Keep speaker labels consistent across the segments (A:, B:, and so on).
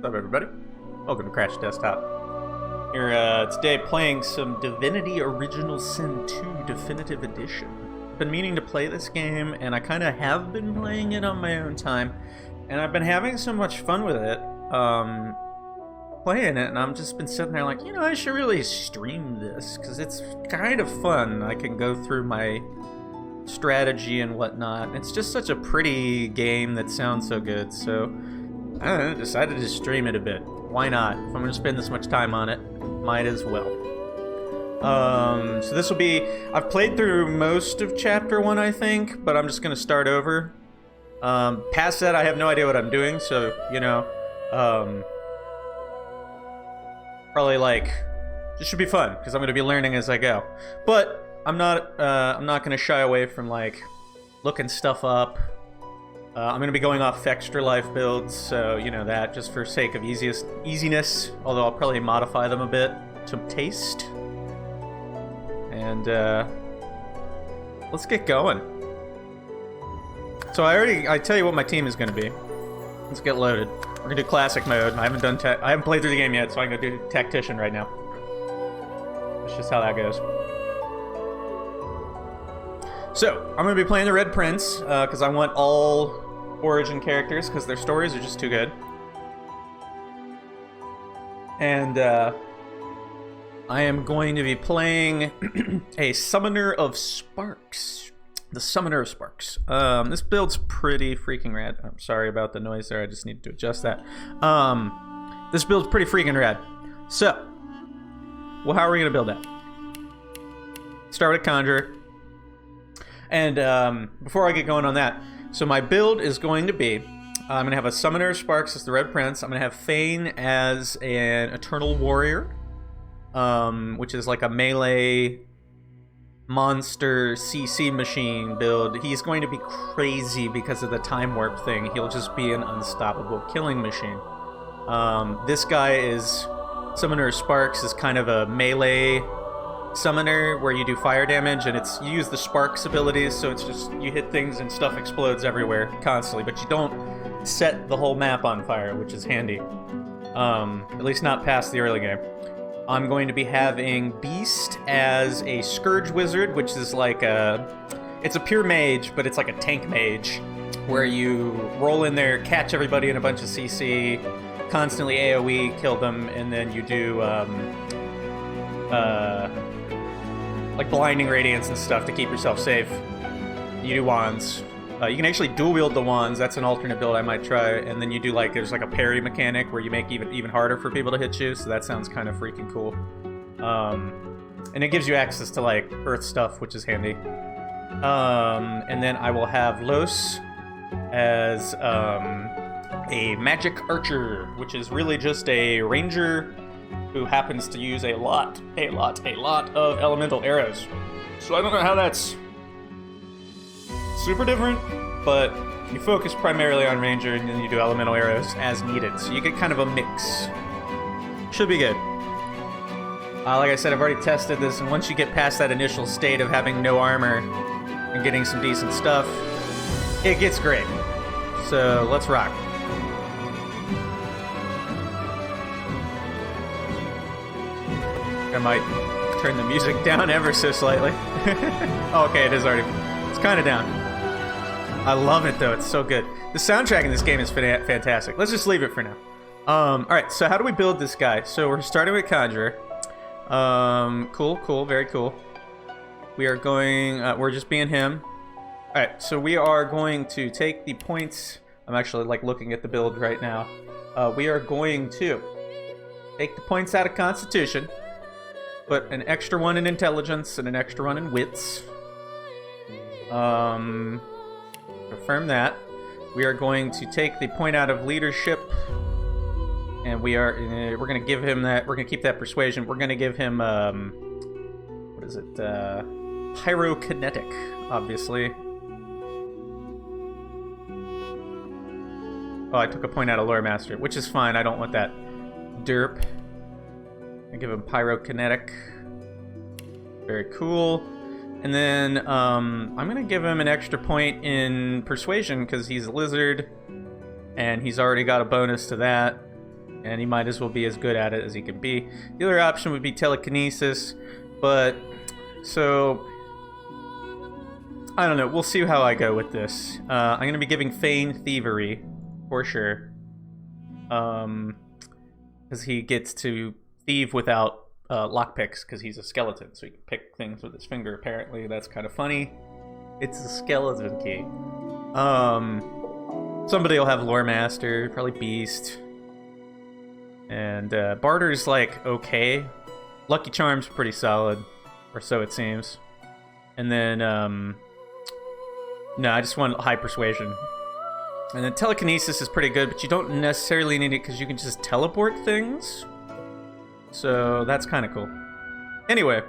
A: What's up, everybody? Welcome to Crash Desktop. Here today playing some Divinity Original Sin 2 Definitive Edition. Been meaning to play this game, and I kind of have been playing it on my own time, and I've been having so much fun with it, playing it, and I've just been sitting there like, I should really stream this, because it's kind of fun. I can go through my strategy and whatnot. It's just such a pretty game that sounds so good, so I don't know, decided to stream it a bit. Why not? If I'm going to spend this much time on it, might as well. So this will be... I've played through most of Chapter 1, I think, but I'm just going to start over. Past that, I have no idea what I'm doing, so, probably, this should be fun, because I'm going to be learning as I go. But I'm not going to shy away from, looking stuff up. I'm going to be going off extra life builds, so, that just for sake of easiness, although I'll probably modify them a bit to taste. And, let's get going. So I tell you what my team is going to be. Let's get loaded. We're going to do classic mode. I haven't played through the game yet, so I'm going to do tactician right now. That's just how that goes. So, I'm going to be playing the Red Prince, because I want all Origin characters, because their stories are just too good. And, I am going to be playing a Summoner of Sparks. The Summoner of Sparks. This build's pretty freaking rad. I'm sorry about the noise there, I just need to adjust that. This build's pretty freaking rad. So, well, how are we going to build that? Start with Conjurer. And before I get going on that, so my build is going to be, I'm going to have a Summoner of Sparks as the Red Prince. I'm going to have Thane as an Eternal Warrior, which is like a melee monster CC machine build. He's going to be crazy because of the time warp thing. He'll just be an unstoppable killing machine. This guy is, Summoner of Sparks is kind of a melee summoner where you do fire damage, and you use the sparks abilities, so it's just you hit things and stuff explodes everywhere constantly, but you don't set the whole map on fire, which is handy. At least not past the early game. I'm going to be having Beast as a Scourge Wizard, which is it's a pure mage, but it's like a tank mage, where you roll in there, catch everybody in a bunch of CC, constantly AoE, kill them, and then you do blinding radiance and stuff to keep yourself safe. You do wands. You can actually dual wield the wands. That's an alternate build I might try. And then you do there's a parry mechanic where you make even harder for people to hit you. So that sounds kind of freaking cool. And it gives you access to earth stuff, which is handy. And then I will have Los as a magic archer, which is really just a ranger who happens to use a lot of elemental arrows. So I don't know how that's super different, but you focus primarily on ranger and then you do elemental arrows as needed. So you get kind of a mix. Should be good. Like I said, I've already tested this, and once you get past that initial state of having no armor and getting some decent stuff, it gets great. So let's rock. I might turn the music down ever so slightly. Oh, okay, it is already... It's kind of down. I love it, though. It's so good. The soundtrack in this game is fantastic. Let's just leave it for now. Alright, so how do we build this guy? So we're starting with Conjurer. Cool, very cool. We are going... we're just being him. Alright, so we are going to take the points... I'm actually, looking at the build right now. We are going to take the points out of Constitution, put an extra one in Intelligence and an extra one in Wits. Confirm that. We are going to take the point out of Leadership, and we're going to give him that. We're going to keep that Persuasion. We're going to give him what is it? Pyrokinetic, obviously. Oh, I took a point out of Lore Master, which is fine. I don't want that derp. I give him Pyrokinetic. Very cool. And then I'm going to give him an extra point in Persuasion because he's a lizard. And he's already got a bonus to that. and he might as well be as good at it as he can be. The other option would be telekinesis, but so I don't know. We'll see how I go with this. I'm gonna be giving Fane thievery for sure, because he gets to thieve without lockpicks because he's a skeleton, so he can pick things with his finger. Apparently, that's kind of funny. It's a skeleton key. Somebody will have Lore Master, probably Beast. And Barter's like okay. Lucky Charm's pretty solid, or so it seems. And then no, I just want High Persuasion. And then Telekinesis is pretty good, but you don't necessarily need it because you can just teleport things. So that's kind of cool. Anyway,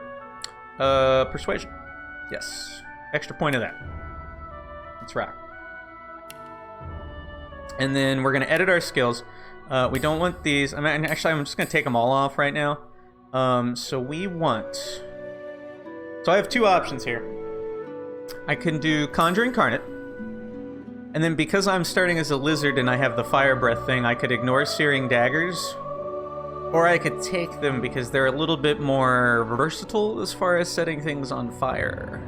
A: Persuasion. Yes. Extra point of that. Let's rock. And then we're going to edit our skills. We don't want these. I'm just going to take them all off right now. So we want... So I have two options here. I can do Conjure Incarnate. And then because I'm starting as a lizard and I have the Fire Breath thing, I could ignore Searing Daggers. Or I could take them because they're a little bit more versatile as far as setting things on fire.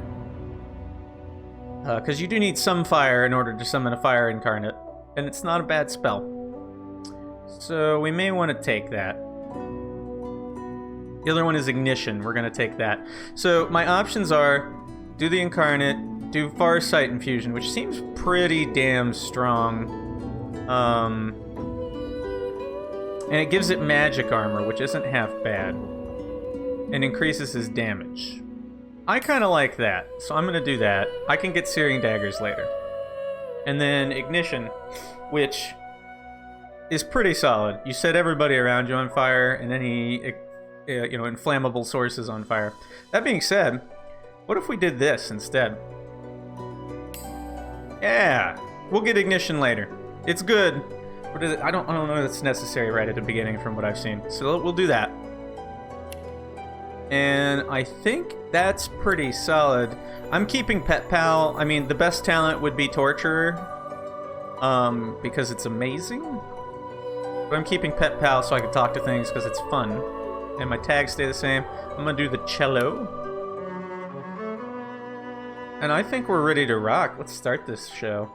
A: Because you do need some fire in order to summon a Fire Incarnate. And it's not a bad spell. So we may want to take that. The other one is Ignition. We're going to take that. So my options are do the Incarnate, do Farsight Infusion, which seems pretty damn strong. And it gives it magic armor, which isn't half bad. And increases his damage. I kind of like that, so I'm going to do that. I can get Searing Daggers later. And then Ignition, which is pretty solid. You set everybody around you on fire, and any inflammable sources on fire. That being said, what if we did this instead? Yeah, we'll get Ignition later. It's good, but I don't know if it's necessary right at the beginning from what I've seen. So we'll do that. And I think that's pretty solid. I'm keeping Pet Pal. I mean, the best talent would be Torturer, because it's amazing. But I'm keeping Pet Pal so I can talk to things because it's fun. And my tags stay the same. I'm gonna do the Cello. And I think we're ready to rock. Let's start this show.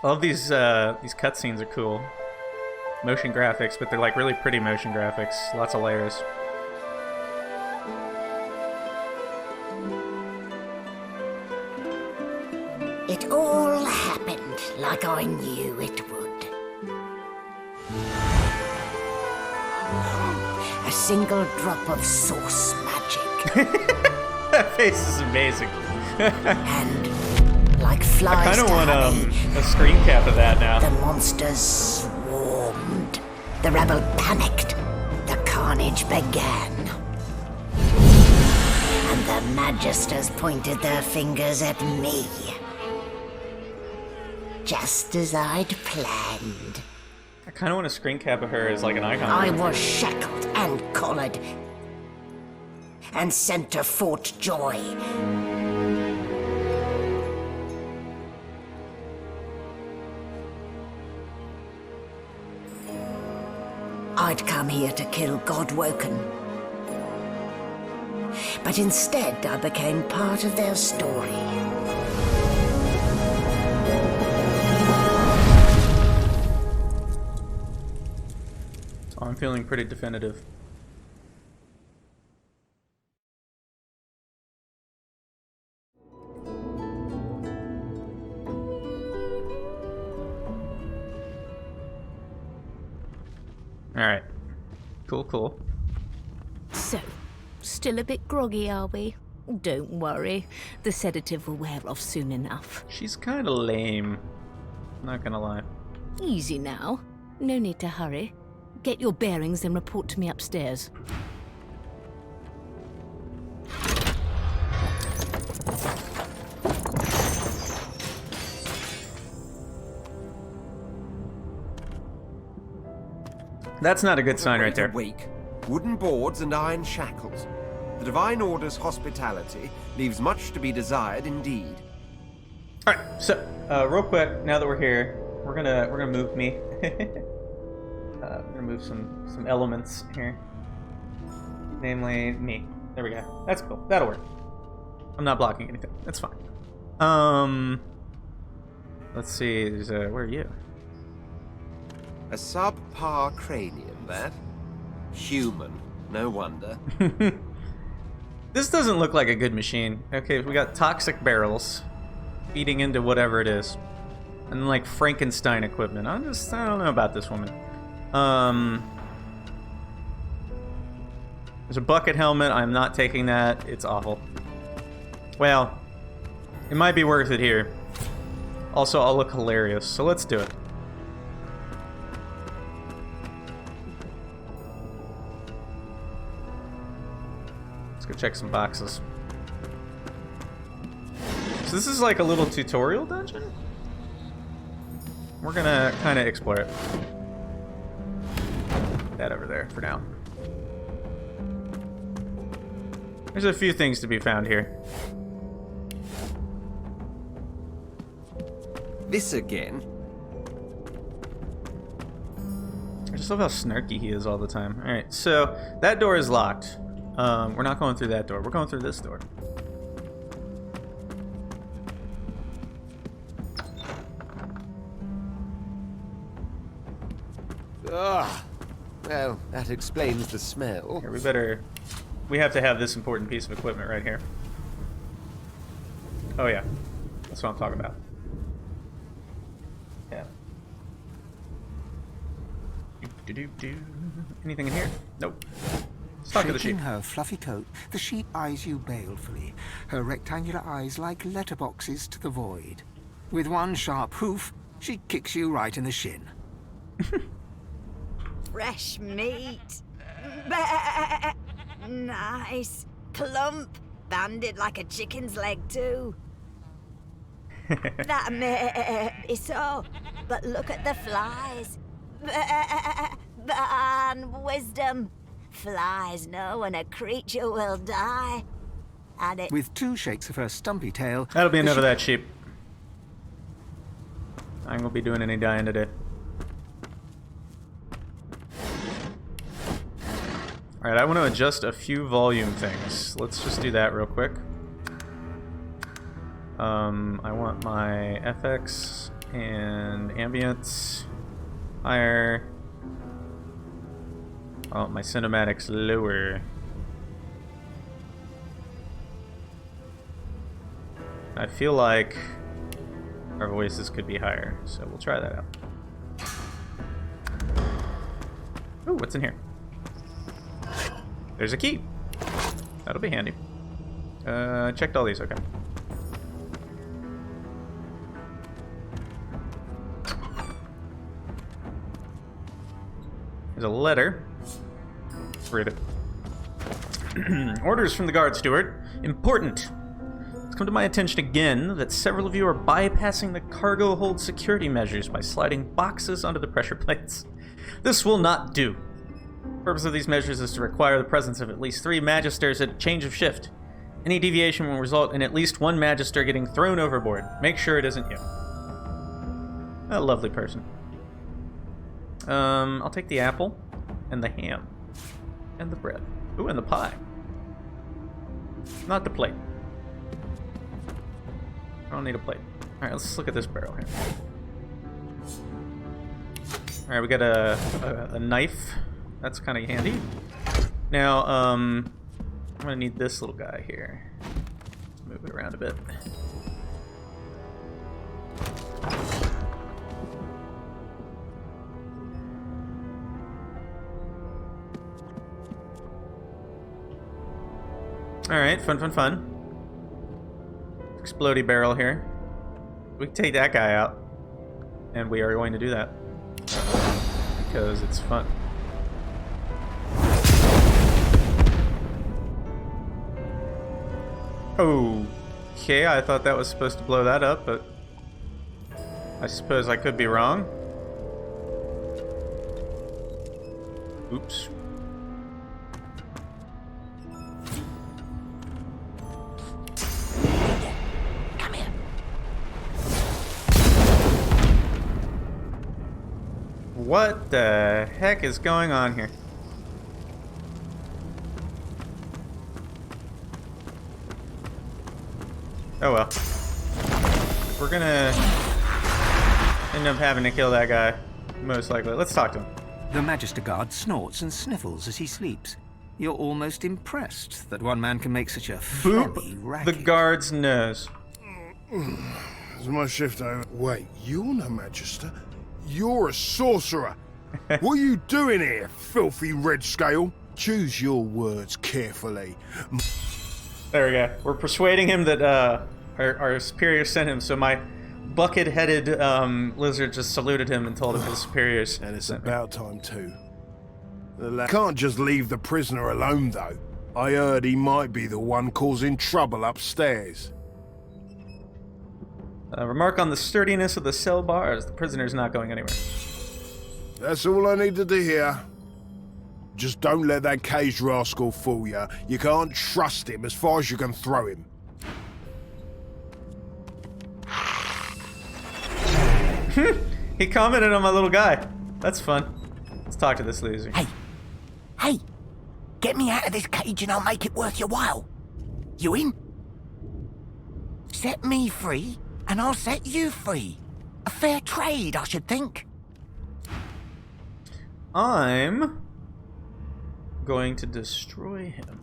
A: All of these cutscenes are cool. Motion graphics, but they're like really pretty motion graphics. Lots of layers.
B: It all happened like I knew it would. A single drop of source magic.
A: That face is amazing.
B: And like flies
A: I kind of want
B: honey,
A: a screen cap of that now.
B: the monsters swarmed. The rebel panicked. The carnage began. And the Magisters pointed their fingers at me. Just as I'd planned.
A: I kind of want a screen cap of her as like an icon.
B: I was shackled and collared. And sent to Fort Joy. I'd come here to kill Godwoken. But instead, I became part of their story.
A: So I'm feeling pretty definitive. Alright. Cool, cool.
C: So, still a bit groggy, are we? Don't worry. The sedative will wear off soon enough.
A: She's kind of lame. Not gonna lie.
C: Easy now. No need to hurry. Get your bearings and report to me upstairs.
A: That's not a good sign right there.
D: Wake, wooden boards and iron shackles. The Divine Order's hospitality leaves much to be desired indeed.
A: All right, so real quick, now that we're here, we're gonna move me. We're gonna move some elements here, namely me. There we go. That's cool. That'll work. I'm not blocking anything. That's fine. Let's see. There's where are you?
D: A subpar cranium, that? Human. No wonder.
A: This doesn't look like a good machine. Okay, we got toxic barrels feeding into whatever it is. And then, like, Frankenstein equipment. I don't know about this woman. There's a bucket helmet. I'm not taking that. It's awful. Well, it might be worth it here. Also, I'll look hilarious, so let's do it. Let's go check some boxes. So this is like a little tutorial dungeon? We're gonna kind of explore it. That over there for now. There's a few things to be found here.
D: This again?
A: I just love how snarky he is all the time. Alright, so that door is locked. We're not going through that door. We're going through this door.
D: Ugh. Well, that explains the smell.
A: Here, we have to have this important piece of equipment right here. Oh yeah, that's what I'm talking about. Yeah. Anything in here? Nope. Let's talk to the sheep.
E: Shaking her fluffy coat, the sheep eyes you balefully, her rectangular eyes like letterboxes to the void. With one sharp hoof, she kicks you right in the shin.
B: Fresh meat. Bah. Nice. Plump. Banded like a chicken's leg, too. That may be so, but look at the flies. Ban wisdom. Flies know when a creature will die. And it...
E: With two shakes of her stumpy tail...
A: That'll be enough of that sheep. I ain't gonna be doing any dying today. Alright, I want to adjust a few volume things. Let's just do that real quick. I want my FX and ambience higher. I want my cinematics lower. I feel like our voices could be higher, so we'll try that out. Ooh, what's in here? There's a key. That'll be handy. Checked all these, okay. There's a letter. Let's read it. Orders from the guard steward. Important. It's come to my attention again that several of you are bypassing the cargo hold security measures by sliding boxes onto the pressure plates. This will not do. The purpose of these measures is to require the presence of at least 3 magisters at change of shift. Any deviation will result in at least 1 magister getting thrown overboard. Make sure it isn't you. A lovely person. I'll take the apple and the ham and the bread. Ooh, and the pie. Not the plate. I don't need a plate. Alright, let's look at this barrel here. Alright, we got a knife. That's kind of handy. Now, I'm gonna need this little guy here. Let's move it around a bit. Alright, fun. Explodey barrel here. We can take that guy out. And we are going to do that. Because it's fun. Okay, I thought that was supposed to blow that up, but I suppose I could be wrong. Oops.
B: Come here.
A: What the heck is going on here? Oh well. We're gonna end up having to kill that guy, most likely. Let's talk to him.
E: The Magister Guard snorts and sniffles as he sleeps. You're almost impressed that one man can make such a funny
A: Boop
E: racket.
A: the guard's nose.
F: Is my shift over? Wait, you're no Magister. You're a sorcerer. What are you doing here, filthy red scale? Choose your words carefully.
A: There we go. We're persuading him that our superior sent him, so my bucket-headed lizard just saluted him and told him his superiors.
F: And it's
A: sent me.
F: about time too. The lad can't just leave the prisoner alone, though. I heard he might be the one causing trouble upstairs.
A: Remark on the sturdiness of the cell bars. The prisoner's not going anywhere.
F: That's all I needed to hear. Just don't let that caged rascal fool you. You can't trust him as far as you can throw him.
A: He commented on my little guy. That's fun. Let's talk to this loser.
B: Hey! Hey! Get me out of this cage and I'll make it worth your while. You in? Set me free and I'll set you free. A fair trade, I should think.
A: I'm going to destroy him.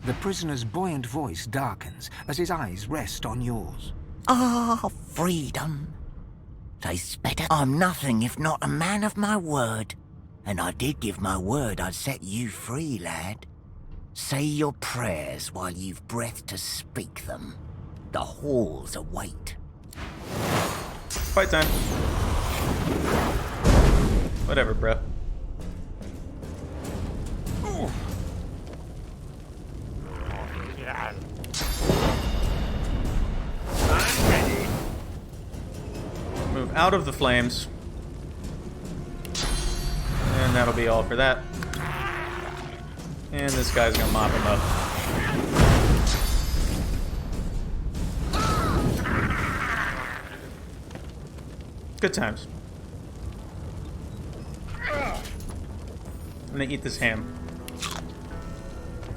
E: The prisoner's buoyant voice darkens as his eyes rest on yours.
B: Ah, freedom. Tastes better. I'm nothing if not a man of my word. And I did give my word I'd set you free, lad. Say your prayers while you've breath to speak them. The halls await.
A: Fight time. Whatever, bro. Move out of the flames. And that'll be all for that. And this guy's gonna mop him up. Good times. I'm gonna eat this ham.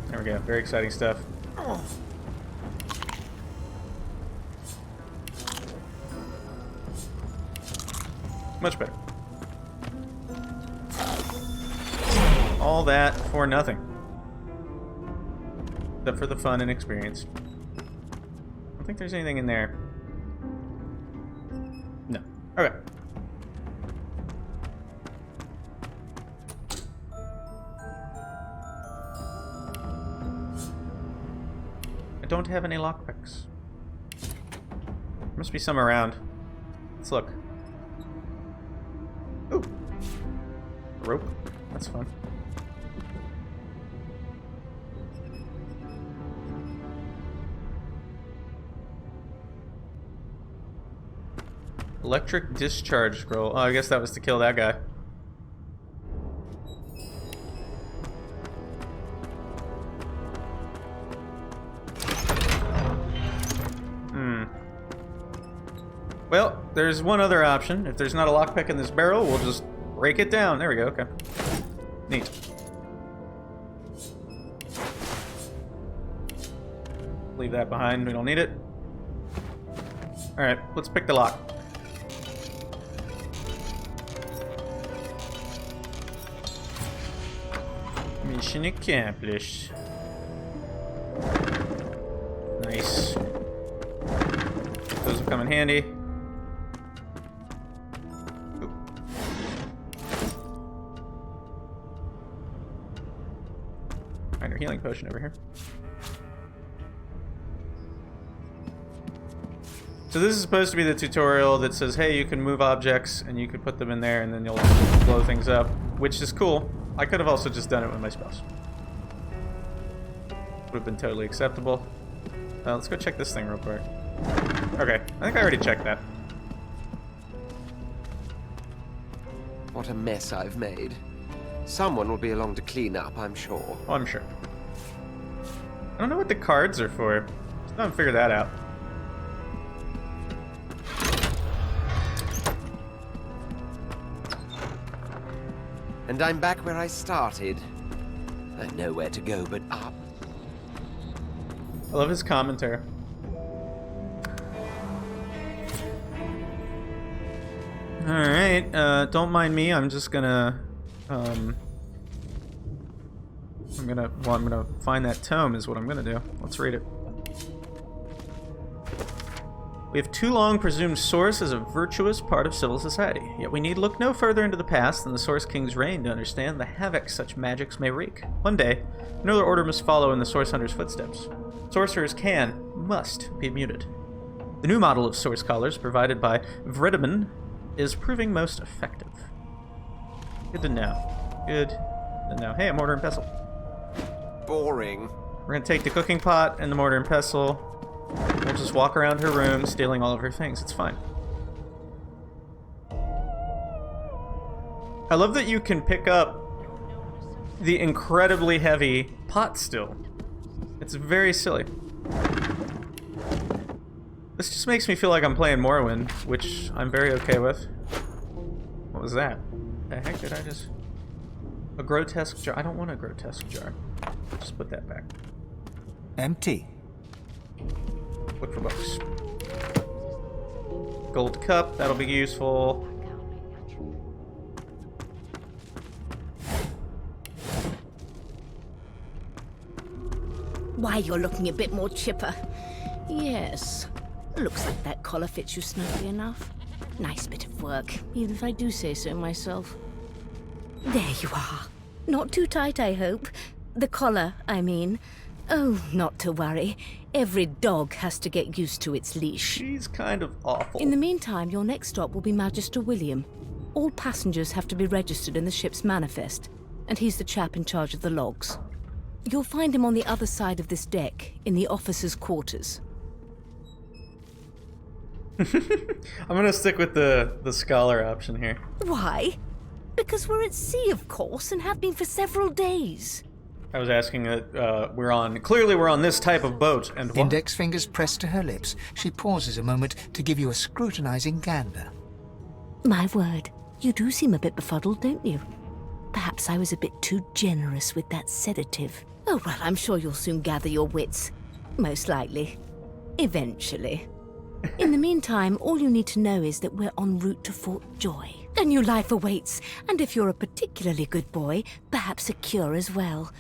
A: There we go. Very exciting stuff. Much better. All that for nothing. Except for the fun and experience. I don't think there's anything in there. No. Okay. I don't have any lockpicks. Must be some around. Let's look. Ooh. A rope. That's fun. Electric discharge scroll. Oh, I guess that was to kill that guy. Well, there's one other option. If there's not a lockpick in this barrel, we'll just break it down. There we go, okay. Neat. Leave that behind, we don't need it. Alright, let's pick the lock. Mission accomplished. Nice. Those will come in handy. Minor healing potion over here. So this is supposed to be the tutorial that says, hey, you can move objects and you can put them in there and then you'll blow things up, which is cool. I could have also just done it with my spells. Would have been totally acceptable. Let's go check this thing real quick. Okay, I think I already checked that.
D: What a mess I've made. Someone will be along to clean up, I'm sure.
A: Oh, I'm sure. I don't know what the cards are for. Still haven't figured that out.
D: And I'm back where I started. I know where to go but up.
A: I love his commentary. Alright, don't mind me, I'm just gonna, I'm gonna find that tome is what I'm gonna do. Let's read it. We have too long presumed Source as a virtuous part of civil society, yet we need look no further into the past than the Source King's reign to understand the havoc such magics may wreak. One day, another order must follow in the Source Hunter's footsteps. Sorcerers must be muted. The new model of Source Collars provided by Vredeman is proving most effective. Good to know. Good to know. Hey, a mortar and pestle.
D: Boring.
A: We're gonna take the cooking pot and the mortar and pestle. We'll just walk around her room, stealing all of her things. It's fine. I love that you can pick up the incredibly heavy pot still. It's very silly. This just makes me feel like I'm playing Morrowind, which I'm very okay with. What was that? The heck did I just... A grotesque jar. I don't want a grotesque jar. Just put that back.
E: Empty.
A: Look for books. Gold cup, that'll be useful.
C: Why, you're looking a bit more chipper. Yes. Looks like that collar fits you snugly enough. Nice bit of work, even if I do say so myself. There you are. Not too tight, I hope. The collar, I mean. Oh, not to worry. Every dog has to get used to its leash.
A: She's kind of awful.
C: In the meantime, your next stop will be Magister William. All passengers have to be registered in the ship's manifest, and he's the chap in charge of the logs. You'll find him on the other side of this deck, in the officers' quarters.
A: I'm gonna stick with the scholar option here.
C: Why? Because we're at sea, of course, and have been for several days.
A: I was asking that clearly we're on this type of boat, and what?
E: Index fingers pressed to her lips, she pauses a moment to give you a scrutinizing gander.
C: My word, you do seem a bit befuddled, don't you? Perhaps I was a bit too generous with that sedative. Oh, well, I'm sure you'll soon gather your wits. Most likely. Eventually. In the meantime, all you need to know is that we're en route to Fort Joy. A new life awaits, and if you're a particularly good boy, perhaps a cure as well.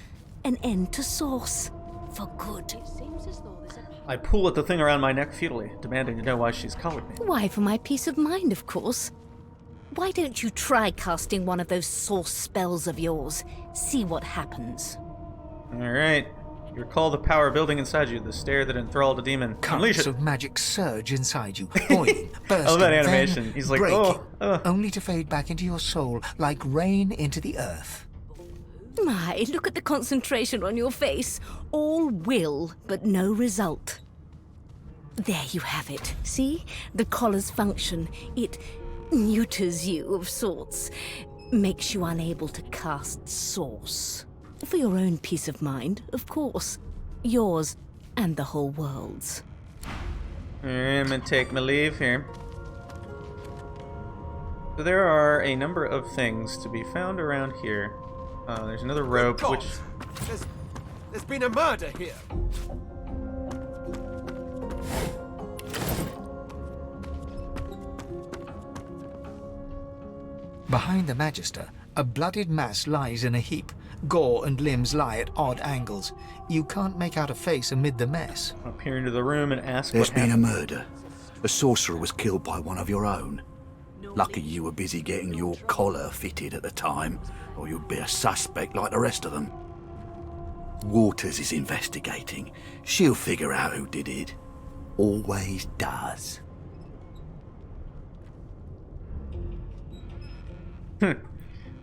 C: An end to Source. For good.
A: I pull at the thing around my neck futilely, demanding to know why she's collared me.
C: Why, for my peace of mind, of course. Why don't you try casting one of those Source spells of yours? See what happens.
A: Alright. You recall the power building inside you, the stare that enthralled a demon. Unleash
E: Currents
A: it!
E: of magic surge inside you, boiling, bursting,
A: I love that
E: then
A: animation. He's like,
E: breaking,
A: oh,
E: only to fade back into your soul like rain into the earth.
C: My, look at the concentration on your face. All will, but no result. There you have it. See? The collar's function. It neuters you of sorts. Makes you unable to cast Source. For your own peace of mind, of course. Yours and the whole world's.
A: Alright, I'm gonna take my leave here. So there are a number of things to be found around here. There's another rope,
D: God,
A: which...
D: There's been a murder here.
E: Behind the Magister, a bloodied mass lies in a heap. Gore and limbs lie at odd angles. You can't make out a face amid the mess.
A: I'll peer into the room and ask
G: There's
A: what
G: been a
A: happened.
G: murder. A sorcerer was killed by one of your own. Lucky you were busy getting your collar fitted at the time, or you'd be a suspect like the rest of them. Waters is investigating. She'll figure out who did it. Always does.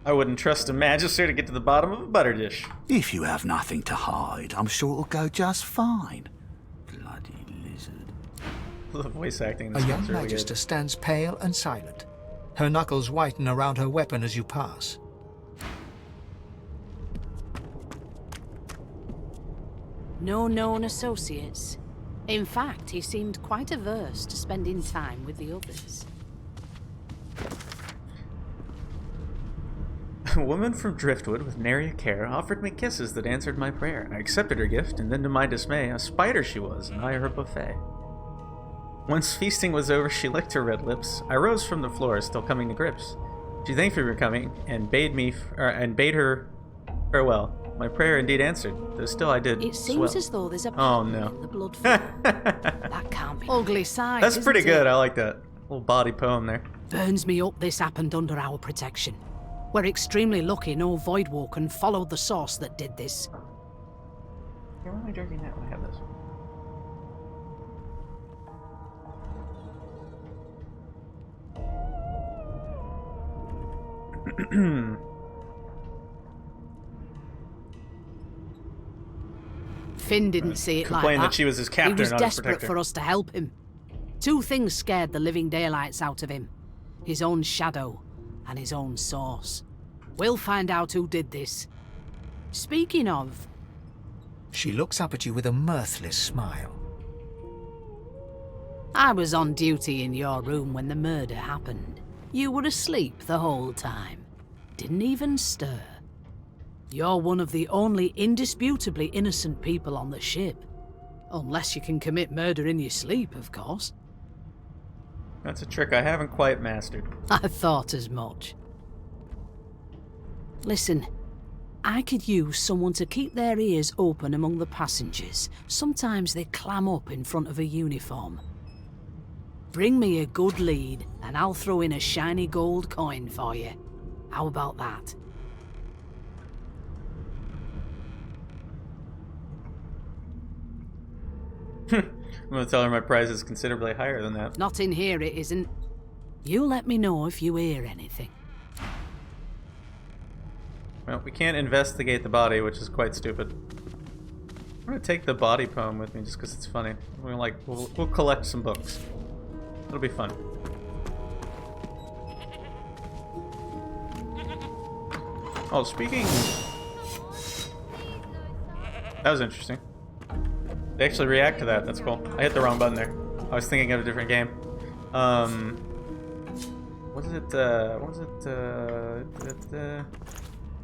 A: I wouldn't trust a magister to get to the bottom of a butter dish.
G: If you have nothing to hide, I'm sure it'll go just fine. Bloody
B: wizard.
A: The voice acting in
E: A
A: this
E: young
A: one's really
E: magister
A: good.
E: stands pale and silent. Her knuckles whiten around her weapon as you pass.
H: No known associates. In fact, he seemed quite averse to spending time with the others.
A: A woman from Driftwood with nary a care offered me kisses that answered my prayer. I accepted her gift, and then to my dismay, a spider she was, and I her buffet. Once feasting was over, she licked her red lips. I rose from the floor, still coming to grips. She thanked me for coming, and bade her farewell. My prayer indeed answered, though still I did
H: It seems
A: swell.
H: as though there's a
A: Oh,
H: pattern
A: no.
H: in the blood flow. That can't be ugly sight.
A: That's
H: isn't
A: pretty
H: it?
A: good. I like that little body poem there.
H: Burns me up this happened under our protection. We're extremely lucky no Voidwalker followed the source that did this.
A: Yeah, why am I drinking that when I have this?
H: Finn didn't see it like
A: Complained
H: that.
A: that she was his captain,
H: He was
A: not his
H: desperate
A: protector.
H: for us to help him. Two things scared the living daylights out of him. His own shadow and his own source. We'll find out who did this. Speaking of,
E: She looks up at you with a mirthless smile.
H: I was on duty in your room when the murder happened. You were asleep the whole time. Didn't even stir. You're one of the only indisputably innocent people on the ship. Unless you can commit murder in your sleep, of course.
A: That's a trick I haven't quite mastered.
H: I thought as much. Listen, I could use someone to keep their ears open among the passengers. Sometimes they clam up in front of a uniform. Bring me a good lead, and I'll throw in a shiny gold coin for you. How about that?
A: I'm gonna tell her my prize is considerably higher than that.
H: Not in here, it isn't. You let me know if you hear anything.
A: Well, we can't investigate the body, which is quite stupid. I'm gonna take the body poem with me just because it's funny. We'll collect some books. It'll be fun. Oh, speaking... That was interesting. They actually react to that. That's cool. I hit the wrong button there. I was thinking of a different game. What is it?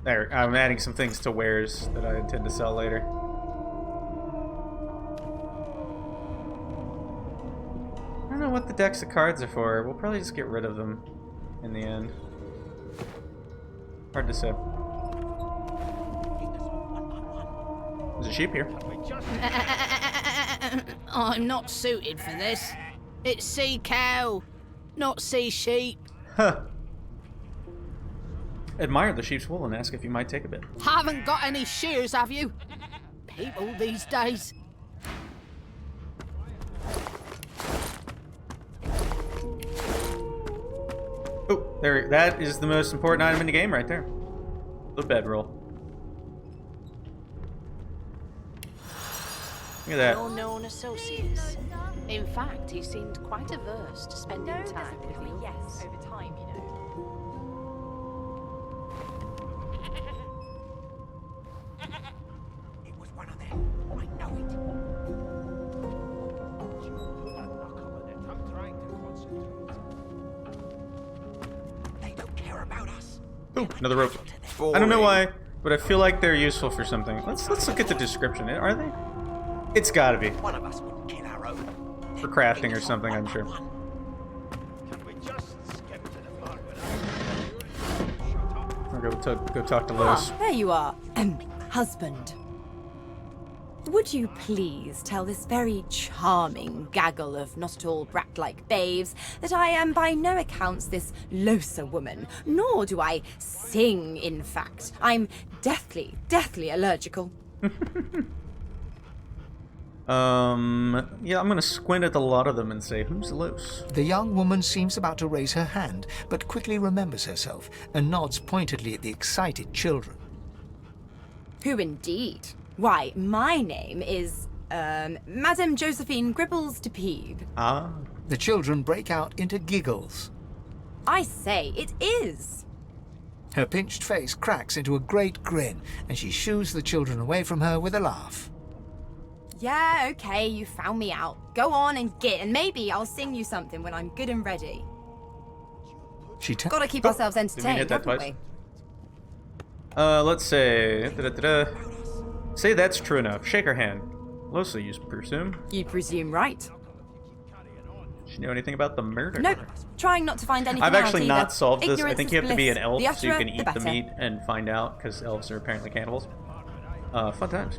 A: There, I'm adding some things to wares that I intend to sell later. I don't know what the decks of cards are for. We'll probably just get rid of them in the end. Hard to say. There's a sheep here.
H: I'm not suited for this. It's sea cow, not sea sheep.
A: Huh. Admire the sheep's wool and ask if you might take a bit.
H: Haven't got any shears, have you? People these days.
A: Oh, there. That is the most important item in the game right there. The bedroll. Look at that.
H: No known associates. In fact, he seemed quite averse to spending time with the others.
I: over time, you know.
B: It was one of them. I know it.
F: I'm trying to concentrate.
B: They don't care about us.
A: Ooh, another rope. I don't know why, but I feel like they're useful for something. Let's look at the description. Are they? It's gotta be.
B: One of us wouldn't kill our own.
A: For crafting or something, I'm sure.
F: Can we just skip to the part where I shut up?
A: I'll go talk to Lois.
I: There you are, husband. Would you please tell this very charming gaggle of not at all brat-like babes that I am by no accounts this Losa woman, nor do I sing, in fact. I'm deathly allergical.
A: Yeah, I'm gonna squint at a lot of them and say, who's Los?
E: The young woman seems about to raise her hand, but quickly remembers herself and nods pointedly at the excited children.
I: Who indeed? Why, my name is Madame Josephine Gribbles de Peeb.
A: Ah.
E: The children break out into giggles.
I: I say, it is.
E: Her pinched face cracks into a great grin, and she shoos the children away from her with a laugh.
I: Yeah, okay, you found me out. Go on and git, and maybe I'll sing you something when I'm good and ready.
E: She
I: Gotta keep ourselves entertained,
A: hit that
I: haven't
A: twice?
I: we?
A: Let's say... Say that's true enough. Shake her hand. Loosely, you presume.
I: You presume right.
A: Does she know anything about the murder?
I: Nope. Trying not to find anything
A: I've
I: out
A: actually
I: either.
A: not solved this. I
I: Ignorance
A: think
I: is
A: you have to be an
I: bliss.
A: elf
I: The
A: so you
I: utterer,
A: can eat
I: the
A: the
I: better.
A: meat and find out, because elves are apparently cannibals. Fun times.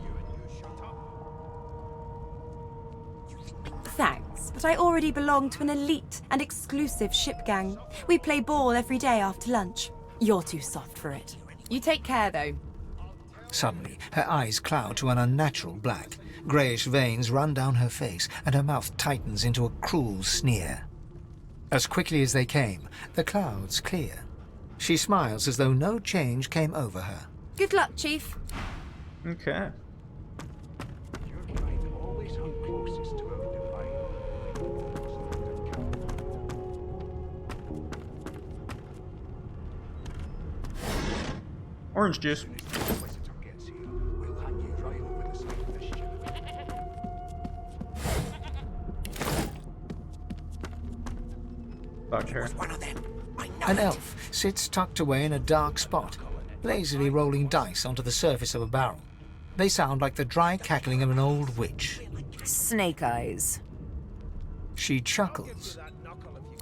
I: Thanks, but I already belong to an elite and exclusive ship gang. We play ball every day after lunch. You're too soft for it. You take care, though.
E: Suddenly, her eyes cloud to an unnatural black. Greyish veins run down her face, and her mouth tightens into a cruel sneer. As quickly as they came, the clouds clear. She smiles as though no change came over her.
I: Good luck, Chief.
A: Okay. Orange juice. Talk to her.
E: An elf sits tucked away in a dark spot, lazily rolling dice onto the surface of a barrel. They sound like the dry cackling of an old witch.
J: Snake eyes.
E: She chuckles.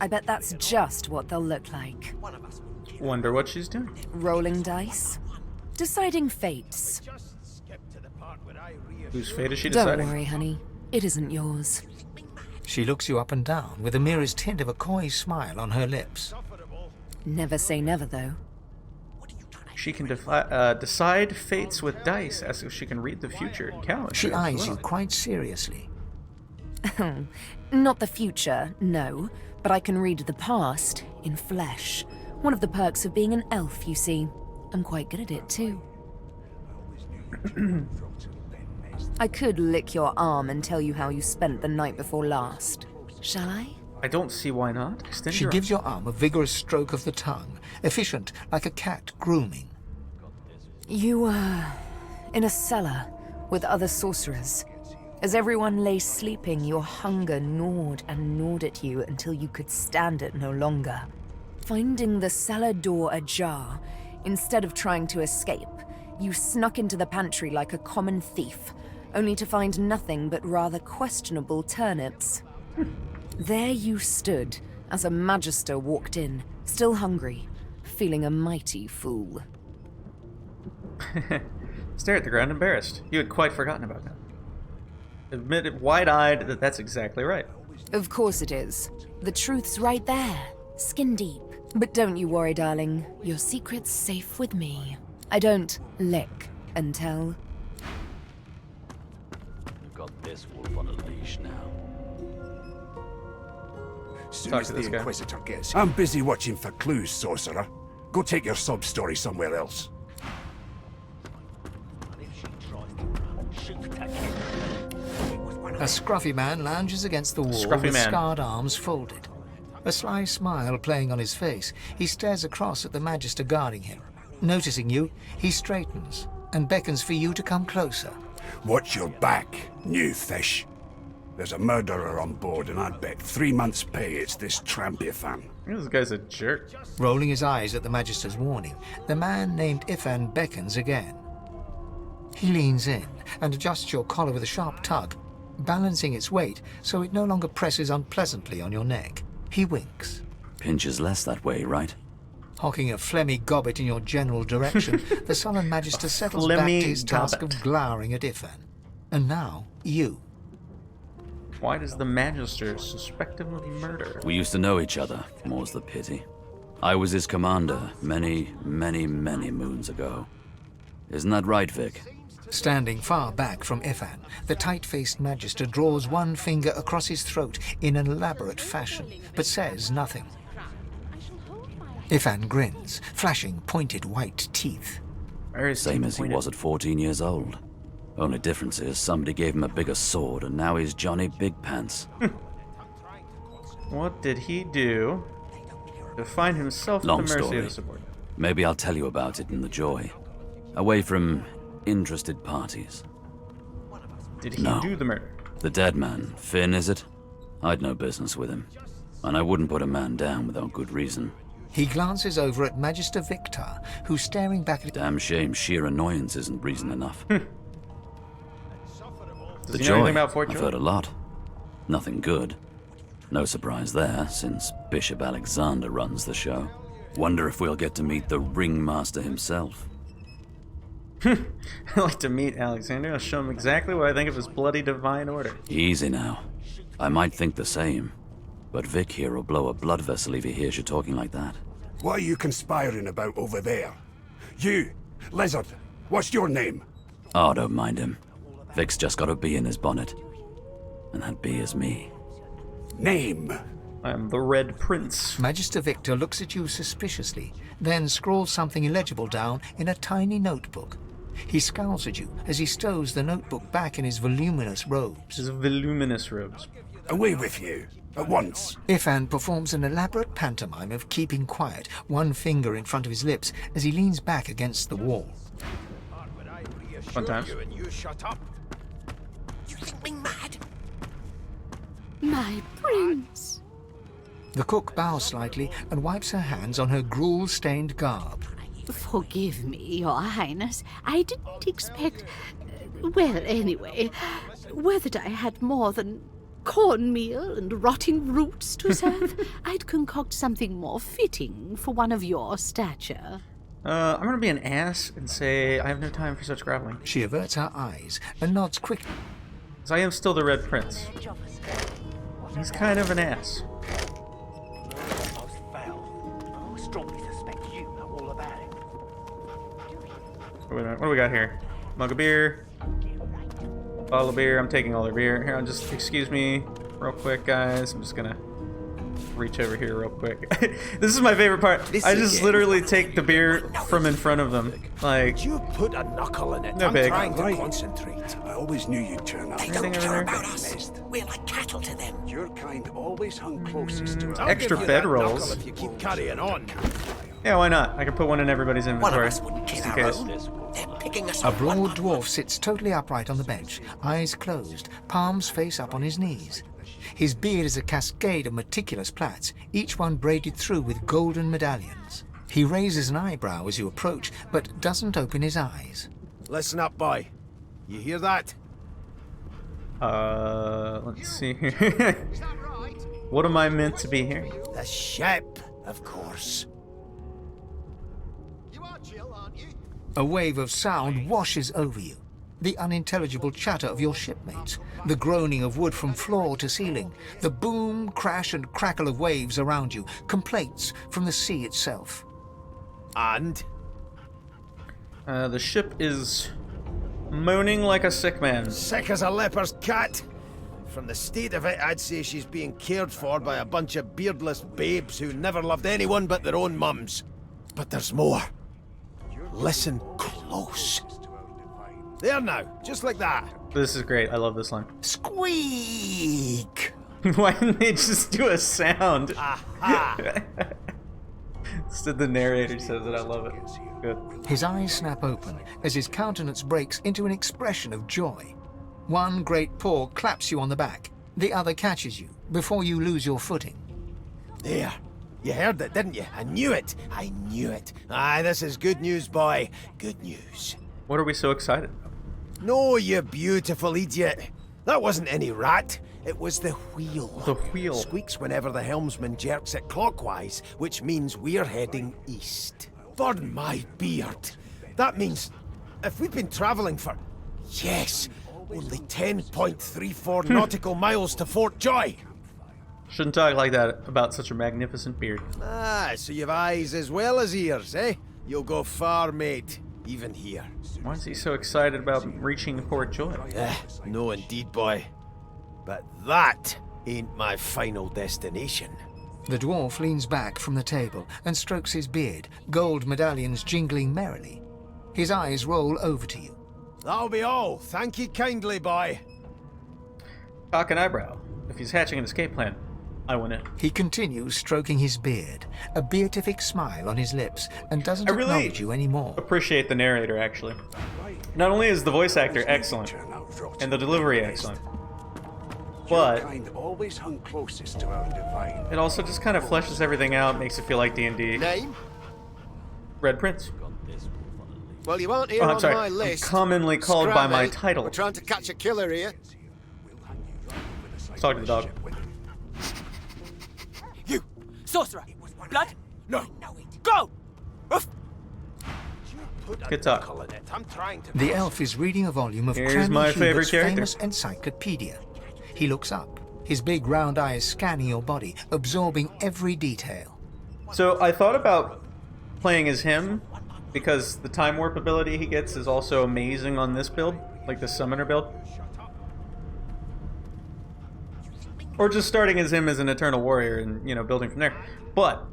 J: I bet that's just what they'll look like.
A: Wonder what she's doing.
J: Rolling dice. Deciding fates.
A: Whose fate is she
J: Don't
A: deciding?
J: worry, honey. It isn't yours.
E: She looks you up and down with the merest hint of a coy smile on her lips.
J: Never say never, though.
A: She can decide fates with dice, as if she can read the future and calendar.
E: She
A: as
E: eyes
A: well.
E: you quite seriously.
J: Not the future, no. But I can read the past in flesh. One of the perks of being an elf, you see. I'm quite good at it, too. I could lick your arm and tell you how you spent the night before last. Shall I?
A: I don't see why not. Extend
E: She
A: your
E: gives your arm a vigorous stroke of the tongue, efficient like a cat grooming.
J: You were in a cellar with other sorcerers. As everyone lay sleeping, your hunger gnawed and gnawed at you until you could stand it no longer. Finding the cellar door ajar, instead of trying to escape, you snuck into the pantry like a common thief, only to find nothing but rather questionable turnips. There you stood as a magister walked in, still hungry, feeling a mighty fool.
A: Stare at the ground, embarrassed. You had quite forgotten about that. Admitted wide-eyed that that's exactly right.
J: Of course it is. The truth's right there, skin deep. But don't you worry, darling. Your secret's safe with me. I don't lick and tell.
G: You've got this wolf on a leash now.
F: Soon
A: Talk
F: as
A: to
F: the
A: this guy.
F: Inquisitor gets here. I'm busy watching for clues, sorcerer. Go take your sub-story somewhere else.
E: A scruffy man lounges against the wall
A: Scruffy
E: with
A: man.
E: scarred arms folded. A sly smile playing on his face, he stares across at the Magister guarding him. Noticing you, he straightens and beckons for you to come closer.
F: Watch your back, new fish. There's a murderer on board, and I'd bet 3 months' pay it's this trampy fan.
A: This guy's a jerk.
E: Rolling his eyes at the Magister's warning, the man named Ifan beckons again. He leans in and adjusts your collar with a sharp tug, balancing its weight so it no longer presses unpleasantly on your neck. He winks.
G: Pinches less that way, right?
E: Hocking a phlegmy gobbet in your general direction, the sullen Magister settles back to
A: phlegmy
E: his task
A: gobbet.
E: of glowering at Ifan. And now, you.
A: Why does the Magister suspect him of murder?
G: We used to know each other, more's the pity. I was his commander many, many, many moons ago. Isn't that right, Vic?
E: Standing far back from Ifan, the tight-faced Magister draws one finger across his throat in an elaborate fashion, but says nothing. Ifan grins, flashing pointed white teeth.
A: Very
G: Same as he
A: pointed.
G: was at 14 years old. Only difference is somebody gave him a bigger sword and now he's Johnny Big Pants.
A: What did he do to find himself at
G: Long
A: the mercy
G: story.
A: of the subordinate?
G: Maybe I'll tell you about it in the Joy. Away from interested parties.
A: Did he
G: No.
A: do the murder?
G: The dead man, Finn, is it? I'd no business with him. And I wouldn't put a man down without good reason.
E: He glances over at Magister Victor, who's staring back at
G: Damn shame sheer annoyance isn't reason enough.
A: Does
G: The
A: he know
G: Joy,
A: anything about Fort
G: I've
A: Joy?
G: heard a lot. Nothing good. No surprise there, since Bishop Alexander runs the show. Wonder if we'll get to meet the ringmaster himself.
A: I'd like to meet Alexander. I'll show him exactly what I think of his bloody divine order.
G: Easy now. I might think the same, but Vic here will blow a blood vessel if he hears you talking like that.
K: What are you conspiring about over there? You, Lizard, what's your name?
G: Oh, don't mind him. Vic's just got a bee in his bonnet. And that bee is me.
K: Name?
A: I'm the Red Prince.
E: Magister Victor looks at you suspiciously, then scrawls something illegible down in a tiny notebook. He scowls at you as he stows the notebook back in his voluminous robes.
A: His voluminous robes.
K: Away with you, at once.
E: Ifan performs an elaborate pantomime of keeping quiet, one finger in front of his lips as he leans back against the wall.
A: Fun times.
K: You shut up.
B: You think me mad?
H: My prince.
E: The cook bows slightly and wipes her hands on her gruel-stained garb.
H: Forgive me, Your Highness. I didn't expect... Well, anyway, whether I had more than cornmeal and rotting roots to serve, I'd concoct something more fitting for one of your stature.
A: I'm gonna be an ass and say I have no time for such groveling.
E: She averts her eyes and nods quickly.
A: Because I am still the Red Prince. He's kind of an ass. What do we got here? Mug of beer. Bottle of beer. I'm taking all their beer. Here, just excuse me real quick, guys. I'm just gonna reach over here real quick. This is my favorite part. I just literally take the beer from in front of them. Like,
K: You put a knuckle in it.
A: No
K: I'm
A: big.
K: trying to concentrate. I always knew you'd turn up.
B: They
A: Anything
B: don't
A: over
B: care
A: there?
B: about us. We're like cattle to them.
K: Your kind always hung closest to us.
A: I'll Extra give you that bedrolls. knuckle
K: If you keep carrying on.
A: yeah, why not? I can put one in everybody's
B: One of
A: inventory.
B: us wouldn't kill
A: Just in
B: our
A: case.
B: own. They're picking us
E: A
B: up.
E: broad dwarf sits totally upright on the bench, eyes closed, palms face up on his knees. His beard is a cascade of meticulous plaits, each one braided through with golden medallions. He raises an eyebrow as you approach, but doesn't open his eyes.
K: Listen up, boy. You hear that?
A: Let's see here. What am I meant to be hearing?
K: The ship, of course.
E: A wave of sound washes over you. The unintelligible chatter of your shipmates, the groaning of wood from floor to ceiling, the boom, crash and crackle of waves around you, complaints from the sea itself.
K: And?
A: The ship is moaning like a sick man.
K: Sick as a leper's cat. From the state of it, I'd say she's being cared for by a bunch of beardless babes who never loved anyone but their own mums. But there's more. Listen close. There now, just like that.
A: This is great. I love this line.
E: Squeak!
A: Why didn't they just do a sound?
K: Aha!
A: Instead, the narrator says it. I love it. Good.
E: His eyes snap open as his countenance breaks into an expression of joy. One great paw claps you on the back. The other catches you before you lose your footing.
K: There. You heard it, didn't you? I knew it. I knew it. Aye, this is good news, boy. Good news.
A: What are we so excited about?
K: No, you beautiful idiot. That wasn't any rat. It was the wheel.
A: The wheel.
K: Squeaks whenever the helmsman jerks it clockwise, which means we're heading east. Burn my beard. That means if we've been traveling for, yes, only 10.34 nautical miles to Fort Joy.
A: Shouldn't talk like that about such a magnificent beard.
K: Ah, so you've eyes as well as ears, eh? You'll go far, mate. Even here.
A: Why is he so excited about reaching Port Joy?
K: No indeed, boy. But that ain't my final destination.
E: The dwarf leans back from the table and strokes his beard, gold medallions jingling merrily. His eyes roll over to you.
K: That'll be all. Thank you kindly, boy.
A: Cock an eyebrow. If he's hatching an escape plan, I win it.
E: He continues stroking his beard, a beatific smile on his lips, and doesn't
A: I really
E: acknowledge you anymore.
A: appreciate the narrator, actually. Not only is the voice actor excellent, and the delivery excellent, but
G: always hung closest to our divine.
A: it also just kind of fleshes everything out, makes it feel like D&D.
K: Name?
A: Red Prince.
K: Well, you aren't here
A: Oh, I'm
K: on
A: sorry.
K: my list.
A: I'm commonly called by my
K: Scrabble.
A: title.
K: We're trying to catch a killer here.
A: Talk to the dog.
L: You! Sorcerer! Blood? No! Go! Oof.
A: Good talk.
K: I'm trying to.
E: The elf is reading a volume of
A: Here's
E: Cranny
A: my
E: Hubert's
A: favorite character.
E: famous encyclopedia. He looks up, his big round eyes scanning your body, absorbing every detail.
A: So I thought about playing as him, because the time warp ability he gets is also amazing on this build, like the summoner build. Or just starting as him as an Eternal Warrior and, you know, building from there. But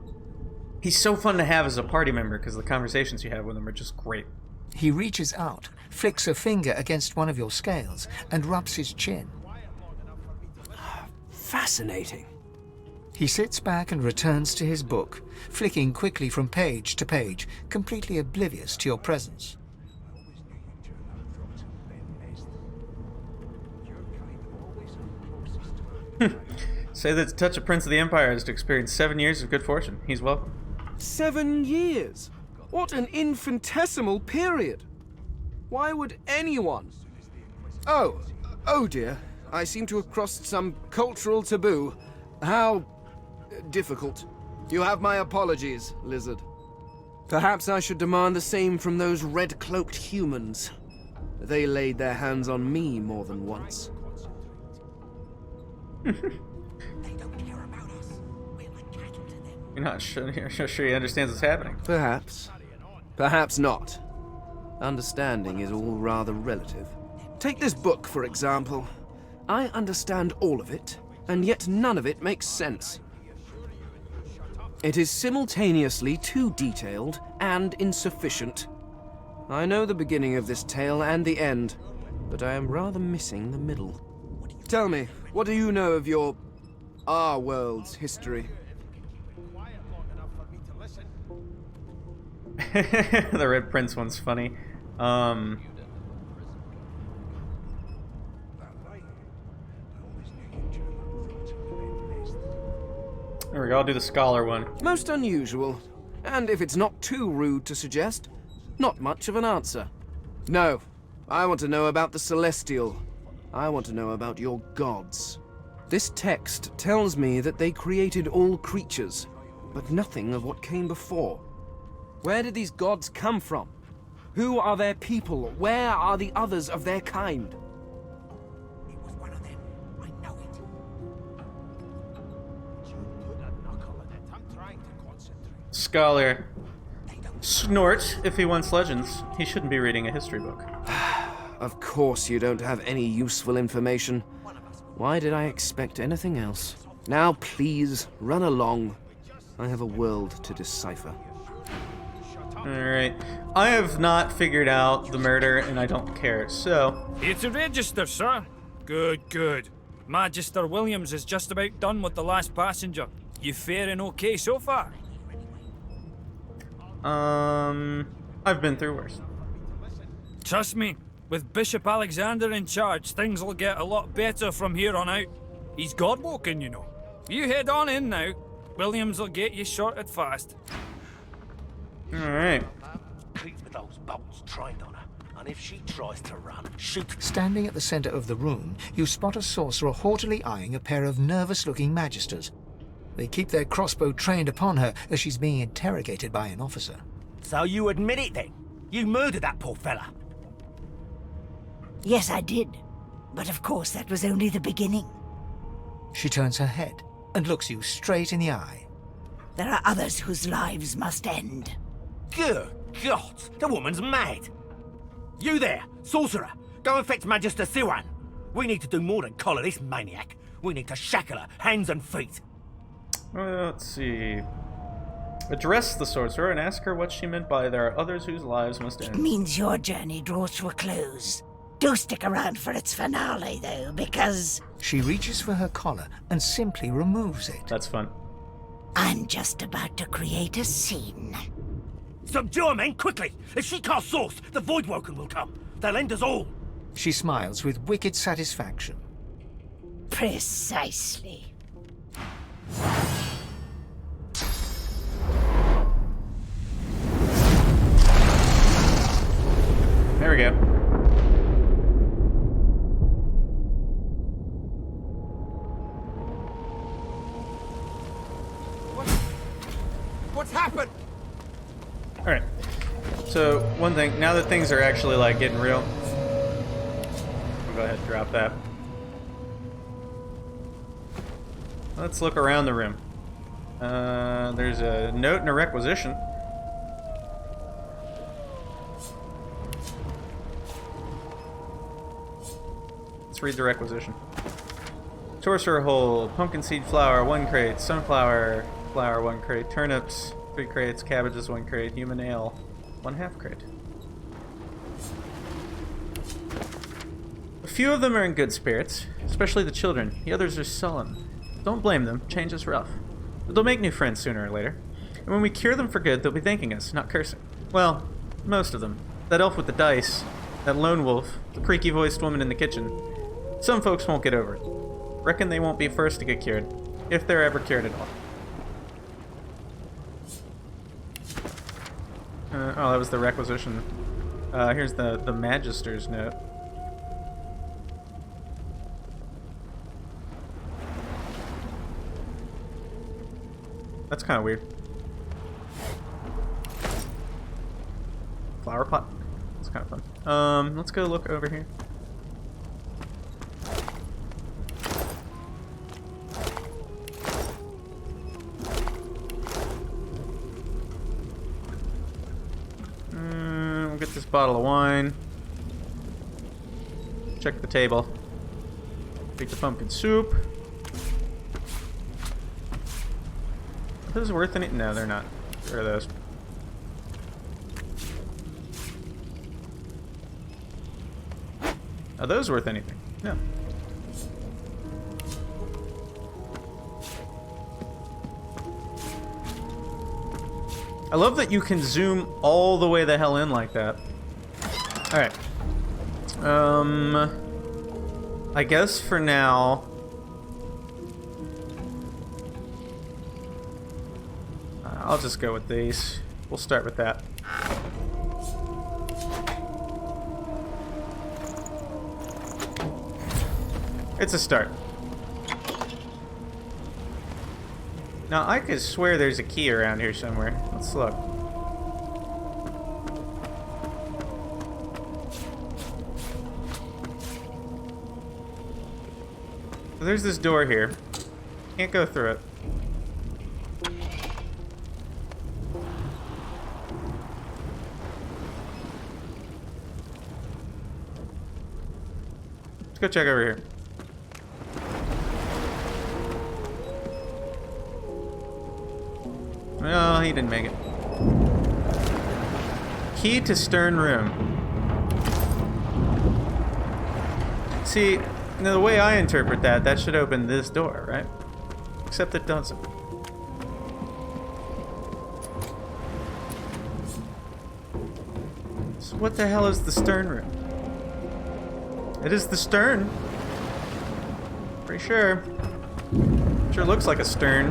A: he's so fun to have as a party member because the conversations you have with him are just great.
E: He reaches out, flicks a finger against one of your scales, and rubs his chin.
L: Fascinating.
E: He sits back and returns to his book, flicking quickly from page to page, completely oblivious to your presence.
A: Say that to touch a Prince of the Empire is to experience 7 years of good fortune. He's welcome.
M: 7 years? What an infinitesimal period! Why would anyone... Oh dear. I seem to have crossed some cultural taboo. How... difficult. You have my apologies, Lizard. Perhaps I should demand the same from those red-cloaked humans. They laid their hands on me more than once.
A: You're not sure he understands what's happening.
M: Perhaps. Perhaps not. Understanding is all rather relative. Take this book, for example. I understand all of it, and yet none of it makes sense. It is simultaneously too detailed and insufficient. I know the beginning of this tale and the end, but I am rather missing the middle. Tell me, what do you know of our world's history?
A: The Red Prince one's funny. There we go, I'll do the scholar one.
M: Most unusual. And if it's not too rude to suggest, not much of an answer. No, I want to know about the Celestial. I want to know about your gods. This text tells me that they created all creatures, but nothing of what came before. Where did these gods come from? Who are their people? Where are the others of their kind?
B: It was one of them. I know it.
A: Scholar. Snort, if he wants legends. He shouldn't be reading a history book.
M: Of course you don't have any useful information. Why did I expect anything else? Now please, run along. I have a world to decipher.
A: Alright. I have not figured out the murder, and I don't care, so...
N: Here to register, sir. Good, good. Magister Williams is just about done with the last passenger. You faring okay so far?
A: I've been through worse.
N: Trust me, with Bishop Alexander in charge, things will get a lot better from here on out. He's God-woken, you know. You head on in now. Williams will get you sorted fast.
A: Alright.
G: Keep those bolts trained on her, and if she tries to run, shoot.
E: Standing at the center of the room, you spot a sorcerer haughtily eyeing a pair of nervous-looking magisters. They keep their crossbow trained upon her as she's being interrogated by an officer.
L: So you admit it then? You murdered that poor fella?
B: Yes, I did. But of course, that was only the beginning.
E: She turns her head and looks you straight in the eye.
B: There are others whose lives must end.
L: Good God, the woman's mad. You there, sorcerer, go and fetch Magister Siwan. We need to do more than collar this maniac. We need to shackle her, hands and feet.
A: Let's see. Address the sorcerer and ask her what she meant by there are others whose lives must
B: It
A: end.
B: means your journey draws to a close. Do stick around for its finale, though, because...
E: She reaches for her collar and simply removes it.
A: That's fun.
B: I'm just about to create a scene.
L: Subdue her, men, quickly! If she casts Source, the Voidwoken will come. They'll end us all.
E: She smiles with wicked satisfaction.
B: Precisely.
A: There we go.
K: What's happened?
A: Alright. So, one thing, now that things are actually, like, getting real, I'll go ahead and drop that. Let's look around the room. There's a note and a requisition. Let's read the requisition. Sorcerer hole, pumpkin seed flour, 1 crate, sunflower flour, 1 crate, turnips, 3 crates, cabbages, 1 crate, human ale, 1/2 crate. A few of them are in good spirits, especially the children. The others are sullen. Don't blame them, change is rough. But they'll make new friends sooner or later. And when we cure them for good, they'll be thanking us, not cursing. Well, most of them. That elf with the dice, that lone wolf, the creaky-voiced woman in the kitchen. Some folks won't get over it. Reckon they won't be first to get cured, if they're ever cured at all. Oh, that was the requisition. Here's the Magister's note. That's kind of weird. Flower pot. That's kind of fun. Let's go look over here. We'll get this bottle of wine. Check the table. Take the pumpkin soup. Are those worth any? No, they're not. Where are those? Are those worth anything? No. I love that you can zoom all the way the hell in like that. Alright. I guess for now... I'll just go with these. We'll start with that. It's a start. Now, I could swear there's a key around here somewhere. Let's look. So there's this door here. Can't go through it. Let's go check over here. No, he didn't make it. Key to stern room. See, the way I interpret that, that should open this door, right? Except it doesn't. So what the hell is the stern room? It is the stern. Pretty sure. Sure looks like a stern.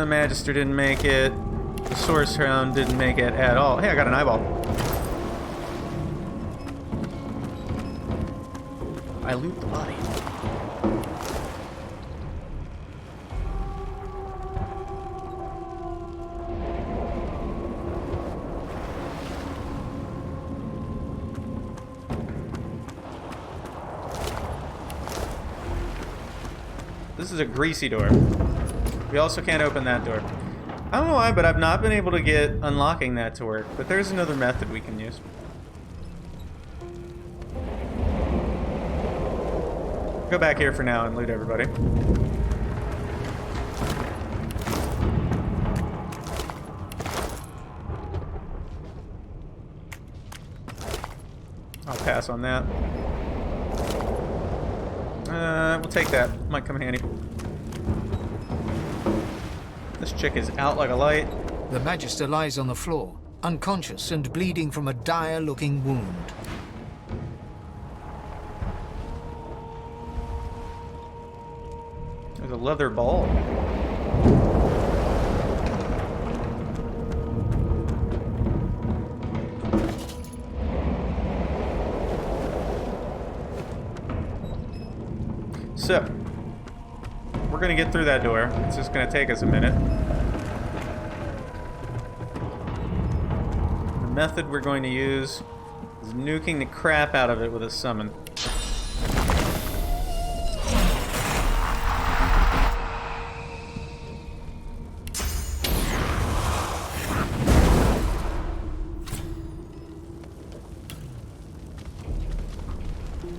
A: The Magister didn't make it. The Source Hound didn't make it at all. Hey, I got an eyeball. I loot the body. This is a greasy door. We also can't open that door. I don't know why, but I've not been able to get unlocking that to work. But there's another method we can use. Go back here for now and loot everybody. pass on that. We'll take that. Might come in handy. This chick is out like a light.
E: The Magister lies on the floor, unconscious and bleeding from a dire-looking wound.
A: There's a leather ball. So, we're gonna get through that door. It's just gonna take us a minute. The method we're going to use is nuking the crap out of it with a summon.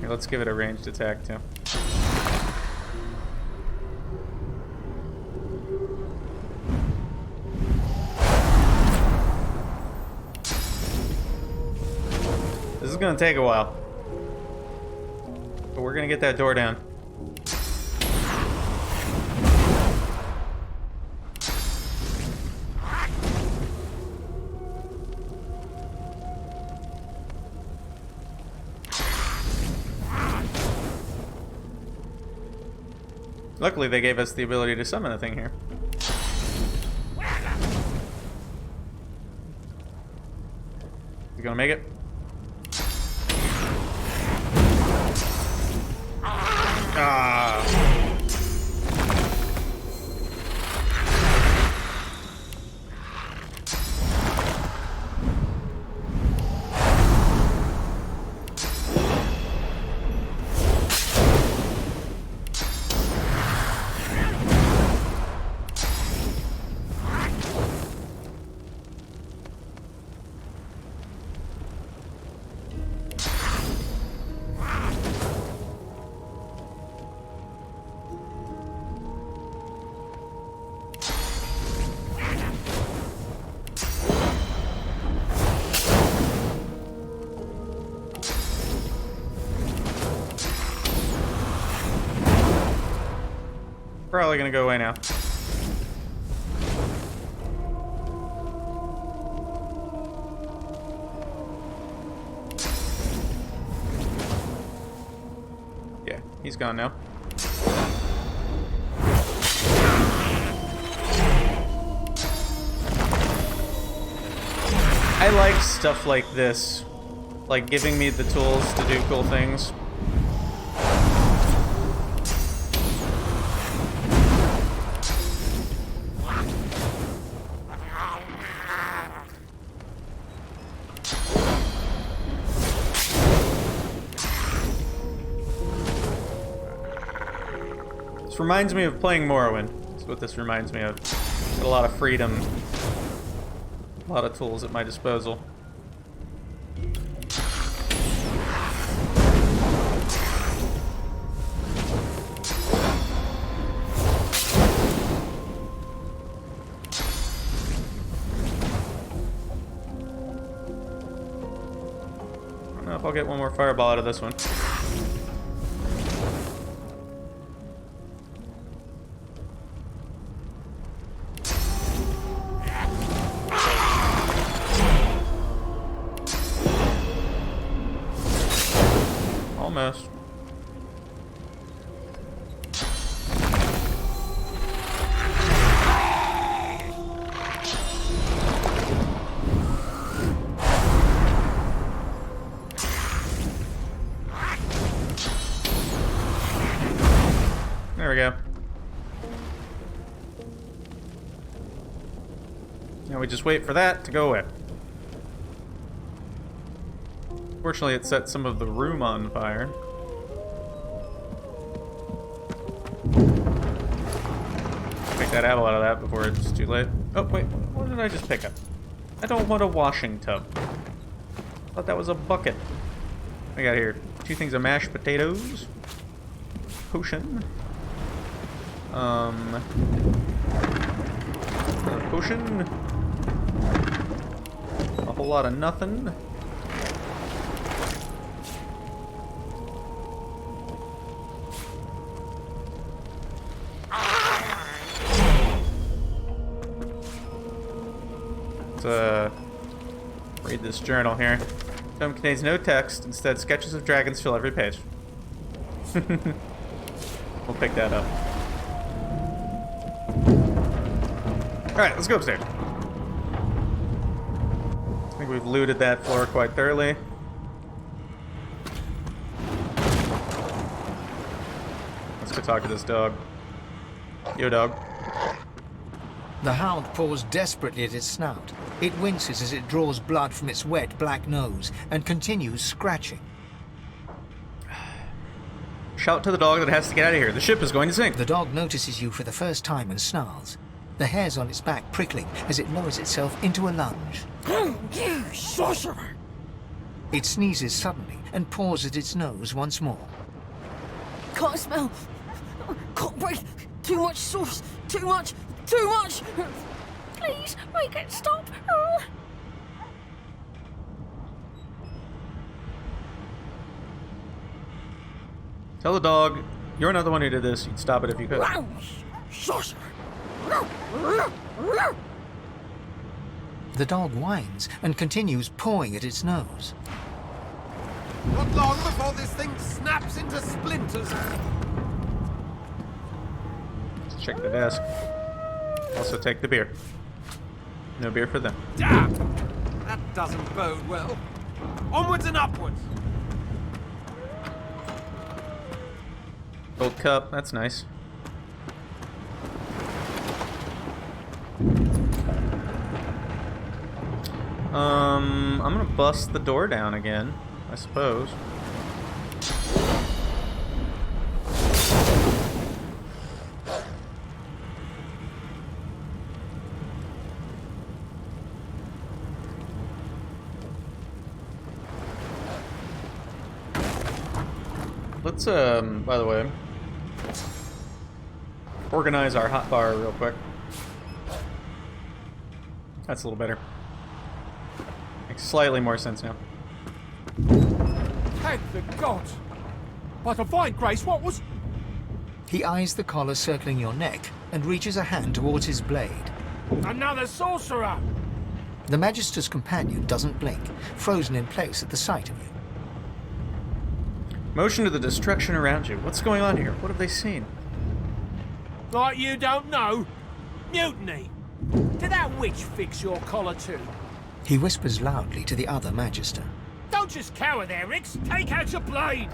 A: Here, let's give it a ranged attack too. This is gonna take a while, but we're gonna get that door down. Luckily, they gave us the ability to summon a thing here. You gonna make it? Ah. Probably gonna go away now. Yeah, he's gone now. I like stuff like this, like giving me the tools to do cool things. This reminds me of playing Morrowind. That's what this reminds me of. Got a lot of freedom. A lot of tools at my disposal. I don't know if I'll get one more fireball out of this one. Almost. There we go. Now we just wait for that to go away. Fortunately, it set some of the room on fire. Take that apple out of that before it's too late. Oh, wait. What did I just pick up? I don't want a washing tub. I thought that was a bucket. I got here 2 things of mashed potatoes. Potion. Potion. A whole lot of nothing. Let's read this journal here. Tome contains no text. Instead, sketches of dragons fill every page. We'll pick that up. Alright, let's go upstairs. I think we've looted that floor quite thoroughly. Let's go talk to this dog. Yo, dog.
E: The hound paws desperately at its snout. It winces as it draws blood from its wet black nose and continues scratching.
A: Shout to the dog that it has to get out of here. The ship is going to sink.
E: The dog notices you for the first time and snarls, the hairs on its back prickling as it lowers itself into a lunge.
J: You sorcerer!
E: It sneezes suddenly and paws at its nose once more.
J: Can't smell. Can't breathe. Too much sauce. Too much. Too much. Please make it stop.
A: Tell the dog, you're not the one who did this. You'd stop it if you could.
J: Sorcerer.
E: The dog whines and continues pawing at its nose.
K: Not long before this thing snaps into splinters.
A: Let's check the desk. Also take the beer. No beer for them.
K: Damn! That doesn't bode well. Onwards and upwards.
A: Gold cup, that's nice. I'm gonna bust the door down again, I suppose. Let's, by the way, organize our hotbar real quick. That's a little better. Makes slightly more sense now.
K: Thank the gods! By divine grace, what was...
E: He eyes the collar circling your neck and reaches a hand towards his blade.
K: Another sorcerer!
E: The Magister's companion doesn't blink, frozen in place at the sight of you.
A: Motion to the destruction around you. What's going on here? What have they seen?
K: Like you don't know? Mutiny! Did that witch fix your collar too?
E: He whispers loudly to the other Magister.
K: Don't just cower there, Rix! Take out your blade!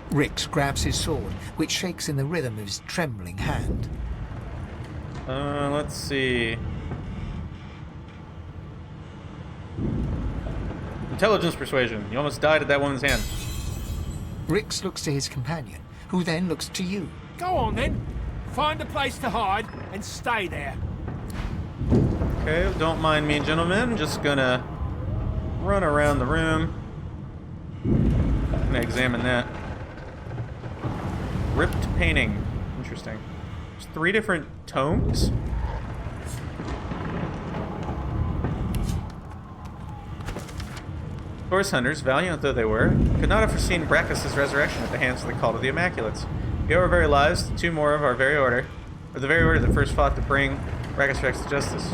E: Rix grabs his sword, which shakes in the rhythm of his trembling hand.
A: Let's see. Intelligence persuasion. You almost died at that woman's hand.
E: Rix looks to his companion, who then looks to you.
K: Go on then. Find a place to hide and stay there.
A: Okay, don't mind me, gentlemen. Just gonna run around the room. Gonna examine that. Ripped painting. Interesting. There's 3 different tomes? Source hunters, valiant though they were, could not have foreseen Brachus' resurrection at the hands of the Cult of the Immaculates. We owe our very lives to 2 more of our very order, or the very order that first fought to bring Brachus Rex to justice.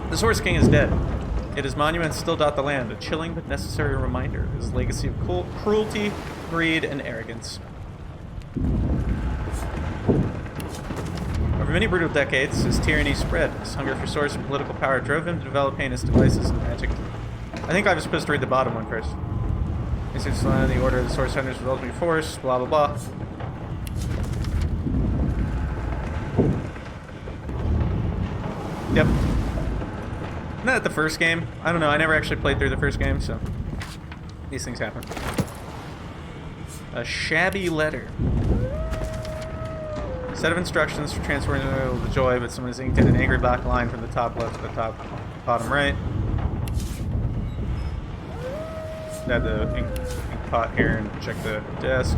A: The Source King is dead, yet his monuments still dot the land, a chilling but necessary reminder of his legacy of cruelty, greed, and arrogance. Over many brutal decades, his tyranny spread. His hunger for source and political power drove him to develop heinous devices and magic. I think I was supposed to read the bottom one first. This is the order of the Source Hunters with ultimate force, blah blah blah. Yep. Isn't that the first game? I don't know, I never actually played through the first game, so these things happen. A shabby letter. Set of instructions for transferring the joy, but someone is inked in an angry black line from the top left to the top bottom right. Add the ink pot here and check the desk.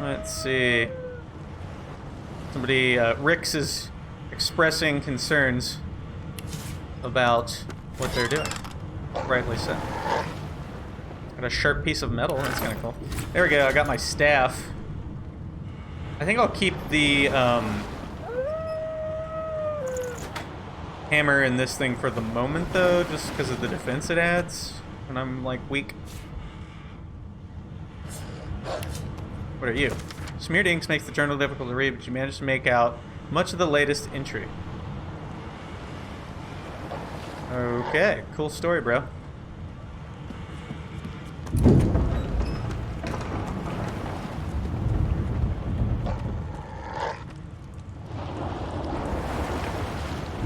A: Let's see. Somebody, Rix is expressing concerns about what they're doing. Rightly so. Got a sharp piece of metal. That's kind of cool. There we go. I got my staff. I think I'll keep the hammer in this thing for the moment, though, just because of the defense it adds when I'm, like, weak. What are you? Smeared inks makes the journal difficult to read, but you managed to make out much of the latest entry. Okay, cool story, bro.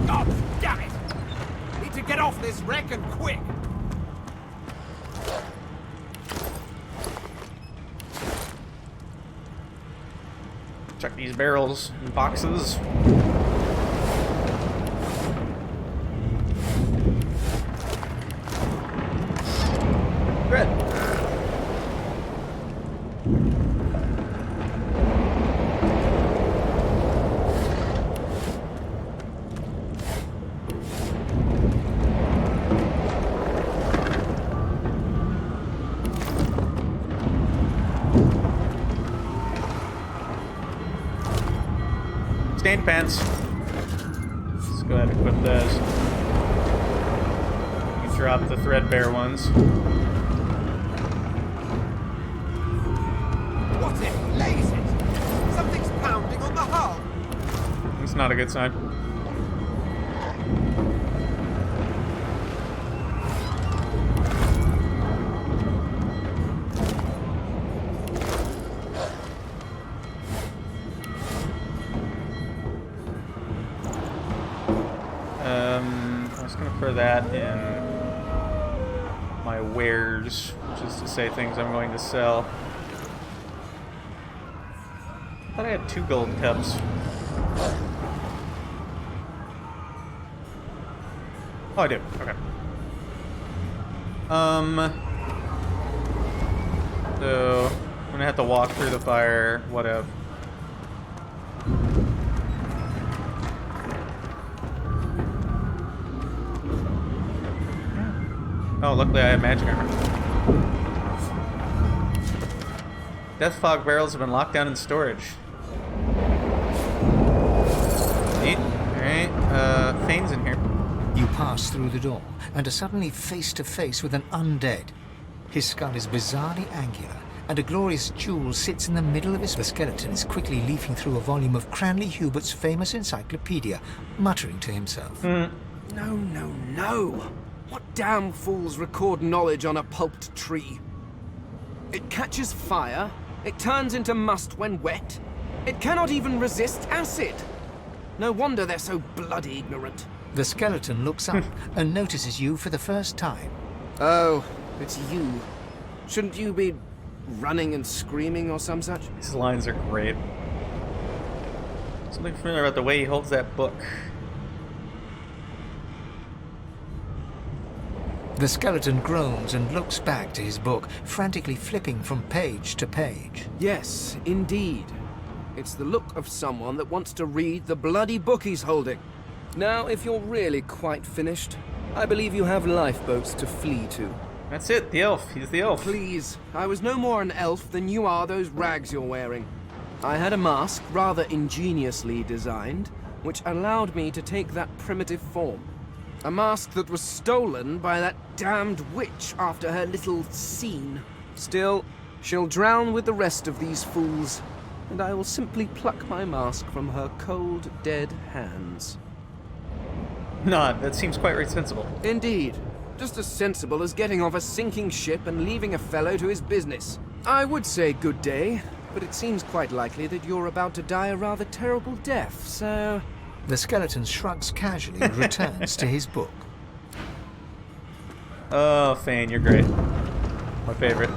K: Oh, damn it! Need to get off this wreck and quick!
A: Check these barrels and boxes. Red. Stained pants. Let's go ahead and equip those. You drop the threadbare ones.
K: What's it? Lasers! Something's pounding on the hull!
A: It's not a good sign. I was gonna throw that in my wares, which is to say things I'm going to sell. I thought I had 2 gold cups. Oh, I do. Okay. So I'm gonna have to walk through the fire. Whatever. Oh, luckily I have magic armor. Death fog barrels have been locked down in storage. Neat. Alright, Fane's in here.
E: You pass through the door and are suddenly face to face with an undead. His skull is bizarrely angular, and a glorious jewel sits in the middle of his... The skeleton is quickly leafing through a volume of Cranley Hubert's famous encyclopedia, muttering to himself.
M: No, no, no! What damn fools record knowledge on a pulped tree? It catches fire, it turns into must when wet, it cannot even resist acid! No wonder they're so bloody ignorant.
E: The skeleton looks up and notices you for the first time.
M: Oh, it's you. Shouldn't you be running and screaming or some such?
A: These lines are great. Something familiar about the way he holds that book.
E: The skeleton groans and looks back to his book, frantically flipping from page to page.
M: Yes, indeed. It's the look of someone that wants to read the bloody book he's holding. Now, if you're really quite finished, I believe you have lifeboats to flee to.
A: That's it, the elf. He's the elf.
M: Please, I was no more an elf than you are those rags you're wearing. I had a mask, rather ingeniously designed, which allowed me to take that primitive form. A mask that was stolen by that damned witch after her little scene. Still, she'll drown with the rest of these fools, and I will simply pluck my mask from her cold, dead hands.
A: Nod, that seems quite sensible.
M: Indeed. Just as sensible as getting off a sinking ship and leaving a fellow to his business. I would say good day, but it seems quite likely that you're about to die a rather terrible death, so...
E: The skeleton shrugs casually and returns to his book.
A: Oh, Fane, you're great. My favorite.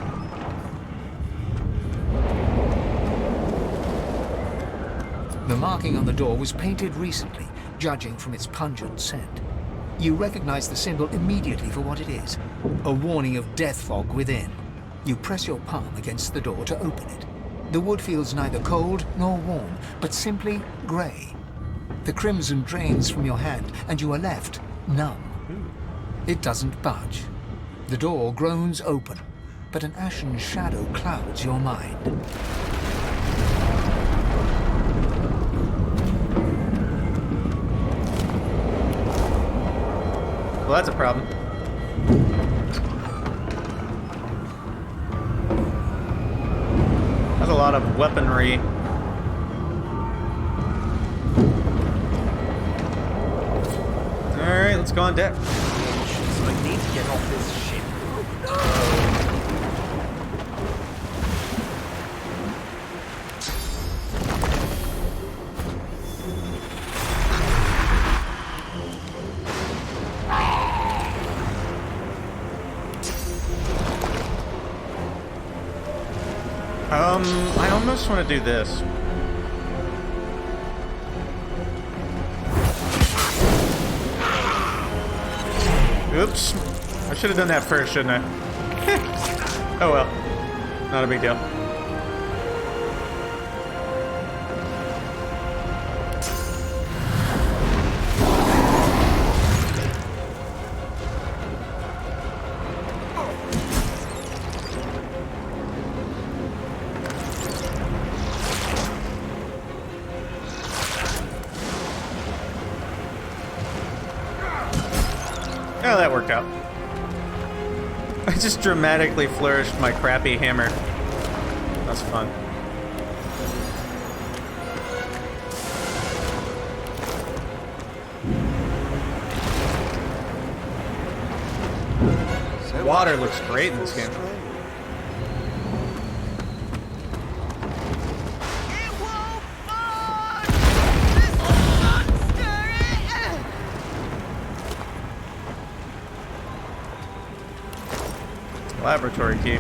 E: The marking on the door was painted recently, judging from its pungent scent. You recognize the symbol immediately for what it is, a warning of death fog within. You press your palm against the door to open it. The wood feels neither cold nor warm, but simply grey. The crimson drains from your hand, and you are left numb. It doesn't budge. The door groans open, but an ashen shadow clouds your mind.
A: Well, that's a problem. That's a lot of weaponry. Alright, let's go on deck.
L: I need to get off this ship.
A: I almost want to do this. Oops. I should have done that first, shouldn't I? Oh well. Not a big deal. Oh, that worked out. I just dramatically flourished my crappy hammer. That's fun. Water looks great in this game. Laboratory key.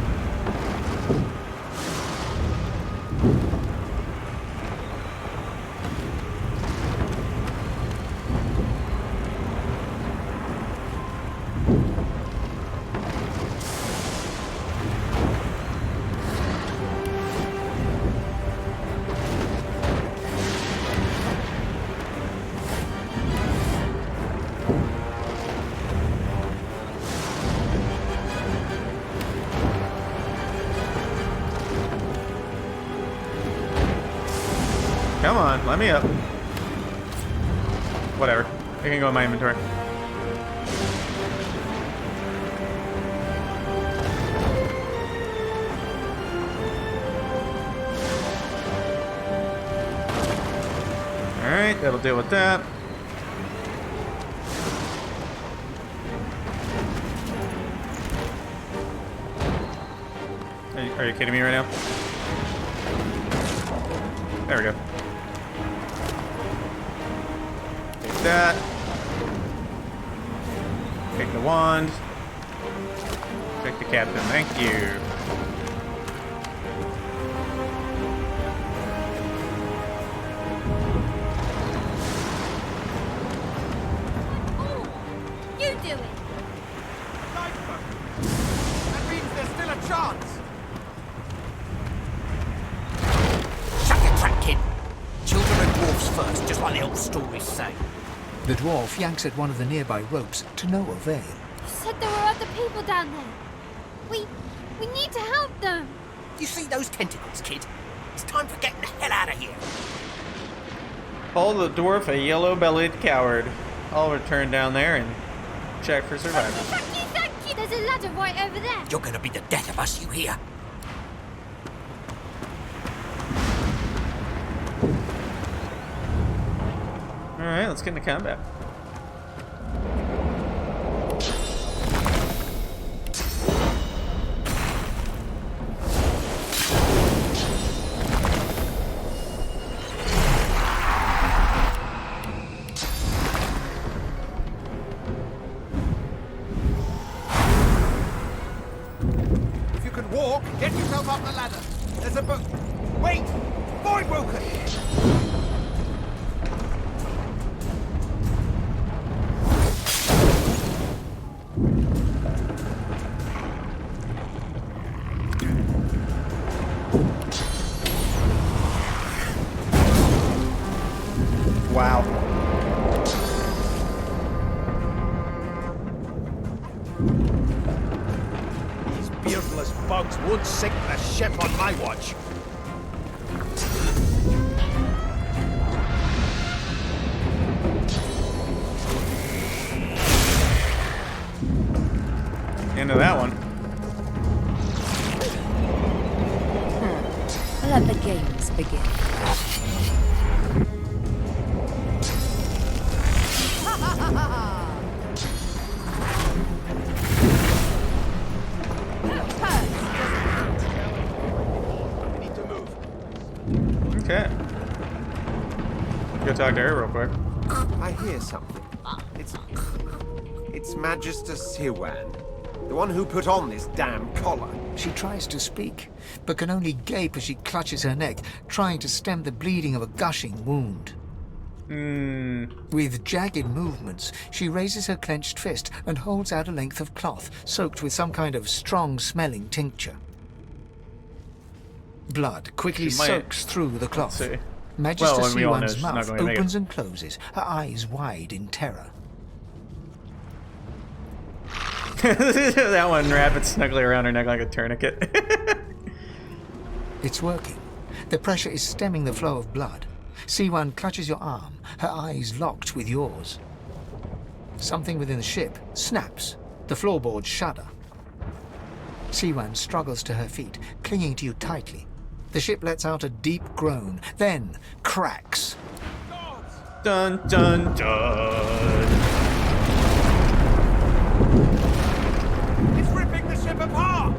A: Come on, let me up. Whatever. I can go in my inventory. Alright, that'll deal with that. Are you kidding me right now? There we go. Take that. Take the wand. Take the captain. Thank you.
O: You do it.
L: That means there's still a chance.
B: Shut your trap, kid. Children and dwarfs first, just like the old stories say.
E: The dwarf yanks at one of the nearby ropes to no avail.
O: You said there were other people down there. We need to help them.
B: You see those tentacles, kid? It's time for getting the hell out of here.
A: Call the dwarf a yellow-bellied coward. I'll return down there and check for survivors.
O: Thank you. There's a ladder right over there.
B: You're gonna be the death of us, you hear?
A: Alright, let's get into combat.
L: If you can walk, get yourself up the ladder. There's a boat. Wait! Boy broken!
A: Wow.
K: Won't sink the ship on my watch.
A: End of that one.
J: Let the games begin.
A: Okay. Go talk to her real quick.
D: I hear something. It's Magister Siwan, the one who put on this damn collar.
E: She tries to speak, but can only gape as she clutches her neck, trying to stem the bleeding of a gushing wound. With jagged movements, she raises her clenched fist and holds out a length of cloth soaked with some kind of strong-smelling tincture. Blood quickly soaks through the cloth. Magister Siwan's mouth opens and closes, her eyes wide in terror.
A: That one wrapped it snugly around her neck like a tourniquet.
E: It's working. The pressure is stemming the flow of blood. Siwan clutches your arm, her eyes locked with yours. Something within the ship snaps. The floorboards shudder. Siwan struggles to her feet, clinging to you tightly. The ship lets out a deep groan, then cracks.
A: Dun dun dun.
K: It's ripping the ship apart!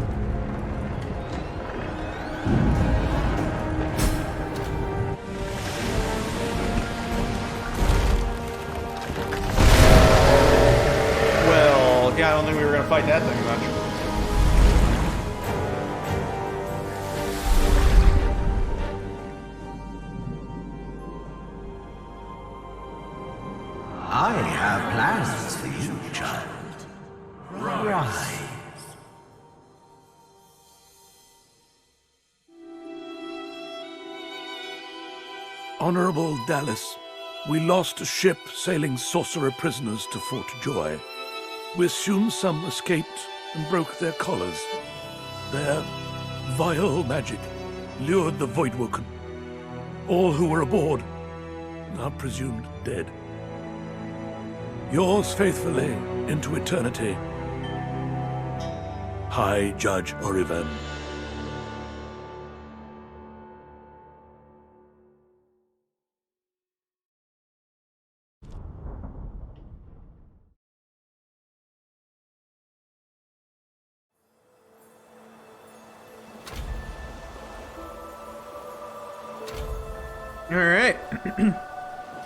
A: Well, yeah, I don't think we were gonna fight that thing much.
B: I have plans for you, child. Rise.
G: Honorable Dallas, we lost a ship sailing sorcerer prisoners to Fort Joy. We assume some escaped and broke their collars. Their vile magic lured the Voidwoken. All who were aboard are presumed dead. Yours faithfully into eternity, High Judge Oriven.
A: Alright.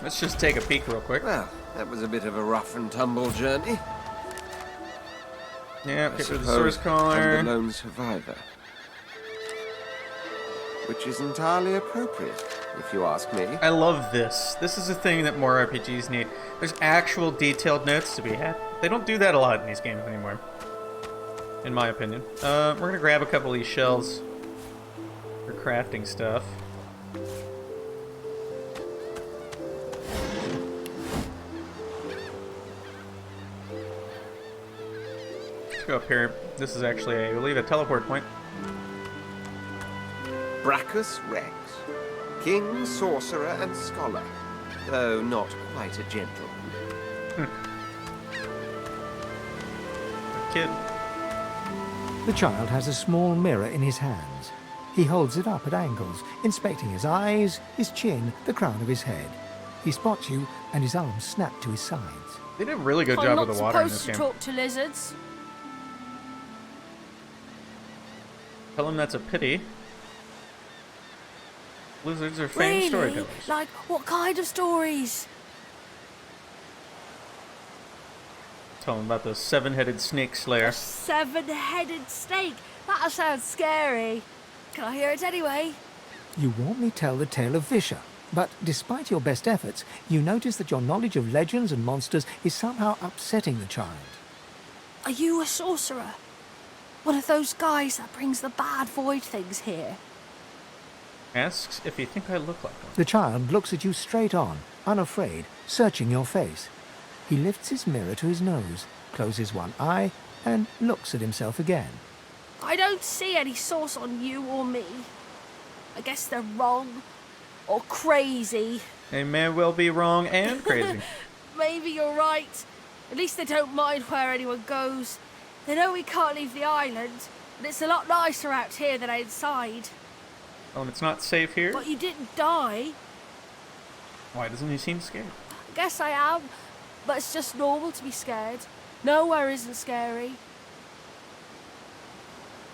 A: Let's just take a peek real quick.
D: Well, that was a bit of a rough and tumble journey.
A: Yeah,
D: I
A: pick with the
D: suppose
A: source collar.
D: I'm the lone survivor. Which is entirely appropriate, if you ask me.
A: I love this. This is a thing that more RPGs need. There's actual detailed notes to be had. They don't do that a lot in these games anymore, in my opinion. We're gonna grab a couple of these shells for crafting stuff. Let's go up here. This is actually, I believe, a teleport point.
D: Brachus Rex, King, Sorcerer, and Scholar, though not quite a gentleman.
A: Kid.
E: The child has a small mirror in his hands. He holds it up at angles, inspecting his eyes, his chin, the crown of his head. He spots you, and his arms snap to his sides.
A: They did a really good job with the water in this game.
H: I'm not supposed to talk to lizards.
A: Tell him that's a pity. Lizards are famed storytellers.
H: Like, what kind of stories?
A: Tell him about the seven-headed snake slayer.
H: Seven-headed snake? That sounds scary. Can I hear it anyway?
E: You warmly tell the tale of Visha, but despite your best efforts, you notice that your knowledge of legends and monsters is somehow upsetting the child.
H: Are you a sorcerer? One of those guys that brings the bad void things here?
A: Asks if you think I look like one.
E: The child looks at you straight on, unafraid, searching your face. He lifts his mirror to his nose, closes one eye, and looks at himself again.
P: I don't see any source on you or me. I guess they're wrong. Or crazy.
A: They may well be wrong and crazy.
P: Maybe you're right. At least they don't mind where anyone goes. They know we can't leave the island, and it's a lot nicer out here than outside.
A: Oh, and it's not safe here?
P: But you didn't die.
A: Why doesn't he seem scared?
P: I guess I am, but it's just normal to be scared. Nowhere isn't scary.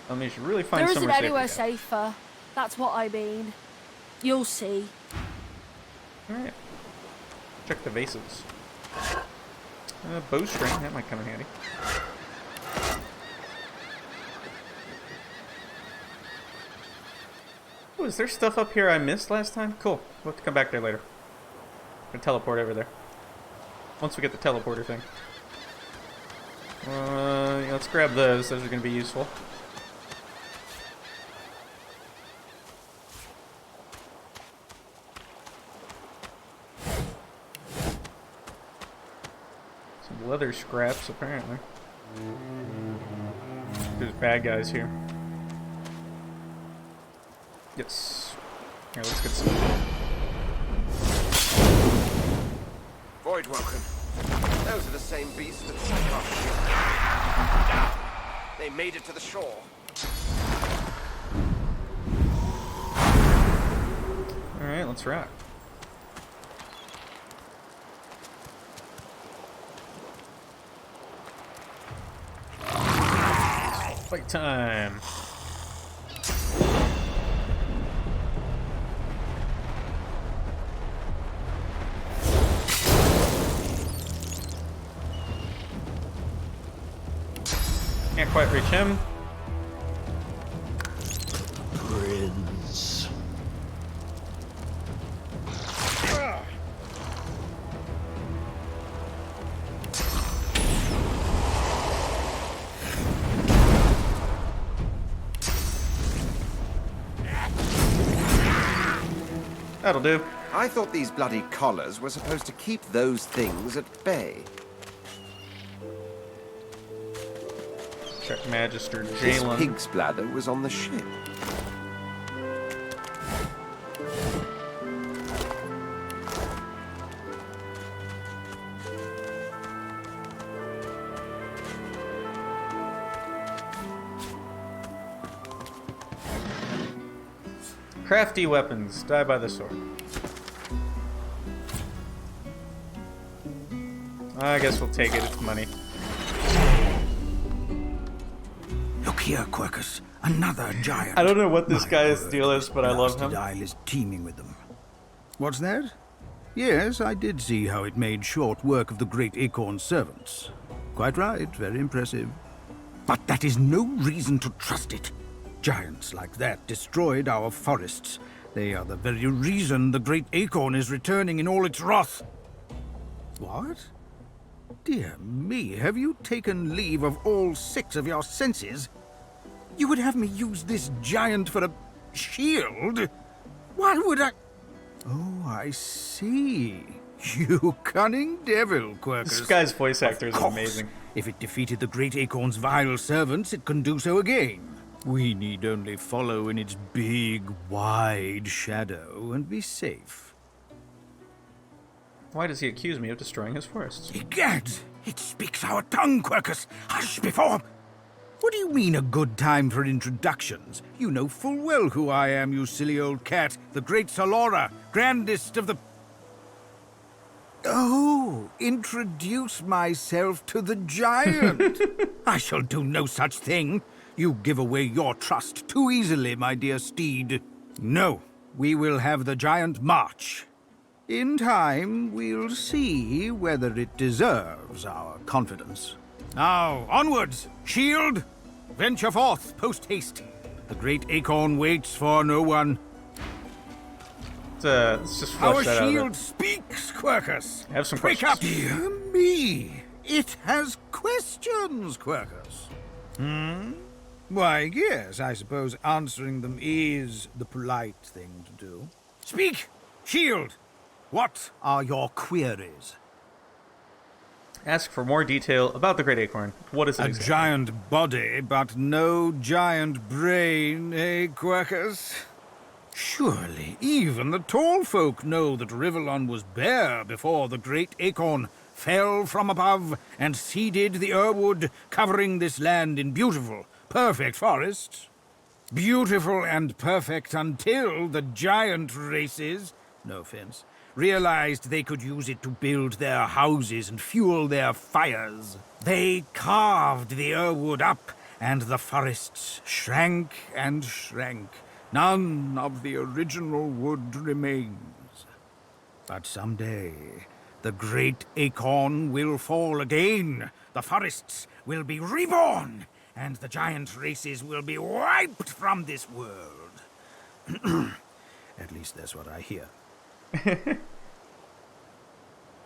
A: I mean, you should really find
P: there
A: somewhere
P: isn't anywhere
A: safer.
P: safer. That's what I mean. You'll see.
A: Alright. Check the vases. Bowstring, that might come in handy. Oh, is there stuff up here I missed last time? Cool. We'll have to come back there later. I'm gonna teleport over there. Once we get the teleporter thing. Yeah, let's grab those. Those are gonna be useful. Some leather scraps, apparently. There's bad guys here. Yes. Here, let's get some.
D: Void Welcome. Those are the same beasts that Cyclops. They made it to the shore.
A: Alright, let's rock. Fight time. Can't quite reach him.
G: Prince.
A: That'll do.
D: I thought these bloody collars were supposed to keep those things at bay.
A: Check Magister
D: This
A: Jalen.
D: pig's bladder was on the ship.
A: Crafty weapons. Die by the sword. I guess we'll take it. It's money.
Q: Look here, Quercus. Another giant.
A: I don't know what this
Q: My
A: guy's
Q: word,
A: deal is, but I love him.
Q: blasted isle is teeming with them. What's that? Yes, I did see how it made short work of the great acorn servants. Quite right, very impressive. But that is no reason to trust it. Giants like that destroyed our forests. They are the very reason the great acorn is returning in all its wrath. What? Dear me, have you taken leave of all 6 of your senses? You would have me use this giant for a shield? Why would I... Oh, I see. You cunning devil, Quercus.
A: This guy's voice actor is
Q: Of course.
A: amazing.
Q: If it defeated the great acorn's vile servants, it can do so again. We need only follow in its big, wide shadow and be safe.
A: Why does he accuse me of destroying his forests?
Q: Egads! It speaks our tongue, Quercus! Hush before... What do you mean a good time for introductions? You know full well who I am, you silly old cat. The great Solora, grandest of the... Oh, introduce myself to the giant. I shall do no such thing. You give away your trust too easily, my dear steed. No, we will have the giant march. In time, we'll see whether it deserves our confidence. Now, onwards! Shield! Venture forth, post-haste. The great acorn waits for no one.
A: Let's just flush
Q: Our
A: that out of
Q: shield
A: there.
Q: speaks, Quercus.
A: Have some
Q: Break
A: questions.
Q: up. Dear me, it has questions, Quercus. Why, yes, I suppose answering them is the polite thing to do. Speak, shield! What are your queries?
A: Ask for more detail about the Great Acorn. What is it
Q: A
A: exactly?
Q: giant body, but no giant brain, eh, Quercus? Surely even the tall folk know that Rivellon was bare before the great acorn fell from above and seeded the Urwood, covering this land in beautiful, perfect forests. Beautiful and perfect until the giant races, no offense, realized they could use it to build their houses and fuel their fires. They carved the Urwood up, and the forests shrank and shrank. None of the original wood remains. But someday, the great acorn will fall again. The forests will be reborn, and the giant races will be wiped from this world. At least that's what I hear.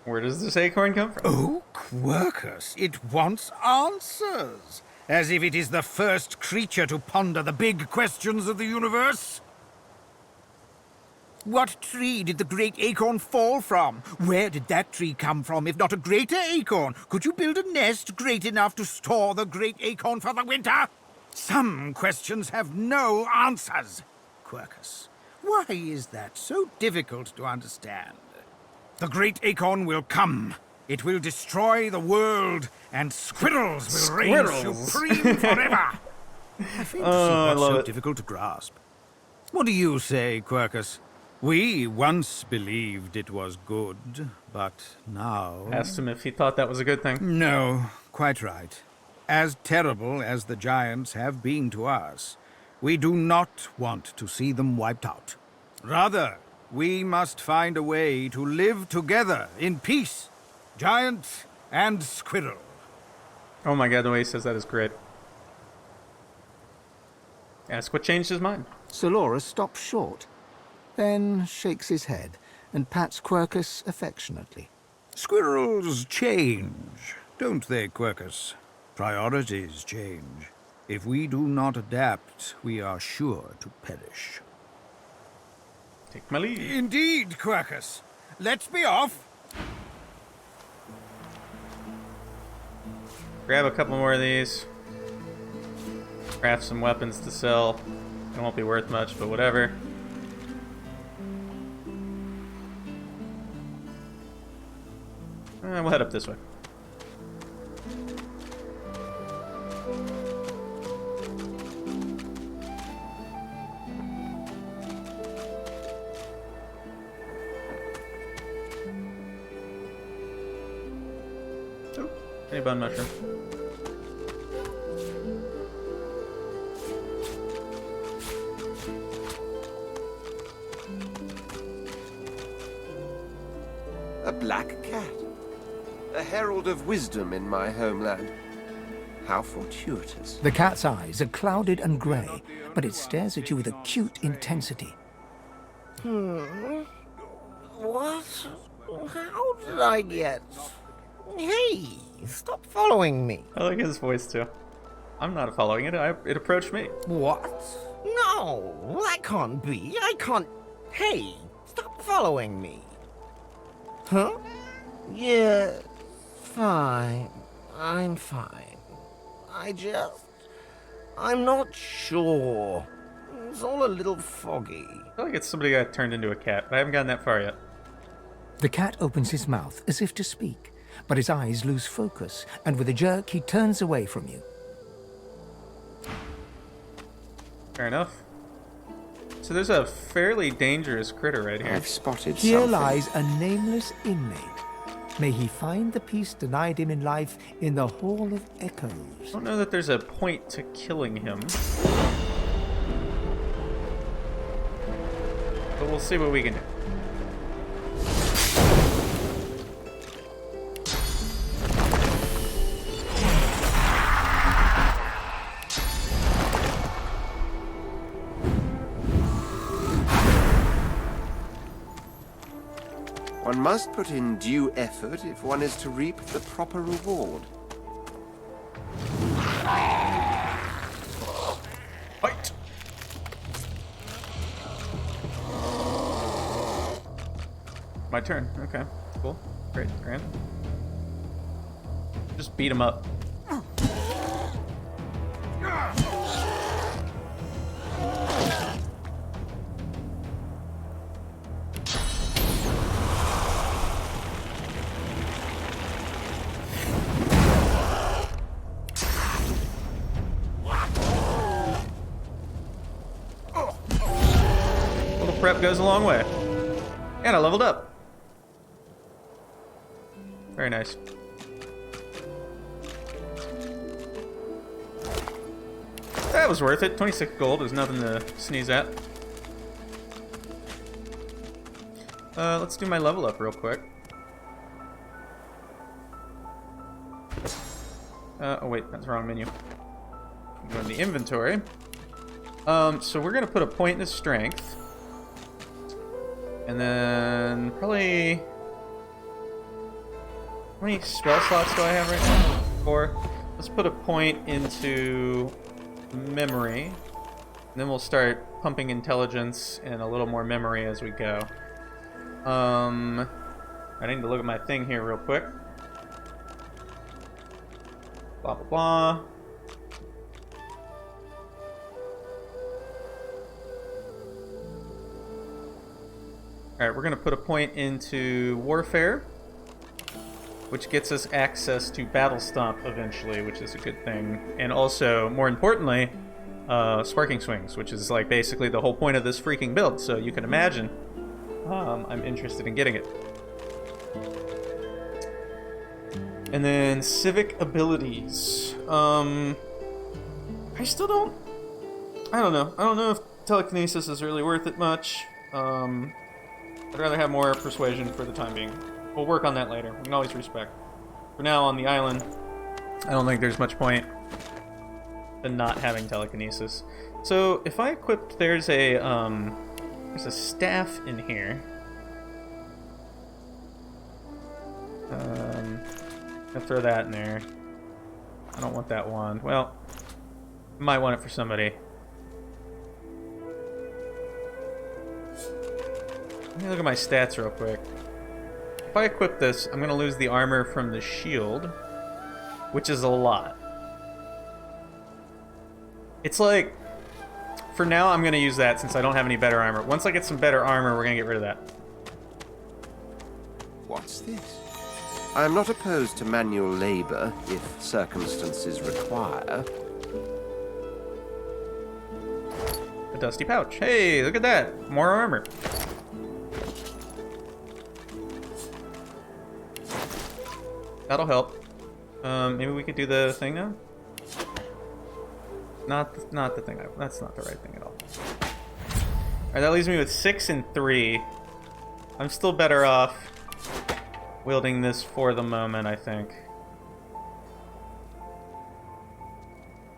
A: Where does this acorn come from?
Q: Oh, Quercus, it wants answers. As if it is the first creature to ponder the big questions of the universe. What tree did the great acorn fall from? Where did that tree come from, if not a greater acorn? Could you build a nest great enough to store the great acorn for the winter? Some questions have no answers. Quercus, why is that so difficult to understand? The great acorn will come. It will destroy the world, and squirrels will reign supreme forever. I fail to see what's so difficult to grasp. What do you say, Quercus? We once believed it was good, but now...
A: Asked him if he thought that was a good thing.
Q: No, quite right. As terrible as the giants have been to us, we do not want to see them wiped out. Rather, we must find a way to live together in peace. Giant and squirrel.
A: Oh my god, the way he says that is great. Ask what changed his mind.
E: Solora stops short, then shakes his head and pats Quercus affectionately.
Q: Squirrels change, don't they, Quercus? Priorities change. If we do not adapt, we are sure to perish.
A: Take my lead.
Q: Indeed, Quercus. Let's be off.
A: Grab a couple more of these. Craft some weapons to sell. It won't be worth much, but whatever. We'll head up this way. Oh, any bone mushroom.
D: A black cat. A herald of wisdom in my homeland. How fortuitous.
E: The cat's eyes are clouded and grey, but it stares at you with acute intensity.
R: What? How did I get... Hey, stop following me.
A: I like his voice too. I'm not following it. It approached me.
R: What? No, that can't be. I can't... Hey, stop following me. Huh? Yeah, fine. I'm fine. I'm not sure. It's all a little foggy.
A: I feel like it's somebody got turned into a cat, but I haven't gotten that far yet.
E: The cat opens his mouth as if to speak, but his eyes lose focus, and with a jerk he turns away from you.
A: Fair enough. So there's a fairly dangerous critter right here.
D: I've spotted
E: Here
D: something.
E: lies a nameless inmate. May he find the peace denied him in life in the Hall of Echoes.
A: I don't know that there's a point to killing him. But we'll see what we can do.
D: One must put in due effort if one is to reap the proper reward.
A: Fight! My turn. Okay. Cool. Great. Grand. Just beat him up. Little prep goes a long way. And I leveled up. Very nice. That was worth it. 26 gold is nothing to sneeze at. Let's do my level up real quick. Oh wait, that's the wrong menu. Go in the inventory. So we're gonna put a point in strength. And then probably... How many spell slots do I have right now? 4. Let's put a point into memory. And then we'll start pumping intelligence and a little more memory as we go. I need to look at my thing here real quick. Blah, blah, blah. Alright, we're going to put a point into Warfare, which gets us access to Battle Stomp eventually, which is a good thing. And also, more importantly, Sparking Swings, which is like basically the whole point of this freaking build. So you can imagine I'm interested in getting it. And then Civic Abilities. I still don't... I don't know. I don't know if Telekinesis is really worth it much. I'd rather have more Persuasion for the time being. We'll work on that later. We can always respec. For now, on the island, I don't think there's much point in not having Telekinesis. So, if I equipped... There's a staff in here. I'll throw that in there. I don't want that wand. Well, I might want it for somebody. Let me look at my stats real quick. If I equip this, I'm going to lose the armor from the shield, which is a lot. It's like, for now, I'm going to use that since I don't have any better armor. Once I get some better armor, we're going to get rid of that.
D: What's this? I am not opposed to manual labor if circumstances require.
A: A dusty pouch. Hey, look at that. More armor. That'll help. Maybe we could do the thing now? Not the thing. That's not the right thing at all. Alright, that leaves me with 6 and 3. I'm still better off wielding this for the moment, I think.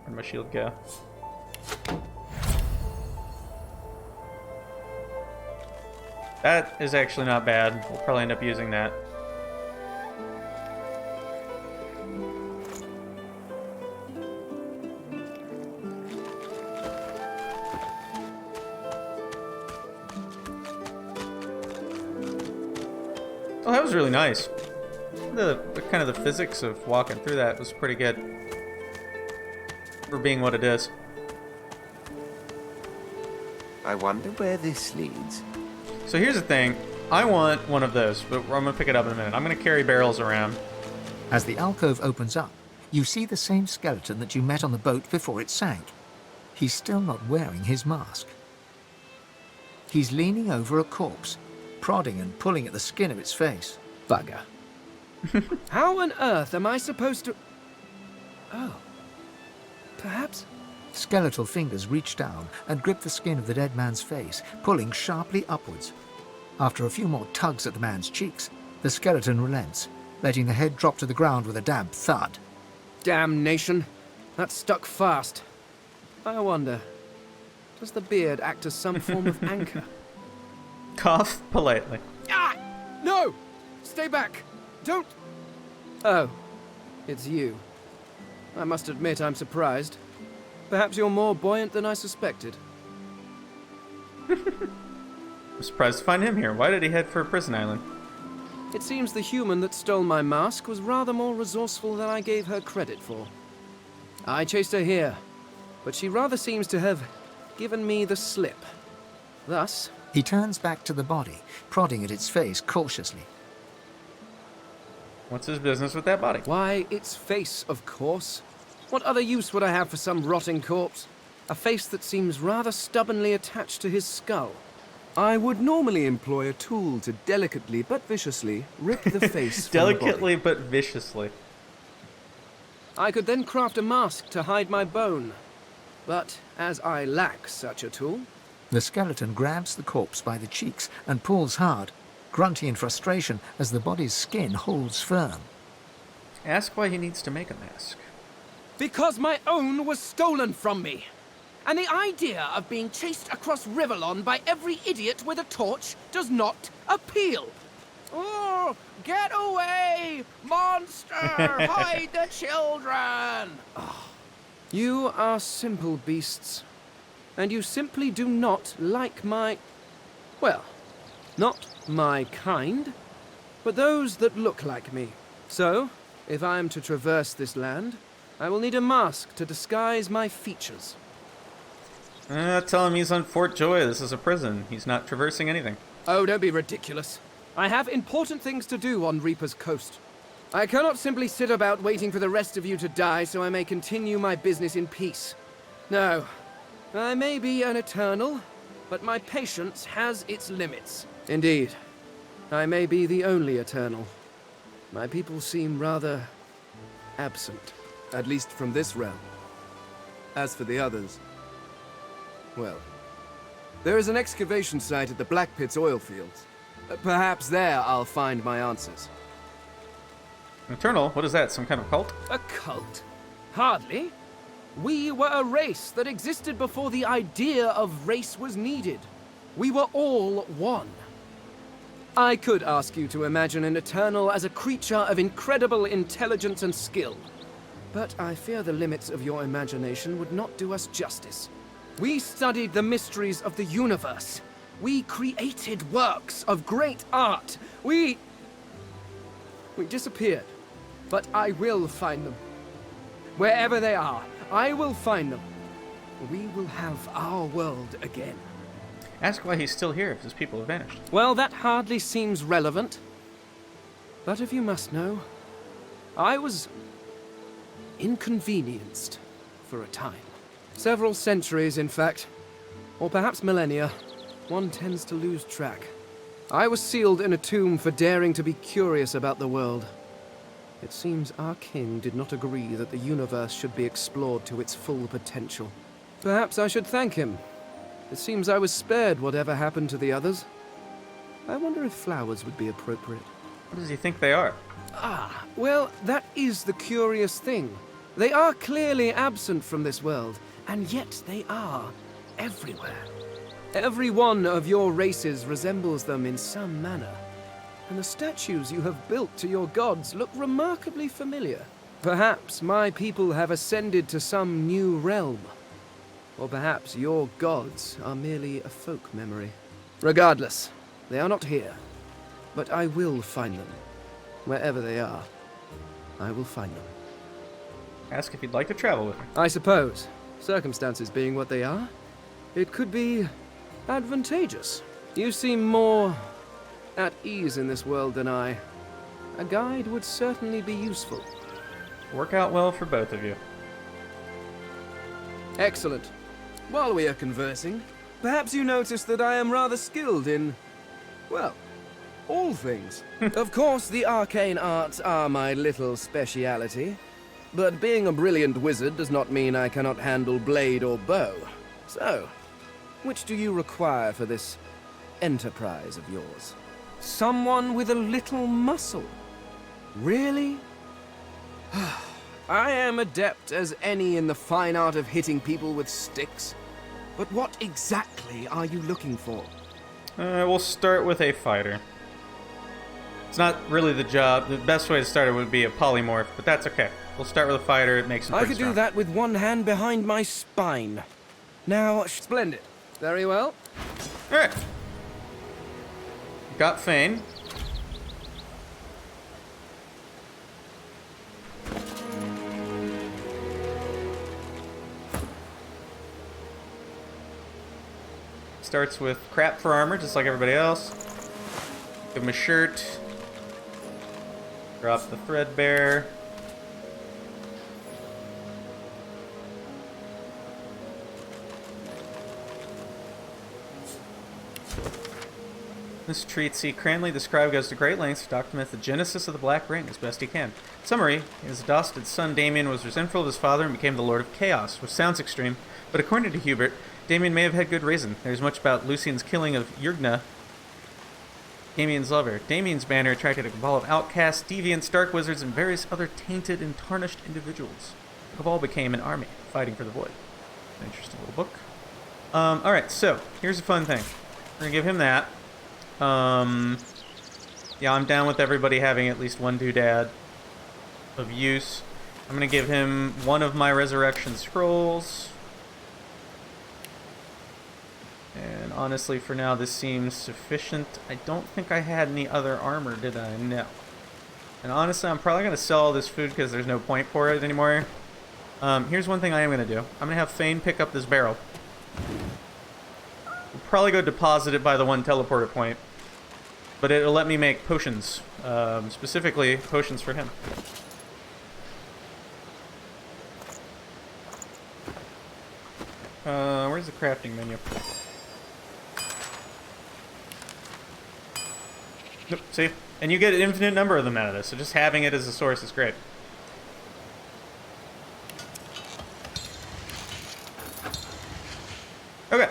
A: Where'd my shield go? That is actually not bad. We'll probably end up using that. Oh, that was really nice. The kind of the physics of walking through that was pretty good for being what it is.
D: I wonder where this leads.
A: So here's the thing. I want one of those, but I'm going to pick it up in a minute. I'm going to carry barrels around.
E: As the alcove opens up, you see the same skeleton that you met on the boat before it sank. He's still not wearing his mask. He's leaning over a corpse, prodding and pulling at the skin of its face.
M: Bugger. How on earth am I supposed to... Oh. Perhaps...
E: Skeletal fingers reach down and grip the skin of the dead man's face, pulling sharply upwards. After a few more tugs at the man's cheeks, the skeleton relents, letting the head drop to the ground with a damp thud.
M: Damnation. That stuck fast. I wonder, does the beard act as some form of anchor?
A: Cough politely.
M: Ah! No! Stay back! Don't... Oh, it's you. I must admit I'm surprised. Perhaps you're more buoyant than I suspected.
A: I'm surprised to find him here. Why did he head for a prison island?
M: It seems the human that stole my mask was rather more resourceful than I gave her credit for. I chased her here, but she rather seems to have given me the slip. Thus...
E: He turns back to the body, prodding at its face cautiously.
A: What's his business with that body?
M: Why, its face, of course. What other use would I have for some rotting corpse? A face that seems rather stubbornly attached to his skull. I would normally employ a tool to delicately but viciously rip the face from the body.
A: Delicately but viciously.
M: I could then craft a mask to hide my bone. But as I lack such a tool...
E: The skeleton grabs the corpse by the cheeks and pulls hard, grunting in frustration as the body's skin holds firm.
A: Ask why he needs to make a mask.
M: Because my own was stolen from me. And the idea of being chased across Rivellon by every idiot with a torch does not appeal. Oh, get away, monster! Hide the children! Oh, you are simple beasts. And you simply do not like my... well, not my kind, but those that look like me. So, if I am to traverse this land, I will need a mask to disguise my features.
A: Tell him he's on Fort Joy. This is a prison. He's not traversing anything.
M: Oh, don't be ridiculous. I have important things to do on Reaper's Coast. I cannot simply sit about waiting for the rest of you to die so I may continue my business in peace. No, I may be an eternal, but my patience has its limits. Indeed, I may be the only eternal. My people seem rather absent, at least from this realm. As for the others, well, there is an excavation site at the Black Pit's oil fields. Perhaps there I'll find my answers.
A: Eternal? What is that? Some kind of cult?
M: A cult? Hardly. We were a race that existed before the idea of race was needed. We were all one. I could ask you to imagine an Eternal as a creature of incredible intelligence and skill. But I fear the limits of your imagination would not do us justice. We studied the mysteries of the universe. We created works of great art. We disappeared. But I will find them. Wherever they are, I will find them. We will have our world again.
A: Ask why he's still here if his people have vanished.
M: Well, that hardly seems relevant. But if you must know, I was inconvenienced for a time. Several centuries, in fact. Or perhaps millennia. One tends to lose track. I was sealed in a tomb for daring to be curious about the world. It seems our king did not agree that the universe should be explored to its full potential. Perhaps I should thank him. It seems I was spared whatever happened to the others. I wonder if flowers would be appropriate.
A: What does he think they are?
M: Ah, well, that is the curious thing. They are clearly absent from this world, and yet they are everywhere. Every one of your races resembles them in some manner. And the statues you have built to your gods look remarkably familiar. Perhaps my people have ascended to some new realm. Or perhaps your gods are merely a folk memory. Regardless, they are not here. But I will find them. Wherever they are, I will find them.
A: Ask if he'd like to travel with him.
M: I suppose, circumstances being what they are, it could be advantageous. You seem more at ease in this world than I. A guide would certainly be useful.
A: Work out well for both of you.
M: Excellent. While we are conversing, perhaps you notice that I am rather skilled in, well, all things. Of course, the arcane arts are my little speciality, but being a brilliant wizard does not mean I cannot handle blade or bow. So, which do you require for this enterprise of yours? Someone with a little muscle. Really? I am adept as any in the fine art of hitting people with sticks. But what exactly are you looking for?
A: We'll start with a fighter. It's not really the job. The best way to start it would be a polymorph, but that's okay. We'll start with a fighter. It makes him
M: I
A: pretty
M: could
A: strong.
M: do that with one hand behind my spine. Now, splendid. Very well.
A: Alright. Got Fane. starts with crap for armor, just like everybody else. Give him a shirt. Drop the threadbare. This treat C. Cranley described goes to great lengths to document the genesis of the Black Ring as best he can. Summary, his adopted son Damien was resentful of his father and became the Lord of Chaos, which sounds extreme, but according to Hubert, Damien may have had good reason. There's much about Lucian's killing of Yurgna, Damien's lover. Damien's banner attracted a cabal of outcasts, deviants, dark wizards, and various other tainted and tarnished individuals. The cabal became an army, fighting for the void. An interesting little book. Alright, so, here's a fun thing. We're gonna give him that. Yeah, I'm down with everybody having at least one doodad of use. I'm gonna give him one of my resurrection scrolls. And honestly, for now, this seems sufficient. I don't think I had any other armor, did I? No. And honestly, I'm probably gonna sell all this food because there's no point for it anymore. Here's one thing I am gonna do. I'm gonna have Thane pick up this barrel. We'll probably go deposit it by the one teleporter point. But it'll let me make potions. Specifically, potions for him. Where's the crafting menu? Nope, see? And you get an infinite number of them out of this, so just having it as a source is great. Okay.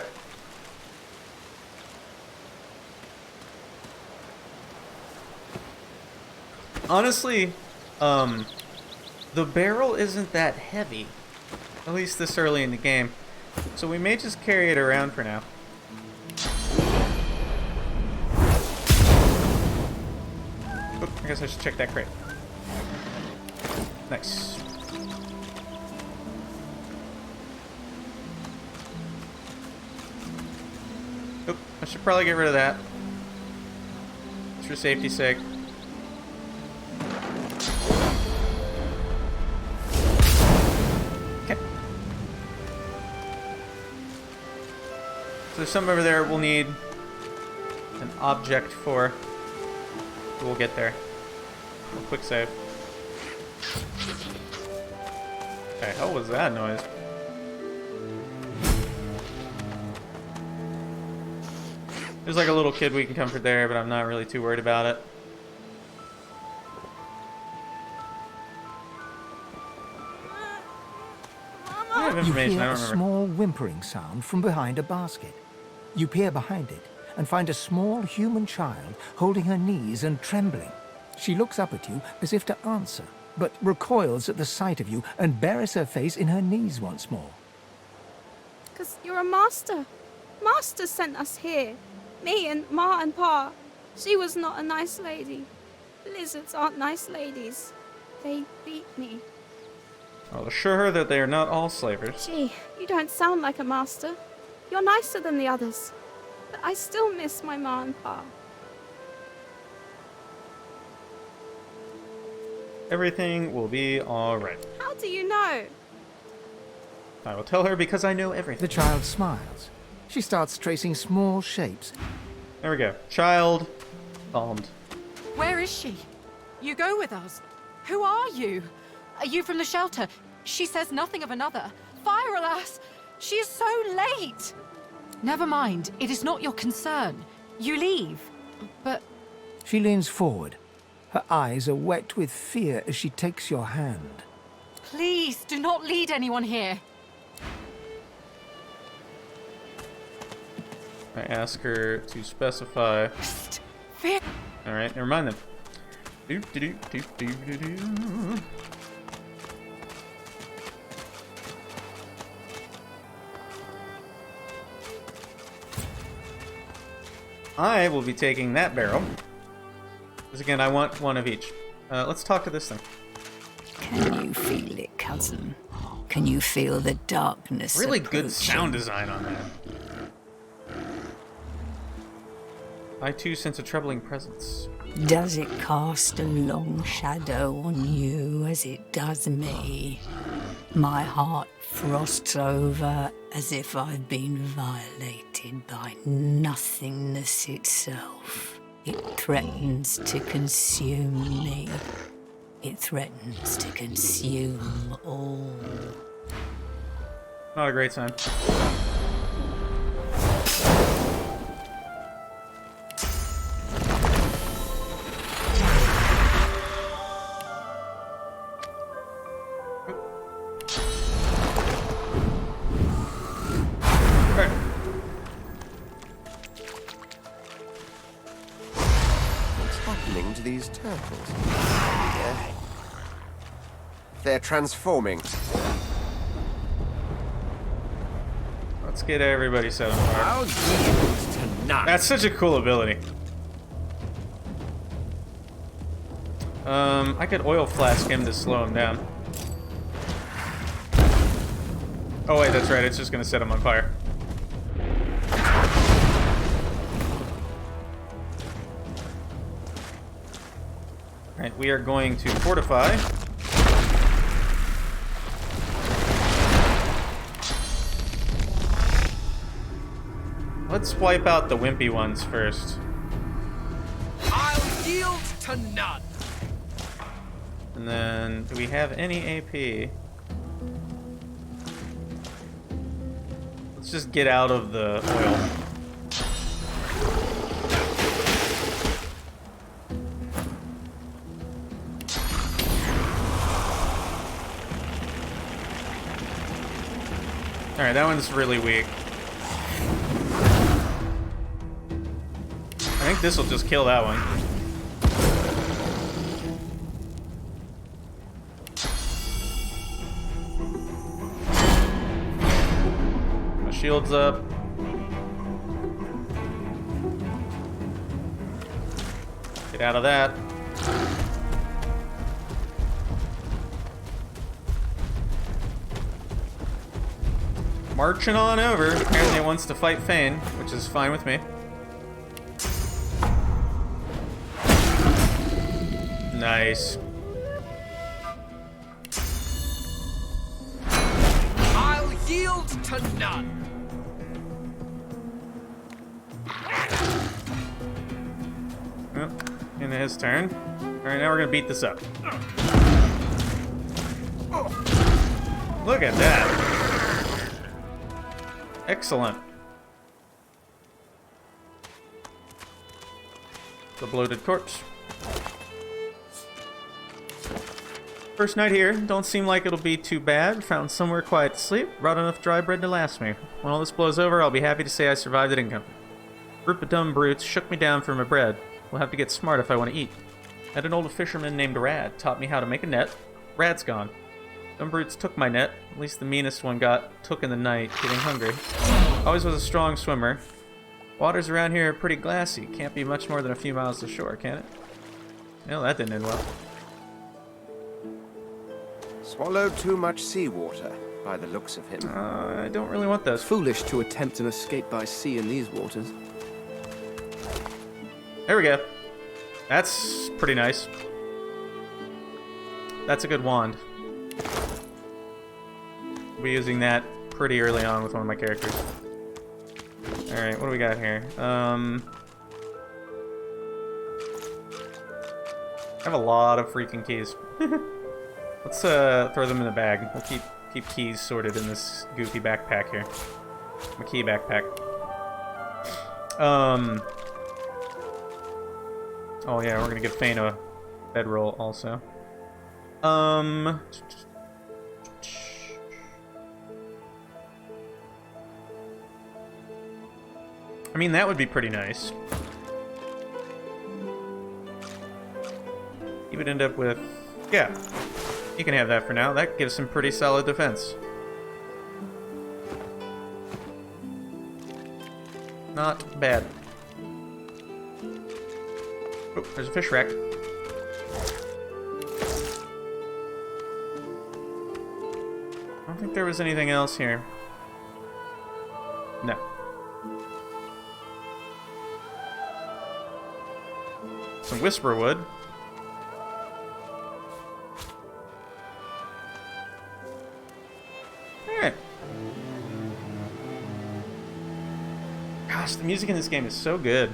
A: Honestly, the barrel isn't that heavy, at least this early in the game, so we may just carry it around for now. Oop, I guess I should check that crate. Nice. Oop, I should probably get rid of that, just for safety's sake. So there's some over there we'll need an object for. We'll get there. A quick save. What the hell was that noise? There's like a little kid we can comfort there, but I'm not really too worried about it. I have
E: You
A: information,
E: hear
A: I
E: a
A: don't remember.
E: small whimpering sound from behind a basket. You peer behind it and find a small human child holding her knees and trembling. She looks up at you as if to answer, but recoils at the sight of you and buries her face in her knees once more.
O: Because you're a master. Master sent us here. Me and Ma and Pa. She was not a nice lady. Lizards aren't nice ladies. They beat me.
A: I'll assure her that they are not all slavers.
O: Gee, you don't sound like a master. You're nicer than the others. But I still miss my Ma and Pa.
A: Everything will be alright.
O: How do you know?
A: I will tell her because I know everything.
E: The child smiles. She starts tracing small shapes.
A: There we go. Child bombed.
S: Where is she? You go with us. Who are you? Are you from the shelter? She says nothing of another. Fire, alas! She is so late! Never mind. It is not your concern. You leave. But...
E: She leans forward. Her eyes are wet with fear as she takes your hand.
S: please, do not lead anyone here.
A: I ask her to specify. Alright, never mind then. I will be taking that barrel. Because again, I want one of each. Let's talk to this thing.
C: Can you feel it, cousin? Can you feel the darkness
A: Really
C: approaching?
A: good sound design on that. I too sense a troubling presence.
C: Does it cast a long shadow on you as it does me?
H: My heart frosts over as if I've been violated by nothingness itself. It threatens to consume me. It threatens to consume all.
A: Not a great sign.
D: What's happening to these turtles? They're transforming.
A: Let's get everybody set on fire. That's such a cool ability. I could oil flask him to slow him down. Oh wait, that's right, it's just gonna set him on fire. Alright, we are going to fortify. Let's wipe out the wimpy ones first.
L: I'll yield to none.
A: And then, do we have any AP? Let's just get out of the oil. Alright, that one's really weak. I think this will just kill that one. My shield's up. Get out of that. Marching on over. Apparently it wants to fight Fane, which is fine with me. Nice.
L: I'll yield to none.
A: Yep, into his turn. Alright, now we're gonna beat this up. Look at that. Excellent. The bloated corpse. First night here, don't seem like it'll be too bad. Found somewhere quiet to sleep, brought enough dry bread to last me. When all this blows over, I'll be happy to say I survived it in company. Group of dumb brutes shook me down for my bread. We'll have to get smart if I want to eat. Met an old fisherman named Rad, taught me how to make a net. Rad's gone. Dumb brutes took my net, at least the meanest one got took in the night, getting hungry. Always was a strong swimmer. Waters around here are pretty glassy, can't be much more than a few miles to shore, can it? No, that didn't end well.
D: Swallowed too much seawater, by the looks of him.
A: I don't really want this.
M: Foolish to attempt an escape by sea in these waters.
A: There we go. That's pretty nice. That's a good wand. I'll be using that pretty early on with one of my characters. Alright, what do we got here? I have a lot of freaking keys. Let's throw them in the bag. We'll keep keys sorted in this goofy backpack here. My key backpack. Oh yeah, we're gonna give Fane a bedroll also. I mean, that would be pretty nice. He would end up with... Yeah. You can have that for now. That gives some pretty solid defense. Not bad. Oh, there's a fish rack. I don't think there was anything else here. No. Some whisper wood. Gosh, the music in this game is so good.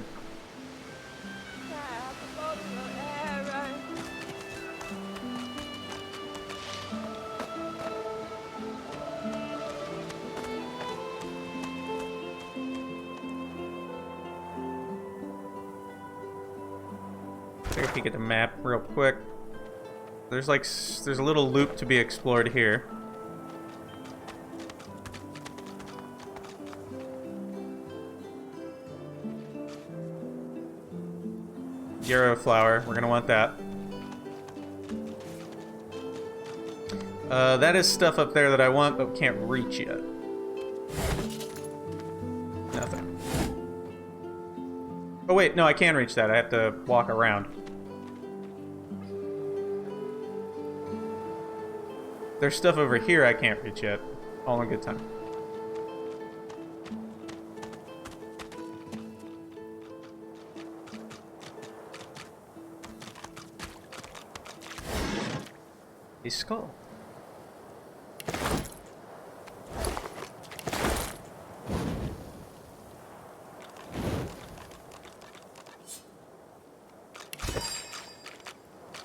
A: Take a peek at the map real quick. There's a little loop to be explored here. Yarrow flower, we're gonna want that. That is stuff up there that I want but can't reach yet. Nothing. Oh wait, no, I can reach that. I have to walk around. There's stuff over here I can't reach yet. All in good time. A skull.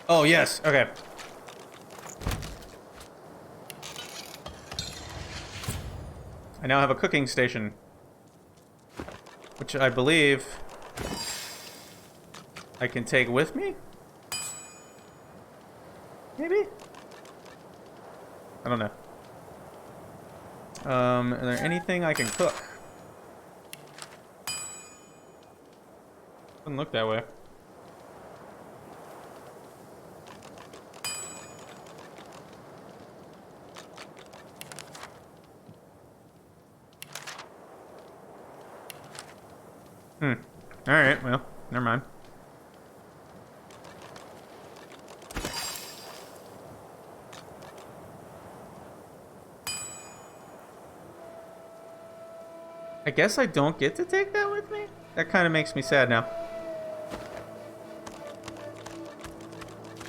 A: Oh, yes. Okay. I now have a cooking station, which I believe I can take with me? Maybe? I don't know. Is there anything I can cook? Doesn't look that way. Alright, well, never mind. I guess I don't get to take that with me? That kind of makes me sad now.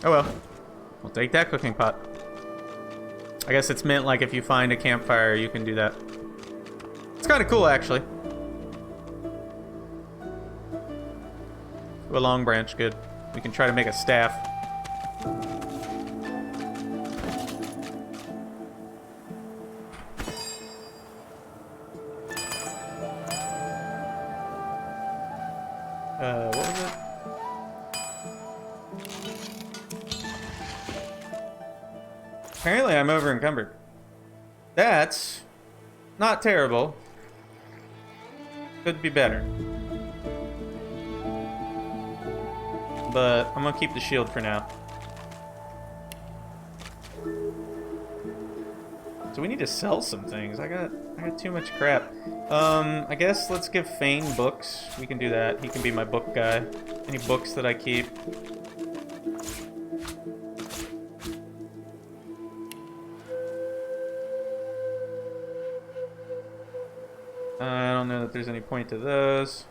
A: Oh well. We'll take that cooking pot. I guess it's meant like if you find a campfire, you can do that. It's kind of cool, actually. A long branch, good. We can try to make a staff. What was it? Apparently I'm over encumbered. That's not terrible. Could be better. But I'm gonna keep the shield for now. So we need to sell some things. I got too much crap. I guess let's give Fane books. We can do that. He can be my book guy. Any books that I keep. I don't know that there's any point to those.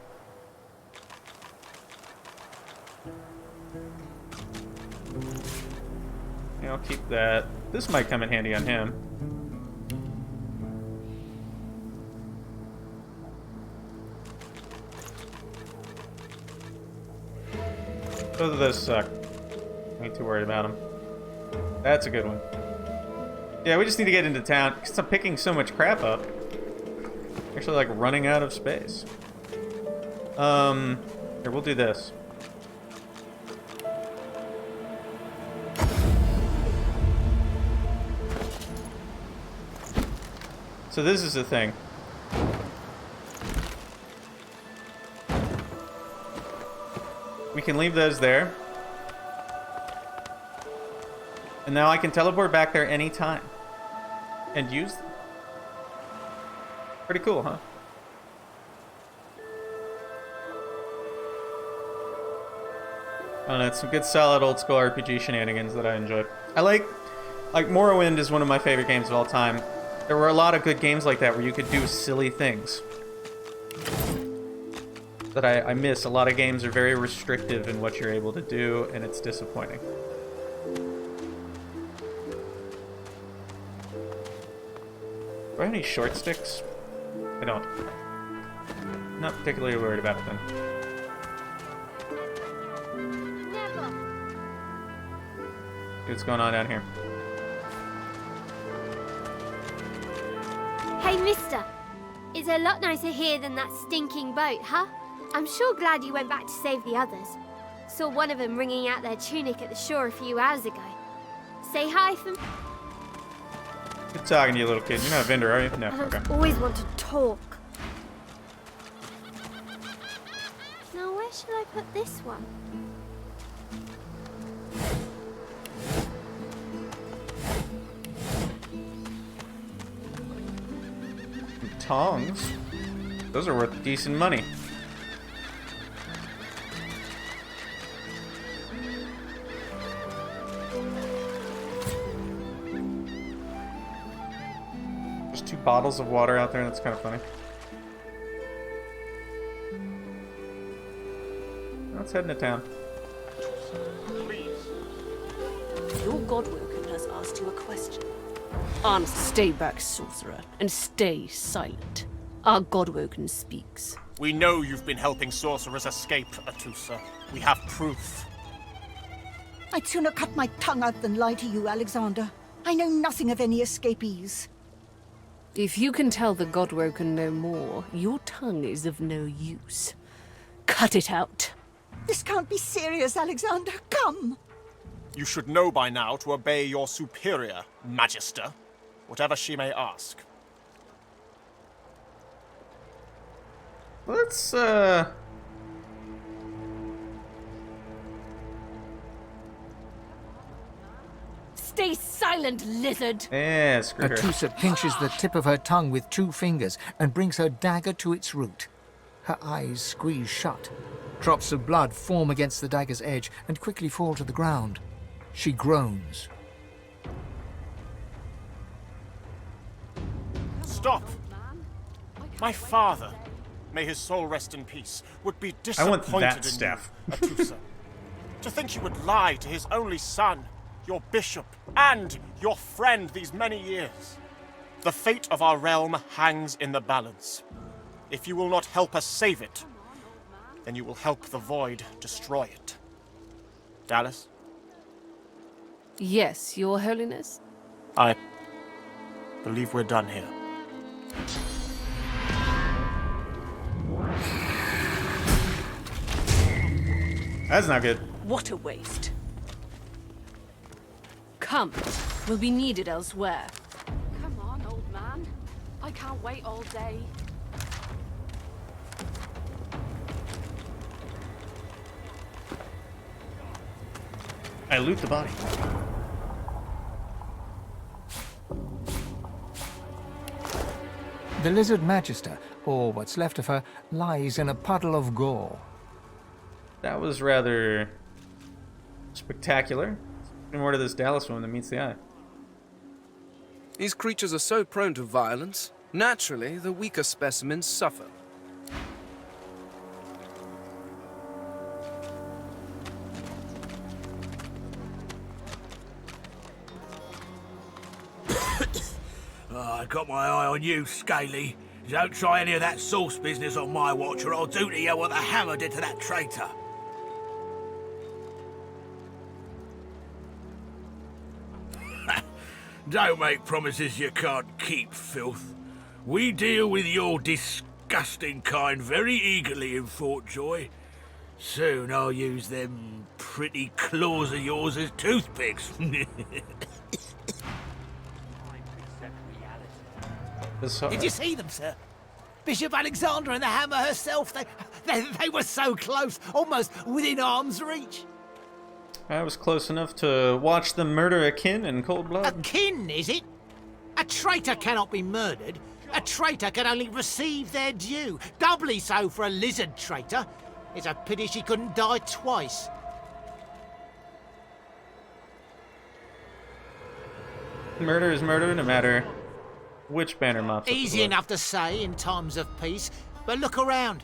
A: Yeah, I'll keep that. This might come in handy on him. Both of those suck. Ain't too worried about them. That's a good one. Yeah, we just need to get into town because I'm picking so much crap up. Actually, like running out of space. Here, we'll do this. So this is the thing. We can leave those there. And now I can teleport back there anytime. And use them. Pretty cool, huh? I don't know, it's some good solid old school RPG shenanigans that I enjoy. I like Morrowind is one of my favorite games of all time. There were a lot of good games like that where you could do silly things that I miss. A lot of games are very restrictive in what you're able to do, and it's disappointing. Do I have any short sticks? I don't. not particularly worried about it then. See what's going on down here.
T: Hey, mister. It's a lot nicer here than that stinking boat, huh? I'm sure glad you went back to save the others. Saw one of them wringing out their tunic at the shore a few hours ago. Say hi for me.
A: Good talking to you, little kid. You're not a vendor, are you? No, okay.
T: I always want to talk. Now, where should I put this one?
A: Tongs? Those are worth decent money. There's 2 bottles of water out there, that's kind of funny. Let's head into town.
U: Your Godwoken has asked you a question. Answer. Stay back, sorcerer, and stay silent. Our Godwoken speaks.
V: We know you've been helping sorcerers escape, Atusa. We have proof.
W: I'd sooner cut my tongue out than lie to you, Alexander. I know nothing of any escapees.
U: If you can tell the Godwoken no more, your tongue is of no use. Cut it out.
W: This can't be serious, Alexander. Come!
V: You should know by now to obey your superior, Magister, whatever she may ask.
A: Let's,
U: Stay silent, lizard!
A: Yeah, screw her.
E: Atusa pinches the tip of her tongue with 2 fingers and brings her dagger to its root. Her eyes squeeze shut. Drops of blood form against the dagger's edge and quickly fall to the ground. She groans.
V: Stop! My father, may his soul rest in peace, would be
A: I
V: disappointed
A: want that
V: in
A: staff.
V: you, Atusa. To think you would lie to his only son, your bishop, and your friend these many years. The fate of our realm hangs in the balance. If you will not help us save it, then you will help the Void destroy it. Dallas?
U: Yes, Your Holiness?
V: I believe we're done here.
A: That's not good.
U: What a waste. Come, we'll be needed elsewhere.
S: Come on, old man. I can't wait all day.
A: I loot the body.
E: The lizard magister, or what's left of her, lies in a puddle of gore.
A: That was rather spectacular. There's more to this Dallas woman than meets the eye.
M: These creatures are so prone to violence. Naturally, the weaker specimens suffer.
G: I got my eye on you, Scaly. Don't try any of that sauce business on my watch, or I'll do to you what the hammer did to that traitor. Don't make promises you can't keep, filth. We deal with your disgusting kind very eagerly in Fort Joy. Soon I'll use them pretty claws of yours as toothpicks.
L: Did you see them, sir? Bishop Alexander and the Hammer herself, they were so close, almost within arm's reach.
A: I was close enough to watch them murder a kin in cold blood.
L: A kin, is it? A traitor cannot be murdered. A traitor can only receive their due. Doubly so for a lizard traitor. It's a pity she couldn't die twice.
A: Murder is murder, no matter which banner mops.
L: Easy enough to say in times of peace, but look around.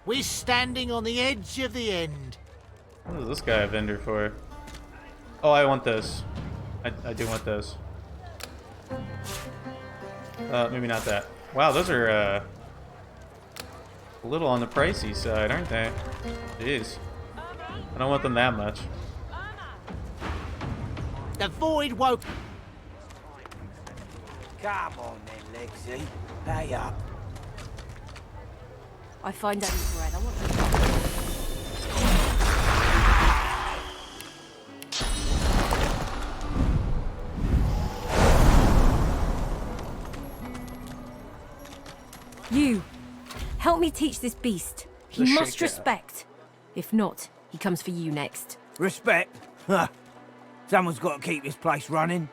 L: We're standing on the edge of the end.
A: What is this guy a vendor for? Oh, I want those. I do want those. Maybe not that. Wow, those are A little on the pricey side, aren't they? Jeez. I don't want them that much.
L: The void woke.
R: Come on then, Lexi. Pay up.
P: I find out your bread. I want
F: You, help me teach this beast. He
R: The
F: must
R: shaker.
F: respect. If not, he comes for you next.
R: Respect? Huh. Someone's got to keep this place running.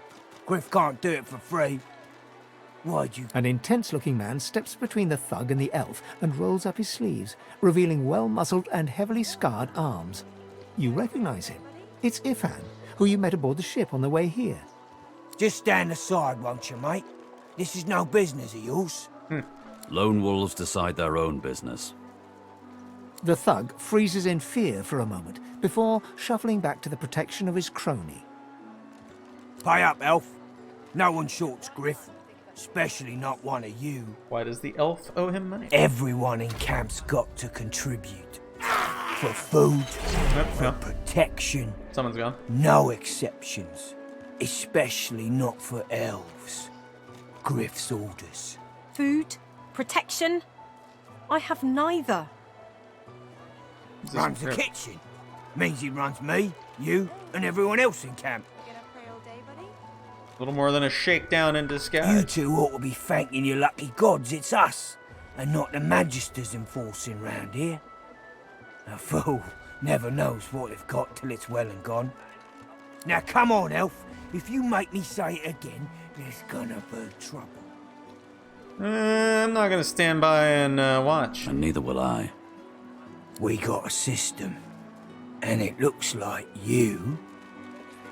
R: Griff can't do it for free. Why'd you...
E: An intense-looking man steps between the thug and the elf and rolls up his sleeves, revealing well-muscled and heavily scarred arms. You recognize him. It's Ifan, who you met aboard the ship on the way here.
R: Just stand aside, won't you, mate? This is no business of yours.
G: Lone wolves decide their own business.
E: The thug freezes in fear for a moment before shuffling back to the protection of his crony.
R: Pay up, elf. No one shorts Griff. Especially not one of you.
A: Why does the elf owe him money?
R: Everyone in camp's got to contribute. For food, for protection.
A: Someone's gone.
R: No exceptions. Especially not for elves. Griff's orders.
F: Food? Protection? I have neither.
R: Runs the kitchen. Means he runs me, you, and everyone else in camp.
A: A little more than a shakedown in disguise.
R: You two ought to be thanking your lucky gods it's us, and not the magisters enforcing round here. A fool never knows what they've got till it's well and gone. Now come on, elf. If you make me say it again, there's gonna be trouble.
A: I'm not gonna stand by and watch.
G: And neither will I.
R: We got a system, and it looks like you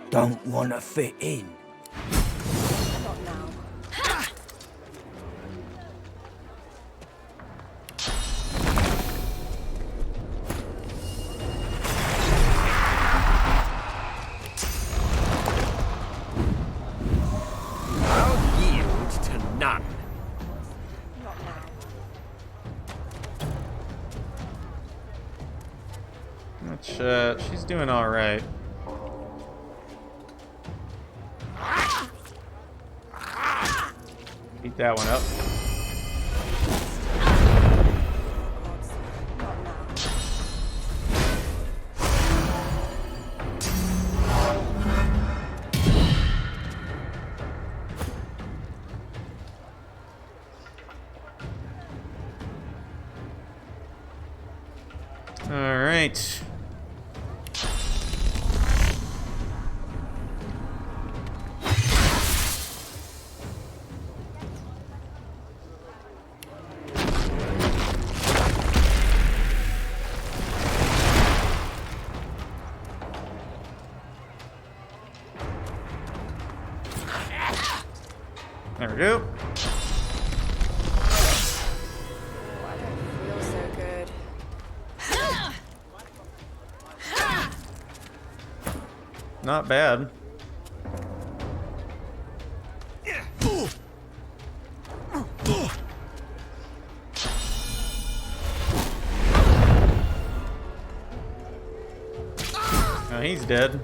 R: don't want to fit in.
K: I'll yield to none.
A: Which, she's doing alright. Beat that one up. Alright. There we go.
I: Feels so good.
A: Not bad. Oh, he's dead.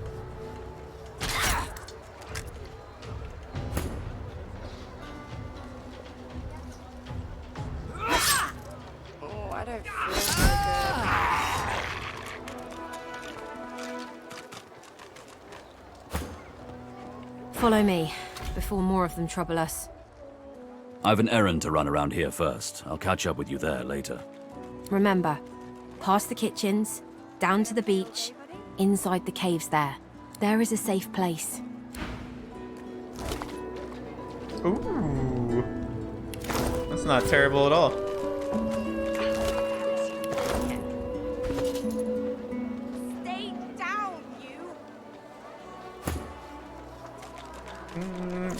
I: Oh, I don't feel so
F: Follow me, before more of them trouble us.
G: I've an errand to run around here first. I'll catch up with you there later.
F: Remember, past the kitchens, down to the beach, inside the caves there. There is a safe place.
A: Ooh. That's not terrible at all.
I: Stay down, you.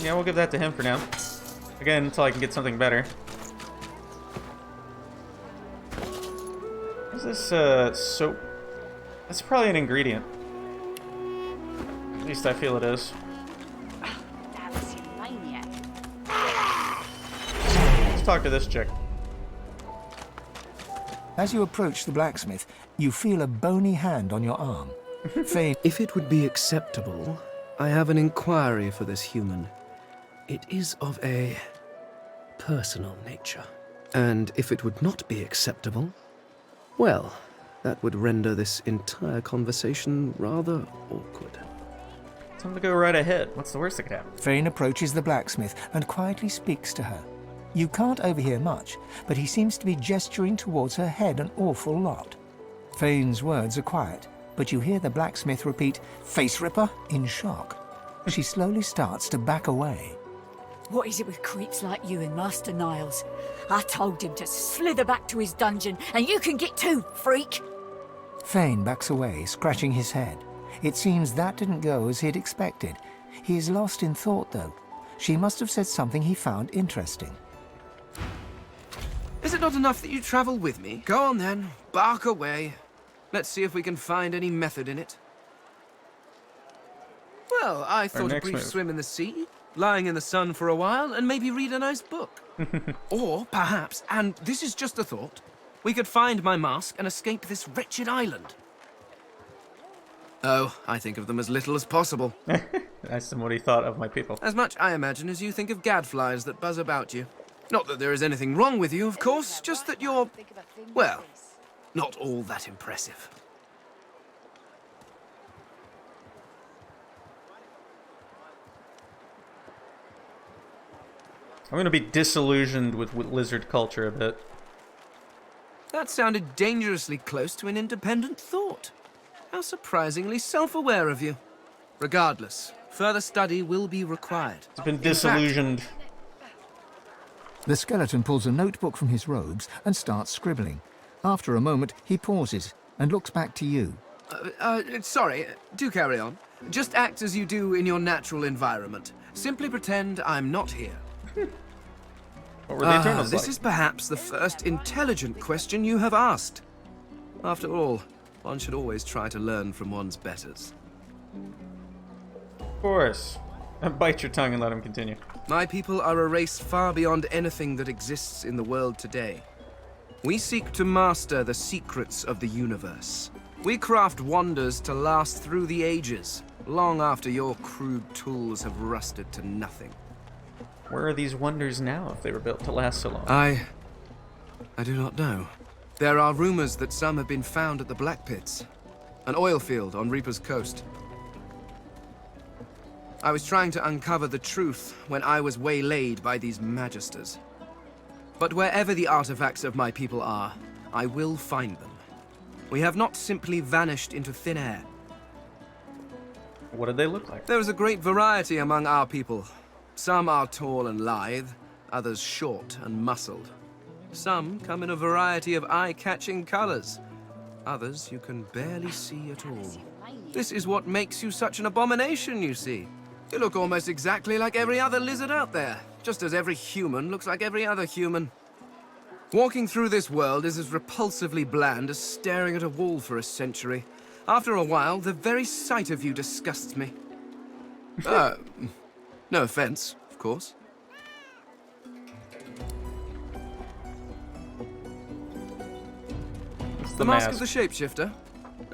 A: Yeah, we'll give that to him for now. Again, until I can get something better. What's this, soap? That's probably an ingredient. At least I feel it is. Let's talk to this chick.
E: As you approach the blacksmith, you feel a bony hand on your arm. Fane...
M: If it would be acceptable, I have an inquiry for this human. It is of a personal nature. And if it would not be acceptable, well, that would render this entire conversation rather awkward.
A: Time to go right ahead. What's the worst that could happen?
E: Fane approaches the blacksmith and quietly speaks to her. You can't overhear much, but he seems to be gesturing towards her head an awful lot. Fane's words are quiet, but you hear the blacksmith repeat, "Face ripper," in shock. She slowly starts to back away.
B: What is it with creeps like you and Master Niles? I told him to slither back to his dungeon, and you can get too, freak!
E: Fane backs away, scratching his head. It seems that didn't go as he'd expected. He is lost in thought, though. She must have said something he found interesting.
M: Is it not enough that you travel with me? Go on then, bark away. Let's see if we can find any method in it. Well, I thought a brief swim in the sea, lying in the sun for a while, and maybe read a nice book. Or perhaps, and this is just a thought, we could find my mask and escape this wretched island. Oh, I think of them as little as possible.
A: That's what he thought of my people.
M: As much, I imagine, as you think of gadflies that buzz about you. Not that there is anything wrong with you, of course, just that you're, well, not all that impressive.
A: I'm going to be disillusioned with lizard culture a bit.
M: That sounded dangerously close to an independent thought. How surprisingly self-aware of you. Regardless, further study will be required.
A: It's been disillusioned.
E: The skeleton pulls a notebook from his robes and starts scribbling. After a moment, he pauses and looks back to you.
M: Sorry, do carry on. Just act as you do in your natural environment. Simply pretend I'm not here.
A: What were the Eternals
M: This
A: like?
M: is perhaps the first intelligent question you have asked. After all, one should always try to learn from one's betters.
A: Of course. Bite your tongue and let him continue.
M: My people are a race far beyond anything that exists in the world today. We seek to master the secrets of the universe. We craft wonders to last through the ages, long after your crude tools have rusted to nothing.
A: Where are these wonders now if they were built to last so long?
M: I do not know. There are rumors that some have been found at the Black Pits, an oil field on Reaper's Coast. I was trying to uncover the truth when I was waylaid by these magisters. But wherever the artifacts of my people are, I will find them. We have not simply vanished into thin air.
A: What did they look like?
M: There is a great variety among our people. Some are tall and lithe, others short and muscled. Some come in a variety of eye-catching colors. Others you can barely see at all. This is what makes you such an abomination, you see. You look almost exactly like every other lizard out there, just as every human looks like every other human. Walking through this world is as repulsively bland as staring at a wall for a century. After a while, the very sight of you disgusts me. No offense, of course. The mask of the shapeshifter?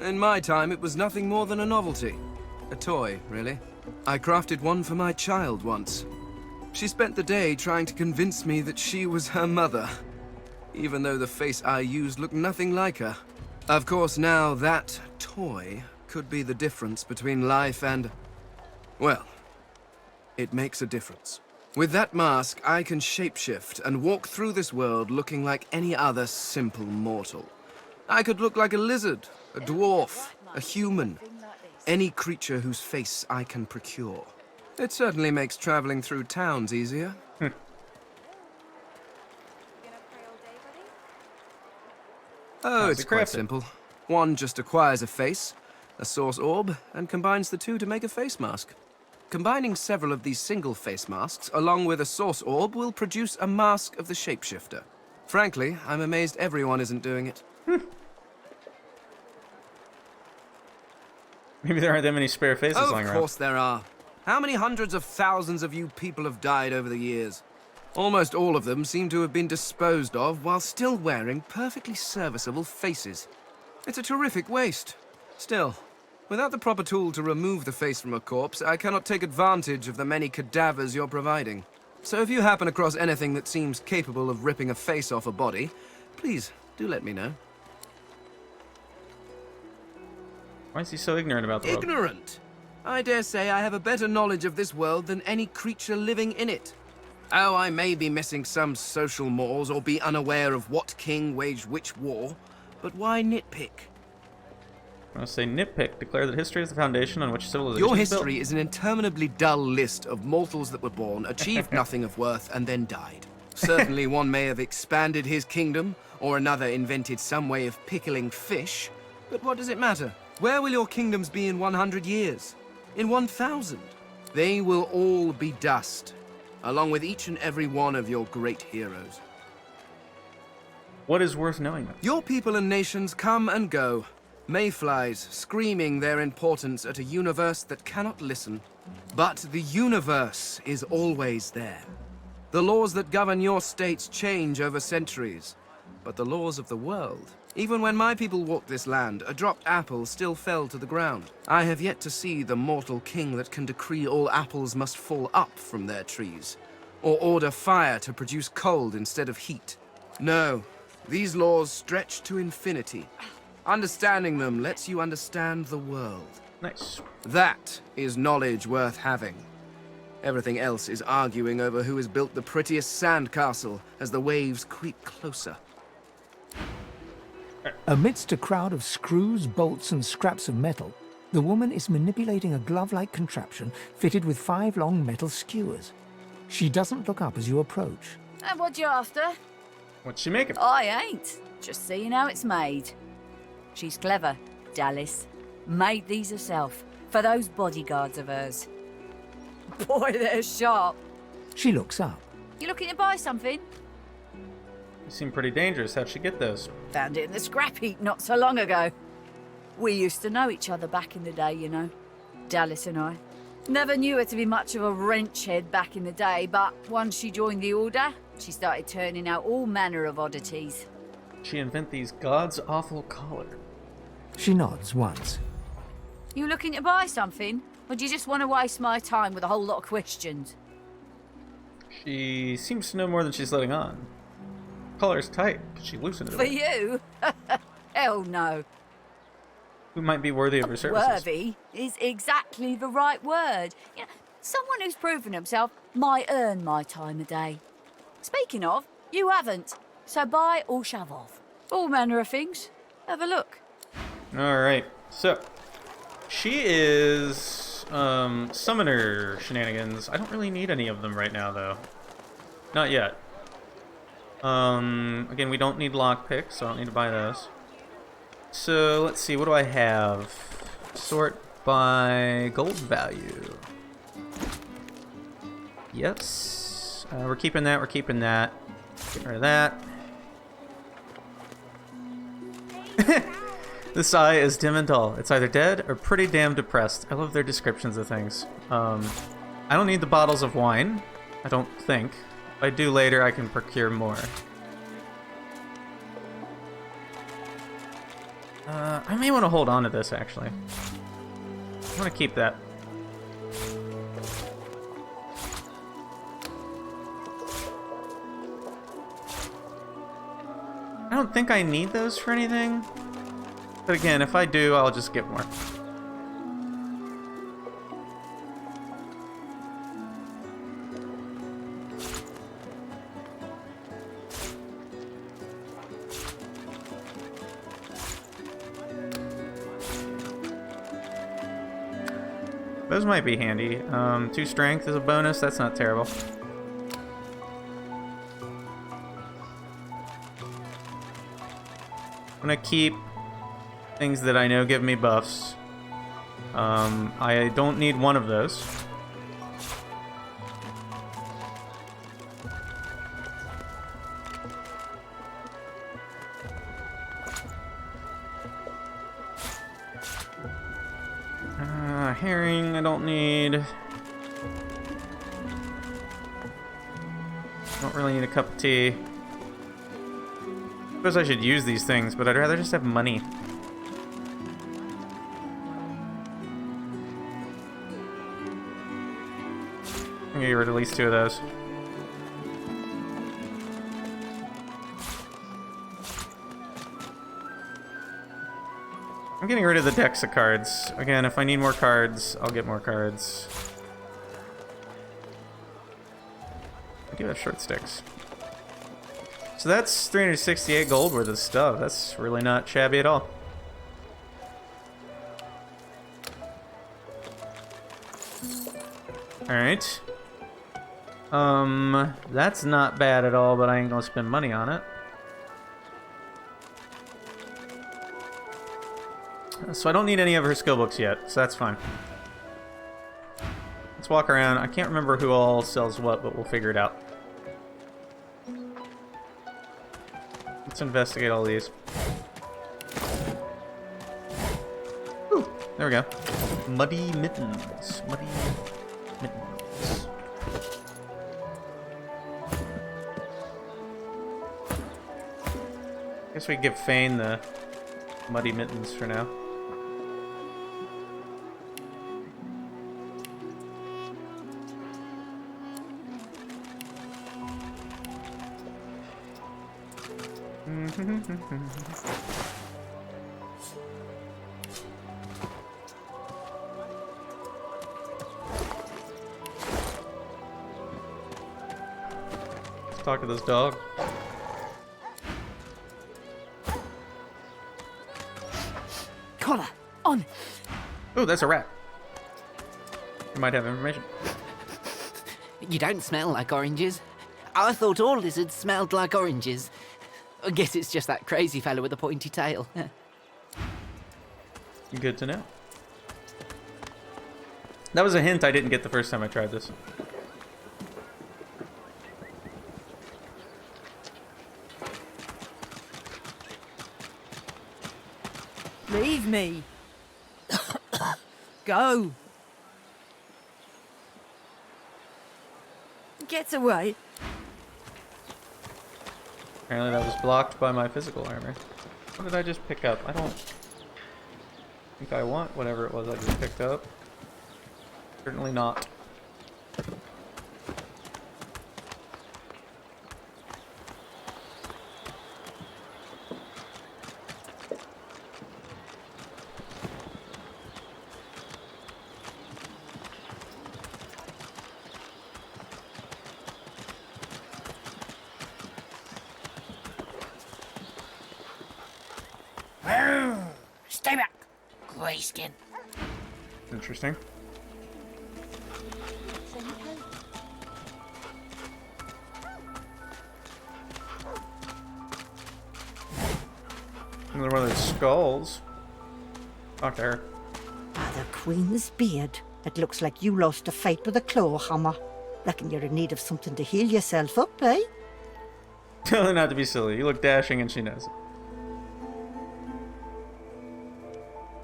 M: In my time, it was nothing more than a novelty. A toy, really. I crafted one for my child once. She spent the day trying to convince me that she was her mother, even though the face I used looked nothing like her. Of course, now that toy could be the difference between life and... well, it makes a difference. With that mask, I can shapeshift and walk through this world looking like any other simple mortal. I could look like a lizard, a dwarf, a human, any creature whose face I can procure. It certainly makes traveling through towns easier. Oh, it's quite simple. One just acquires a face, a source orb, and combines the two to make a face mask. Combining several of these single face masks along with a source orb will produce a mask of the shapeshifter. Frankly, I'm amazed everyone isn't doing it.
A: Maybe there aren't that many spare faces lying around.
M: Of course there are. How many hundreds of thousands of you people have died over the years? Almost all of them seem to have been disposed of while still wearing perfectly serviceable faces. It's a terrific waste. Still, without the proper tool to remove the face from a corpse, I cannot take advantage of the many cadavers you're providing. So if you happen across anything that seems capable of ripping a face off a body, please do let me know.
A: Why is he so ignorant about the world?
M: Ignorant? I dare say I have a better knowledge of this world than any creature living in it. Oh, I may be missing some social mores or be unaware of what king waged which war, but why nitpick?
A: I want to say nitpick. Declare that history is the foundation on which civilization
M: Your
A: is built.
M: history is an interminably dull list of mortals that were born, achieved nothing of worth, and then died. Certainly one may have expanded his kingdom, or another invented some way of pickling fish, but what does it matter? Where will your kingdoms be in 100 years? In 1,000? They will all be dust, along with each and every one of your great heroes.
A: What is worth knowing, then?
M: Your people and nations come and go, mayflies screaming their importance at a universe that cannot listen. But the universe is always there. The laws that govern your states change over centuries, but the laws of the world... Even when my people walked this land, a dropped apple still fell to the ground. I have yet to see the mortal king that can decree all apples must fall up from their trees, or order fire to produce cold instead of heat. No, these laws stretch to infinity. Understanding them lets you understand the world.
A: Nice.
M: That is knowledge worth having. Everything else is arguing over who has built the prettiest sandcastle as the waves creep closer.
E: Amidst a crowd of screws, bolts, and scraps of metal, the woman is manipulating a glove-like contraption fitted with 5 long metal skewers. She doesn't look up as you approach.
B: And what you after?
A: What's she making?
B: I ain't. Just seeing how it's made. She's clever, Dallas. Made these herself, for those bodyguards of hers. Boy, they're sharp.
E: She looks up.
B: You looking to buy something?
A: You seem pretty dangerous. How'd she get those?
B: Found it in the scrap heap not so long ago. We used to know each other back in the day, you know. Dallas and I. Never knew her to be much of a wrench head back in the day, but once she joined the Order, she started turning out all manner of oddities.
A: She invent these god's awful collar.
E: She nods once.
B: You looking to buy something? Or do you just want to waste my time with a whole lot of questions?
A: She seems to know more than she's letting on. Collar's tight. Could she loosen it a
B: For
A: bit?
B: you? Hell no.
A: Who might be worthy of her services?
B: Worthy is exactly the right word. You know, someone who's proven himself might earn my time of day. Speaking of, you haven't. So buy or shove off. All manner of things. Have a look.
A: Alright, so she is summoner shenanigans. I don't really need any of them right now though. Not yet. Again, we don't need lockpicks, so I don't need to buy those. So let's see, what do I have? Sort by gold value. Yes. We're keeping that, we're keeping that. Get rid of that. This eye is dim and dull. It's either dead or pretty damn depressed. I love their descriptions of things. I don't need the bottles of wine. I don't think. If I do later, I can procure more. I may want to hold on to this, actually. I want to keep that. I don't think I need those for anything. But again, if I do, I'll just get more. Those might be handy. 2 strength is a bonus. That's not terrible. I'm gonna keep things that I know give me buffs. I don't need one of those. Herring, I don't need. Don't really need a cup of tea. Suppose I should use these things, but I'd rather just have money. I'm gonna get rid of at least 2 of those. I'm getting rid of the decks of cards. Again, if I need more cards, I'll get more cards. I do have short sticks. So that's 368 gold worth of stuff. That's really not shabby at all. Alright. That's not bad at all, but I ain't gonna spend money on it. So I don't need any of her skill books yet, so that's fine. Let's walk around. I can't remember who all sells what, but we'll figure it out. Let's investigate all these. Ooh, there we go. Muddy mittens. Muddy mittens. Guess we can give Fane the muddy mittens for now. Let's talk to this dog.
B: Collar, on!
A: Oh, that's a rat. You might have information.
J: You don't smell like oranges. I thought all lizards smelled like oranges. I guess it's just that crazy fellow with the pointy tail.
A: Good to know. That was a hint I didn't get the first time I tried this.
B: Leave me. Go. Get away.
A: Apparently that was blocked by my physical armor. What did I just pick up? I don't think I want whatever it was I just picked up. Certainly not.
R: Stay back, Grayskin.
A: Interesting. Another one of those skulls. Talk to her.
W: By the Queen's beard. It looks like you lost a fight with a claw hammer. Reckon you're in need of something to heal yourself up, eh?
A: Tell her not to be silly. You look dashing and she knows it.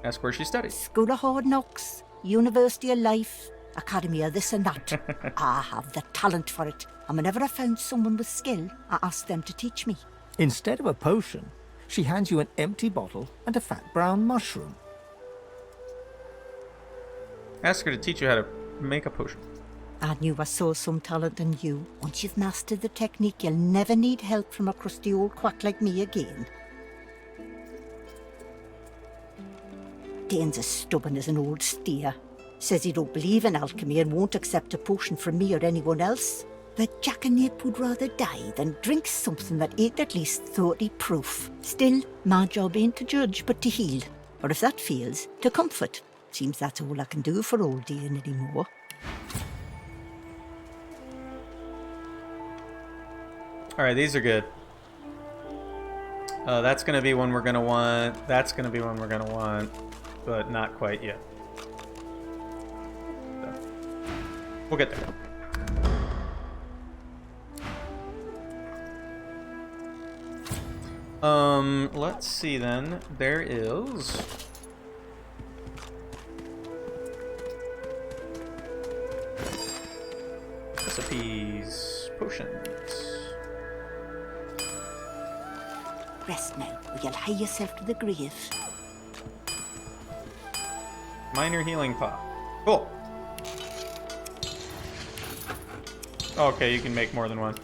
A: Ask where she studies.
W: School of Hard Knocks, University of Life, Academy of this and that. I have the talent for it. And whenever I found someone with skill, I asked them to teach me.
E: Instead of a potion, she hands you an empty bottle and a fat brown mushroom.
A: Ask her to teach you how to make a potion.
W: I knew I saw some talent in you. Once you've mastered the technique, you'll never need help from a crusty old quack like me again. Dane's as stubborn as an old steer. Says he don't believe in alchemy and won't accept a potion from me or anyone else. But Jackanap would rather die than drink something that ain't at least 30 proof. Still, my job ain't to judge, but to heal. Or if that fails, to comfort. Seems that's all I can do for old Dane anymore.
A: Alright, these are good. That's gonna be one we're gonna want. That's gonna be one we're gonna want. But not quite yet. So, we'll get there. Let's see then. There is... recipes. potions.
W: Rest now, or you'll hie yourself to the grave.
A: Minor healing pot. Cool. Okay, you can make more than one.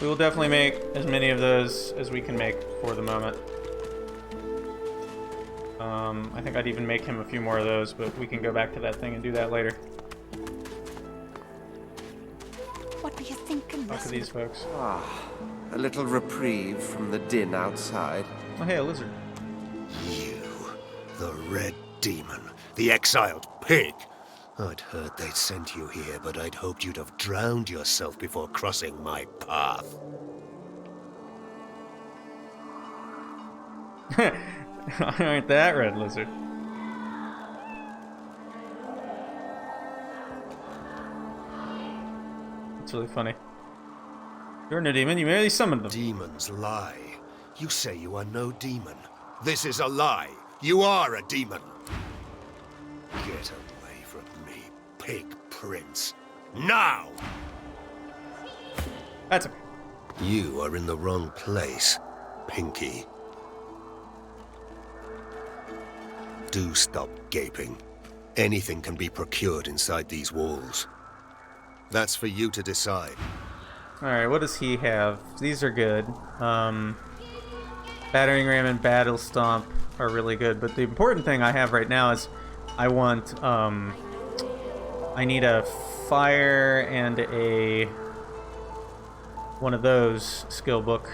A: We will definitely make as many of those as we can make for the moment. I think I'd even make him a few more of those, but we can go back to that thing and do that later.
W: What were you thinking,
A: Look at these folks.
D: Ah, a little reprieve from the din outside.
A: Oh, hey, a lizard.
N: You, the Red Demon, the exiled pig. I'd heard they'd sent you here, but I'd hoped you'd have drowned yourself before crossing my path.
A: Aren't that red lizard? It's really funny. You're no demon, you merely summoned them.
N: Demons lie. You say you are no demon. This is a lie. You are a demon. Get away from me, pig prince. Now!
A: That's okay.
N: You are in the wrong place, Pinky. Do stop gaping. Anything can be procured inside these walls. That's for you to decide.
A: Alright, what does he have? These are good. Battering Ram and Battle Stomp are really good, but the important thing I have right now is I want, I need a fire and a one of those skill book.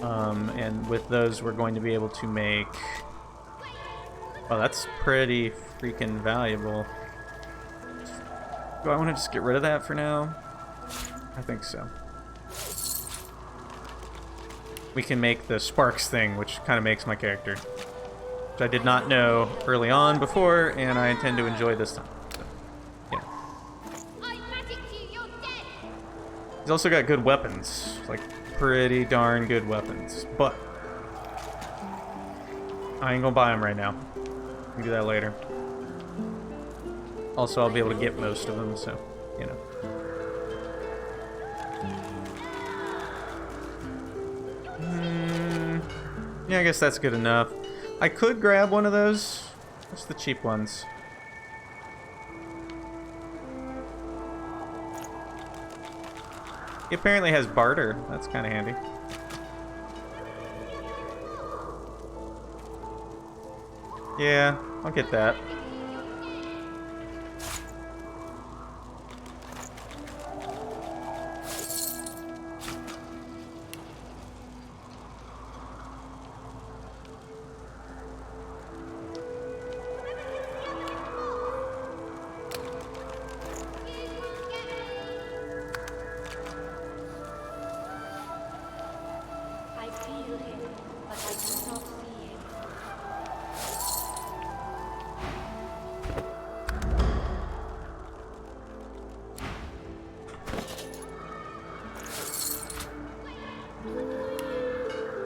A: And with those we're going to be able to make... Oh, that's pretty freaking valuable. Do I want to just get rid of that for now? I think so. We can make the Sparks thing, which kind of makes my character. Which I did not know early on before, and I intend to enjoy this time. So, yeah. He's also got good weapons. Like, pretty darn good weapons. But I ain't gonna buy them right now. We can do that later. Also, I'll be able to get most of them, so, you know. Yeah, I guess that's good enough. I could grab one of those. What's the cheap ones? He apparently has barter. That's kind of handy. Yeah, I'll get that.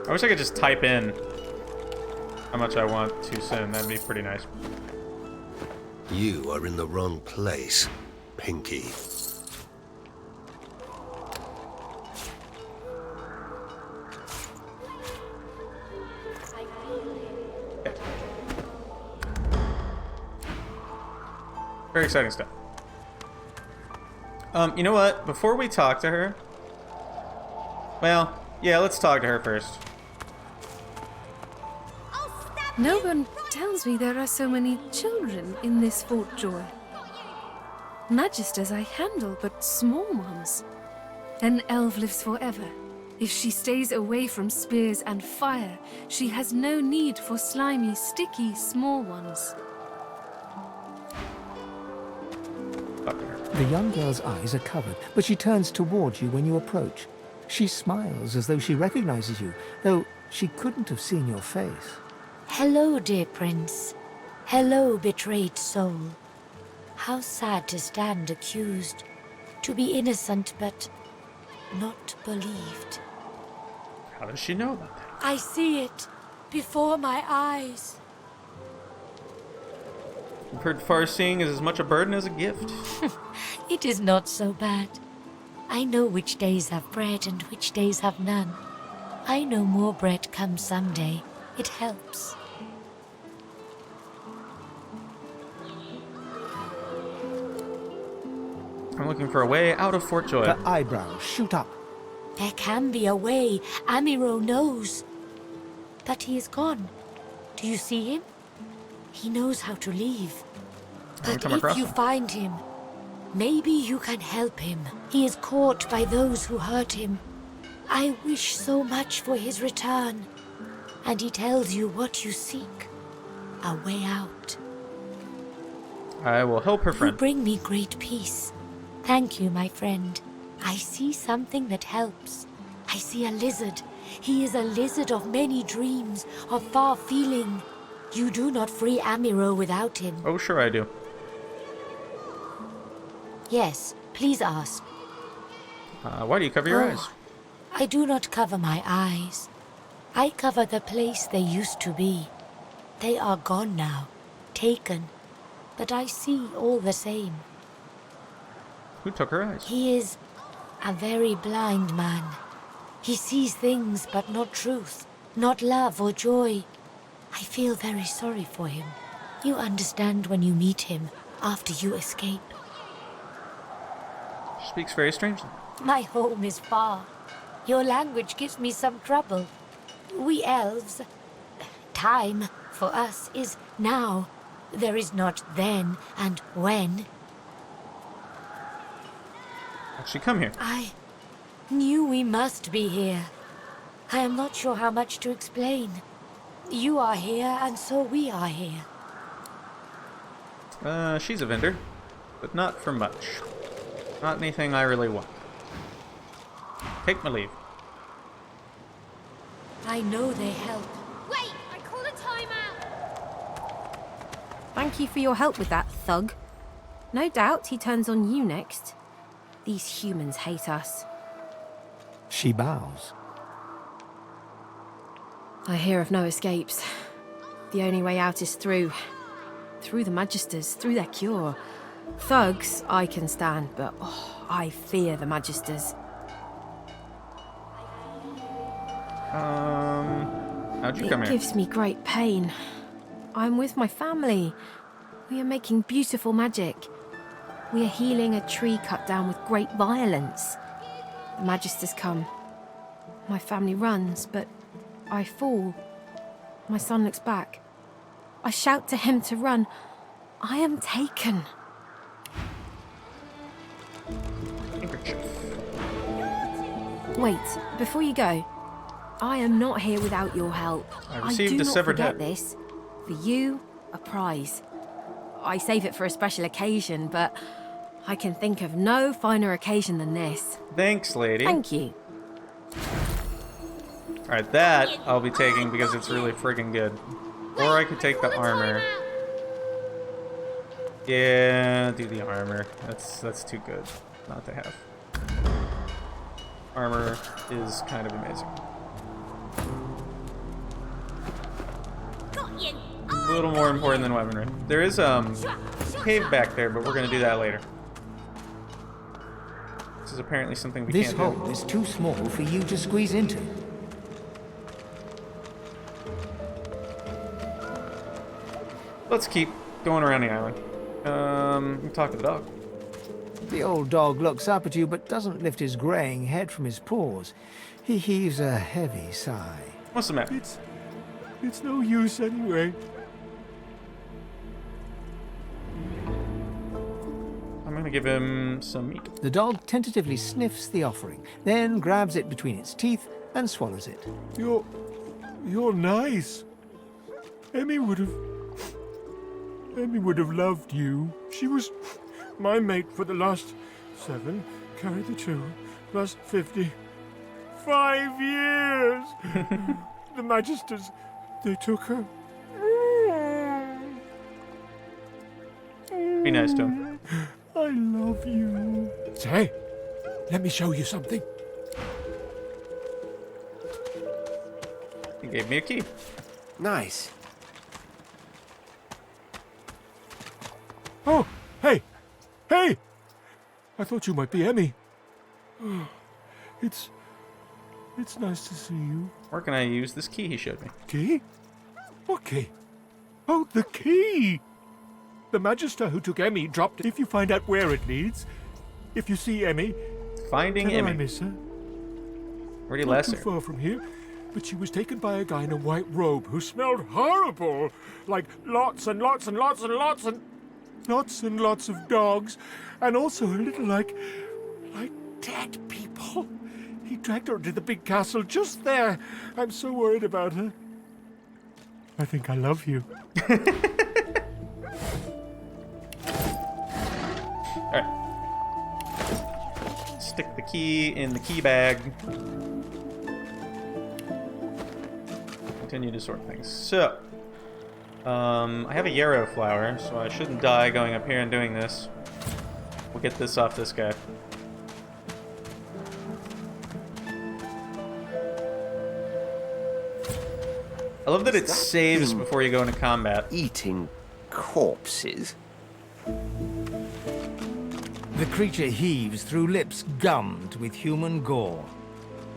A: I wish I could just type in how much I want to send. That'd be pretty nice.
N: You are in the wrong place, Pinky.
A: Very exciting stuff. You know what? Before we talk to her... Well, yeah, let's talk to her first.
F: No one tells me there are so many children in this Fort Joy. Magisters I handle, but small ones. An elf lives forever. If she stays away from spears and fire, she has no need for slimy, sticky, small ones.
E: The young girl's eyes are covered, but she turns towards you when you approach. She smiles as though she recognizes you, though she couldn't have seen your face.
W: Hello, dear prince. Hello, betrayed soul. How sad to stand accused, to be innocent but not believed.
A: How does she know about that?
W: I see it before my eyes.
A: I've heard far-seeing is as much a burden as a gift.
C: It is not so bad. I know which days have bread and which days have none. I know more bread comes someday. It helps.
A: I'm looking for a way out of Fort Joy.
E: Her eyebrows shoot up.
C: There can be a way. Amiro knows. But he is gone. Do you see him? He knows how to leave. But if you find him, maybe you can help him. He is caught by those who hurt him. I wish so much for his return. And he tells you what you seek. A way out.
A: I will help her friend.
C: You bring me great peace. Thank you, my friend. I see something that helps. I see a lizard. He is a lizard of many dreams, of far feeling. You do not free Amiro without him.
A: Oh, sure I do.
C: Yes, please ask.
A: Why do you cover your eyes?
C: I do not cover my eyes. I cover the place they used to be. They are gone now, taken. But I see all the same.
A: Who took her eyes?
C: He is a very blind man. He sees things but not truth, not love or joy. I feel very sorry for him. You understand when you meet him after you escape.
A: She speaks very strangely.
C: My home is far. Your language gives me some trouble. We elves, time for us is now. There is not then and when.
A: How'd she come here?
C: I knew we must be here. I am not sure how much to explain. You are here, and so we are here.
A: She's a vendor, but not for much. Not anything I really want. Take my leave.
C: I know they help.
T: Wait, I call a timeout.
O: Thank you for your help with that, thug. No doubt he turns on you next. These humans hate us.
E: She bows.
O: I hear of no escapes. The only way out is through. Through the Magisters, through their cure. Thugs I can stand, but I fear the Magisters.
A: How'd you come
O: It
A: here?
O: gives me great pain. I'm with my family. We are making beautiful magic. We are healing a tree cut down with great violence. The Magisters come. My family runs, but I fall. My son looks back. I shout to him to run. I am taken. Wait, before you go, I am not here without your help.
A: I received
O: do
A: a
O: not
A: severed
O: forget
A: head.
O: this. For you, a prize. I save it for a special occasion, but I can think of no finer occasion than this.
A: Thanks, lady.
O: Thank you.
A: Alright, that I'll be taking because it's really friggin' good. Or I could take the armor. Yeah, do the armor. That's too good not to have. Armor is kind of amazing. A little more important than weaponry. There is cave back there, but we're gonna do that later. This is apparently something we
E: This
A: can't
E: hole
A: do.
E: is too small for you to squeeze into.
A: Let's keep going around the island. Talk to the dog.
E: The old dog looks up at you but doesn't lift his graying head from his paws. He heaves a heavy sigh.
A: What's the matter?
Q: It's no use anyway.
A: I'm gonna give him some meat.
E: The dog tentatively sniffs the offering, then grabs it between its teeth and swallows it.
Q: You're nice. Emmy would have loved you. She was my mate for the last 7, carry the 2, plus 50. 5 years! The Magisters, they took her.
A: Be nice to him.
Q: I love you. Say, let me show you something.
A: He gave me a key.
D: Nice.
Q: Oh, hey! Hey! I thought you might be Emmy. Oh, it's nice to see you.
A: Where can I use this key he showed me?
Q: Key? What key? Oh, the key! The Magister who took Emmy dropped it. If you find out where it leads, if you see Emmy,
A: finding
Q: tell her
A: Emmy.
Q: I miss her.
A: Where'd he
Q: Not
A: last
Q: too
A: her?
Q: far from here, but she was taken by a guy in a white robe who smelled horrible, like lots and lots and lots and lots and lots of dogs, and also a little like dead people. He dragged her to the big castle just there. I'm so worried about her. I think I love you.
A: Alright. Stick the key in the key bag. Continue to sort things. So, I have a yarrow flower, so I shouldn't die going up here and doing this. We'll get this off this guy. I love that it saves before you go into combat.
D: Eating corpses?
E: The creature heaves through lips gummed with human gore.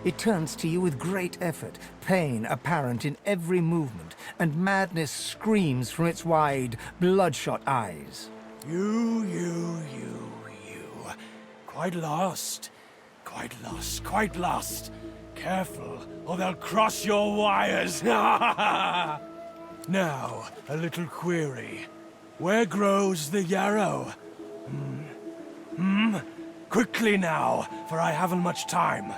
E: It turns to you with great effort, pain apparent in every movement, and madness screams from its wide, bloodshot eyes.
R: You. Quite lost. Careful, or they'll cross your wires. Now, a little query. Where grows the yarrow? Quickly now, for I haven't much time.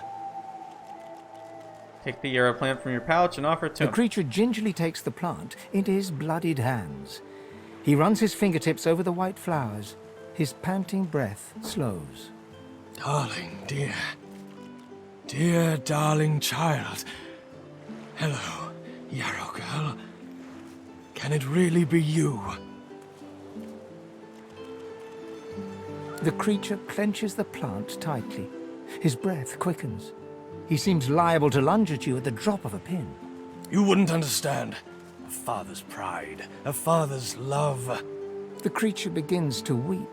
A: Take the yarrow plant from your pouch and offer it to
E: The
A: him.
E: creature gingerly takes the plant into his bloodied hands. He runs his fingertips over the white flowers. His panting breath slows.
R: Darling, dear darling child. Hello, yarrow girl. Can it really be you?
E: The creature clenches the plant tightly. His breath quickens. He seems liable to lunge at you at the drop of a pin.
R: You wouldn't understand. A father's pride, a father's love.
E: The creature begins to weep.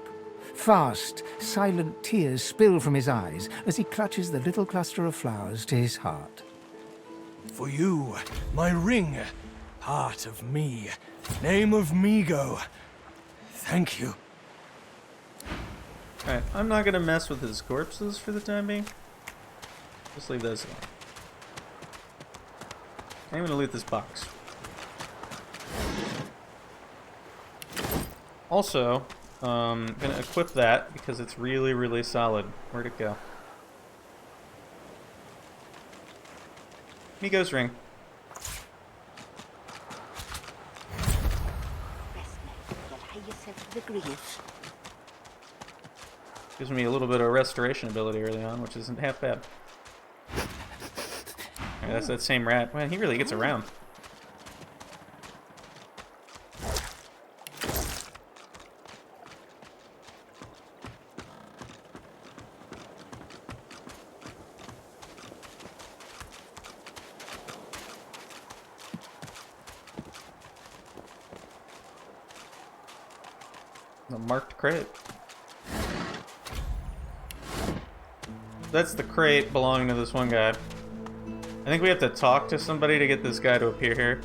E: Fast, silent tears spill from his eyes as he clutches the little cluster of flowers to his heart.
R: For you, my ring, part of me, name of Migo. Thank you.
A: Alright, I'm not gonna mess with his corpses for the time being. Just leave those alone. I'm gonna loot this box. Also, I'm gonna equip that because it's really, really solid. Where'd it go? Migo's ring. Gives me a little bit of restoration ability early on, which isn't half bad. Alright, that's that same rat. Man, he really gets around. The marked crate. That's the crate belonging to this one guy. I think we have to talk to somebody to get this guy to appear here.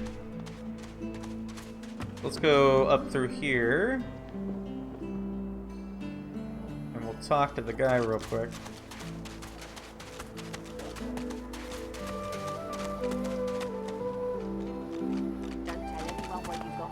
A: Let's go up through here. And we'll talk to the guy real quick.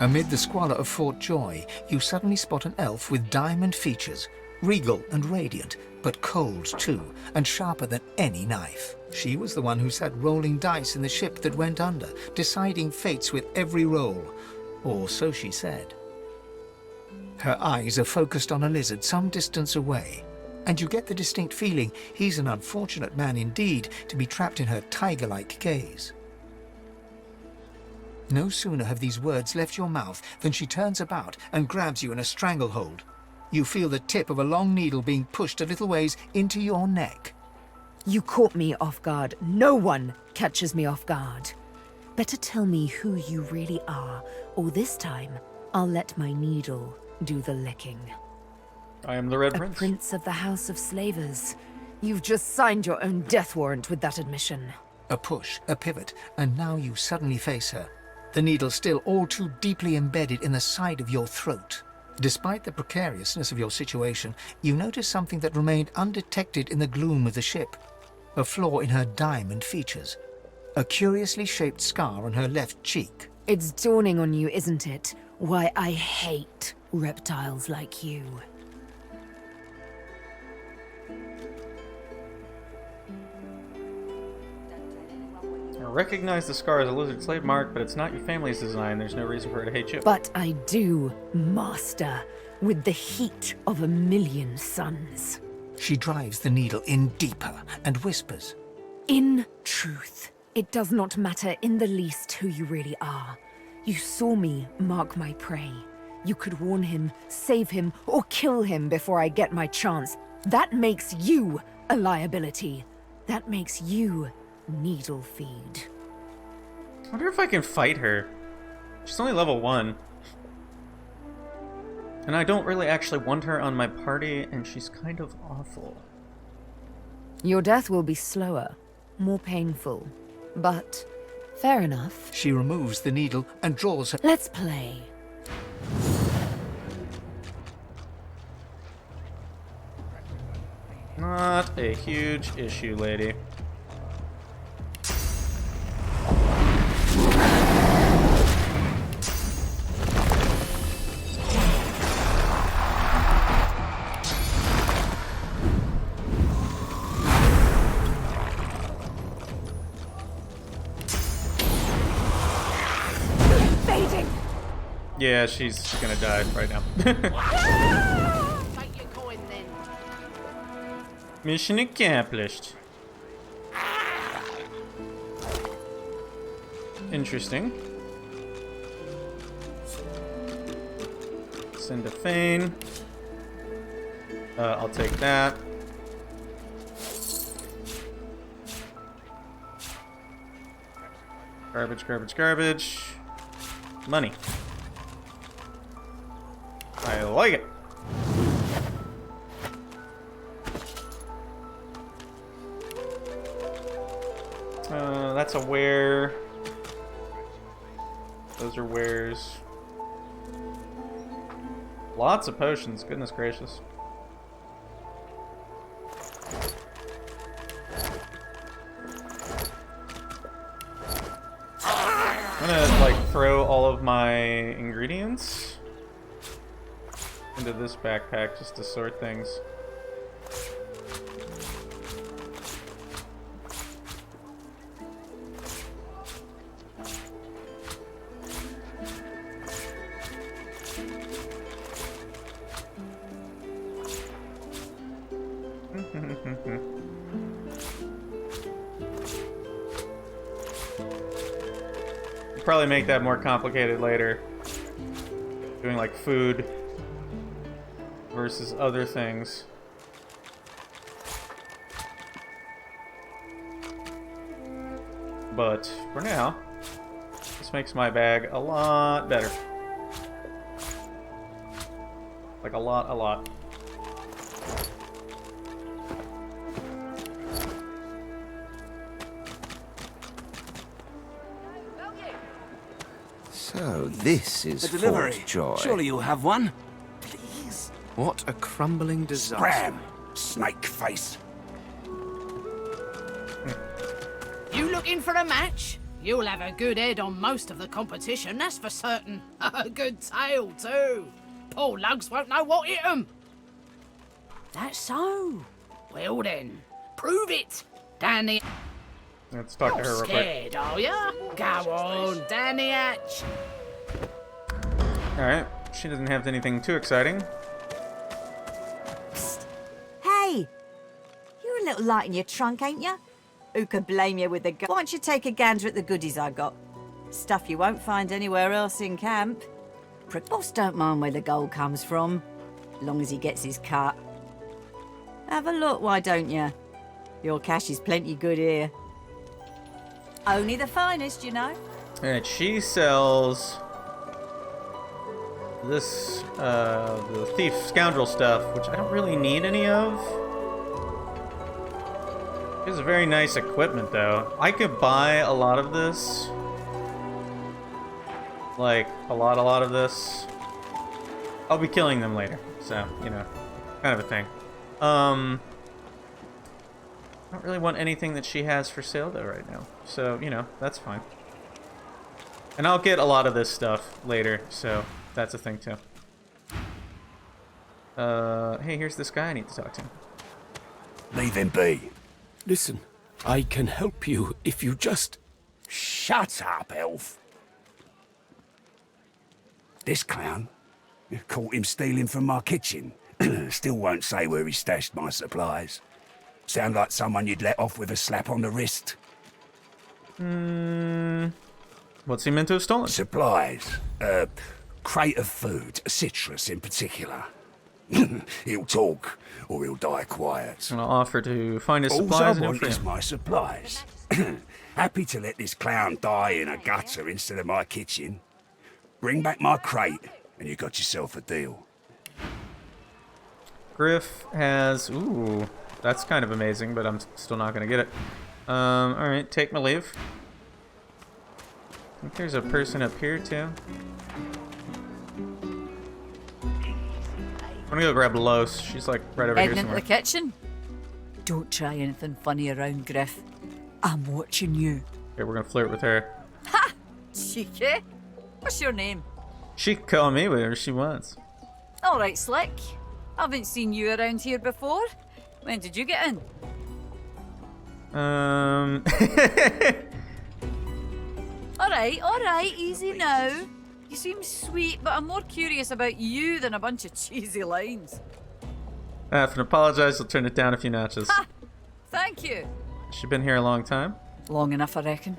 E: Amid the squalor of Fort Joy, you suddenly spot an elf with diamond features, regal and radiant, but cold too, and sharper than any knife. She was the one who sat rolling dice in the ship that went under, deciding fates with every roll, or so she said. Her eyes are focused on a lizard some distance away, and you get the distinct feeling he's an unfortunate man indeed to be trapped in her tiger-like gaze. No sooner have these words left your mouth than she turns about and grabs you in a stranglehold. You feel the tip of a long needle being pushed a little ways into your neck.
H: You caught me off guard. No one catches me off guard. Better tell me who you really are, or this time I'll let my needle do the licking.
A: I am the Red
H: A
A: Prince.
H: prince of the House of Slavers. You've just signed your own death warrant with that admission.
E: A push, a pivot, and now you suddenly face her. The needle still all too deeply embedded in the side of your throat. Despite the precariousness of your situation, you notice something that remained undetected in the gloom of the ship. A flaw in her diamond features. A curiously shaped scar on her left cheek.
H: It's dawning on you, isn't it? Why I hate reptiles like you.
A: I recognize the scar as a lizard slave mark, but it's not your family's design. There's no reason for her to hate you.
H: But I do, master, with the heat of 1,000,000 suns.
E: She drives the needle in deeper and whispers.
H: In truth, it does not matter in the least who you really are. You saw me mark my prey. You could warn him, save him, or kill him before I get my chance. That makes you a liability. That makes you needle feed.
A: I wonder if I can fight her. She's only level 1. And I don't really actually want her on my party, and she's kind of awful.
H: Your death will be slower, more painful, but fair enough.
E: She removes the needle and draws her.
H: Let's play.
A: Not a huge issue, lady. Yeah, she's gonna die right now.
L: Take your coin then.
A: Mission accomplished. Interesting. Send a Fane. I'll take that. Garbage, garbage, garbage. Money. I like it. That's a wear. Those are wares. Lots of potions, goodness gracious. I'm gonna like throw all of my ingredients into this backpack just to sort things. Probably make that more complicated later. Doing like food versus other things. But for now, this makes my bag a lot better. Like a lot.
D: So this is
G: The delivery.
D: Fort Joy.
G: Surely you'll have one. Please.
M: What a crumbling disaster.
R: Scram! Snake face.
P: You looking for a match? You'll have a good head on most of the competition, that's for certain. A good tail, too. Poor lugs won't know what hit 'em. That's so. Well then, prove it. Down the...
A: Let's talk to her real quick.
P: Scared, are ya? Go on, down the hatch.
A: Alright, she doesn't have anything too exciting.
W: Hey! You're a little light in your trunk, ain't you? Who could blame you with the gun? Why don't you take a gander at the goodies I got? Stuff you won't find anywhere else in camp. Prick boss don't mind where the gold comes from, long as he gets his cut. Have a look, why don't you? Your cash is plenty good here. Only the finest, you know.
A: Alright, she sells this, the thief scoundrel stuff, which I don't really need any of. It's very nice equipment, though. I could buy a lot of this. Like, a lot of this. I'll be killing them later, so, you know, kind of a thing. I don't really want anything that she has for sale, though, right now. So, you know, that's fine. And I'll get a lot of this stuff later, so that's a thing, too. Hey, here's this guy I need to talk to.
S: Leave him be. Listen, I can help you if you just...
R: Shut up, elf.
S: This clown? You caught him stealing from my kitchen. Still won't say where he stashed my supplies. Sound like someone you'd let off with a slap on the wrist.
A: What's he meant to have stolen?
S: Supplies. Crate of food, citrus in particular. He'll talk, or he'll die quiet.
A: And I'll offer to find his supplies.
S: All I want is my supplies. Happy to let this clown die in a gutter instead of my kitchen. Bring back my crate, and you got yourself a deal.
A: Griff has... Ooh, that's kind of amazing, but I'm still not going to get it. Alright, take my leave. I think there's a person up here, too. I'm gonna go grab Los. She's like right over here
B: Heading
A: somewhere.
B: into the kitchen? Don't try anything funny around, Griff. I'm watching you.
A: Okay, we're gonna flirt with her.
B: Ha! Cheeky. What's your name?
A: She can call me whatever she wants.
B: All right, Slick. I haven't seen you around here before. When did you get in? All right, easy now. You seem sweet, but I'm more curious about you than a bunch of cheesy lines.
A: I have to apologize. I'll turn it down a few notches.
B: Ha! Thank you.
A: She been here a long time?
B: Long enough, I reckon.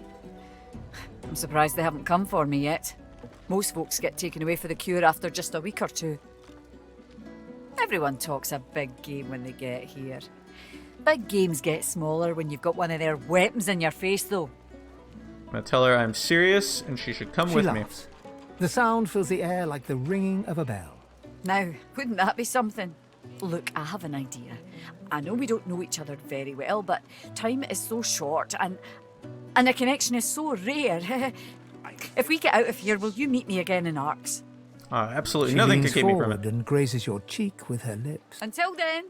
B: I'm surprised they haven't come for me yet. Most folks get taken away for the cure after just a week or two. Everyone talks a big game when they get here. Big games get smaller when you've got one of their weapons in your face, though.
A: I'm gonna tell her I'm serious and she should come with me.
E: The sound fills the air like the ringing of a bell.
B: Now, wouldn't that be something? Look, I have an idea. I know we don't know each other very well, but time is so short and a connection is so rare. If we get out of here, will you meet me again in Arcs?
A: Absolutely.
E: She
A: Nothing
E: leans
A: can keep me from
E: forward
A: it.
E: and grazes your cheek with her lips.
B: Until then,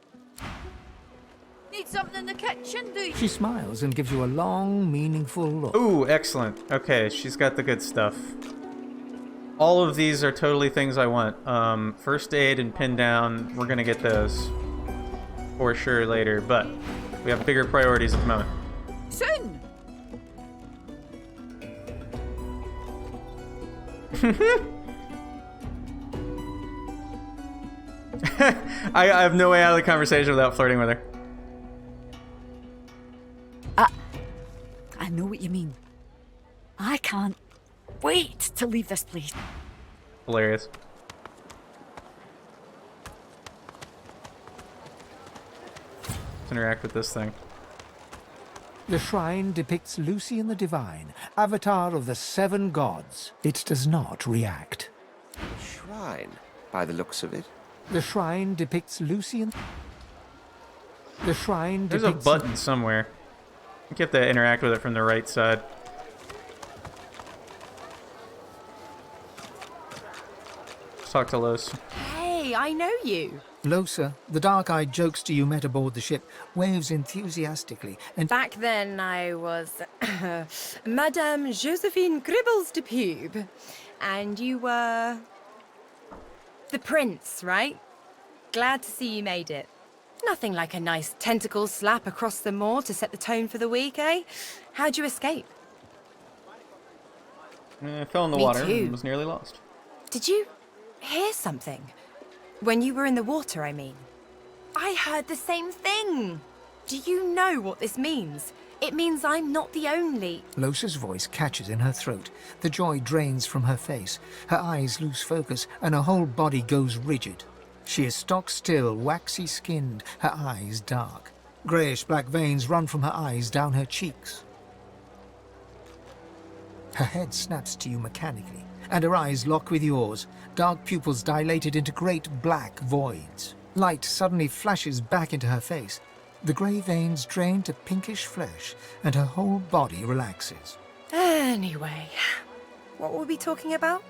B: need something in the kitchen, do you?
E: She smiles and gives you a long, meaningful look.
A: Ooh, excellent. Okay, she's got the good stuff. All of these are totally things I want. First aid and pin down, we're gonna get those for sure later, but we have bigger priorities at the moment.
B: Soon.
A: I have no way out of the conversation without flirting with her.
B: I know what you mean. I can't wait to leave this place.
A: Hilarious. Let's interact with this thing.
E: The shrine depicts Lucian the Divine, avatar of the 7 gods. It does not react.
D: Shrine, by the looks of it.
E: The shrine depicts Lucian. The shrine
A: There's a
E: depicts...
A: button somewhere. I think you have to interact with it from the right side. Let's talk to Los.
U: Hey, I know you.
E: Losa, the dark-eyed jokester you met aboard the ship, waves enthusiastically and...
U: Back then I was Madame Josephine Gribbles de Pube. And you were... the prince, right? Glad to see you made it. Nothing like a nice tentacle slap across the moor to set the tone for the week, eh? How'd you escape?
A: I fell in the
U: Me
A: water
U: too.
A: and was nearly lost.
U: Did you hear something? When you were in the water, I mean. I heard the same thing. Do you know what this means? It means I'm not the only...
E: Losa's voice catches in her throat. The joy drains from her face. Her eyes lose focus, and her whole body goes rigid. She is stock-still, waxy-skinned, her eyes dark. Greyish-black veins run from her eyes down her cheeks. Her head snaps to you mechanically. and her eyes lock with yours, dark pupils dilated into great black voids. Light suddenly flashes back into her face. The grey veins drain to pinkish flesh, and her whole body relaxes.
U: Anyway, what were we talking about?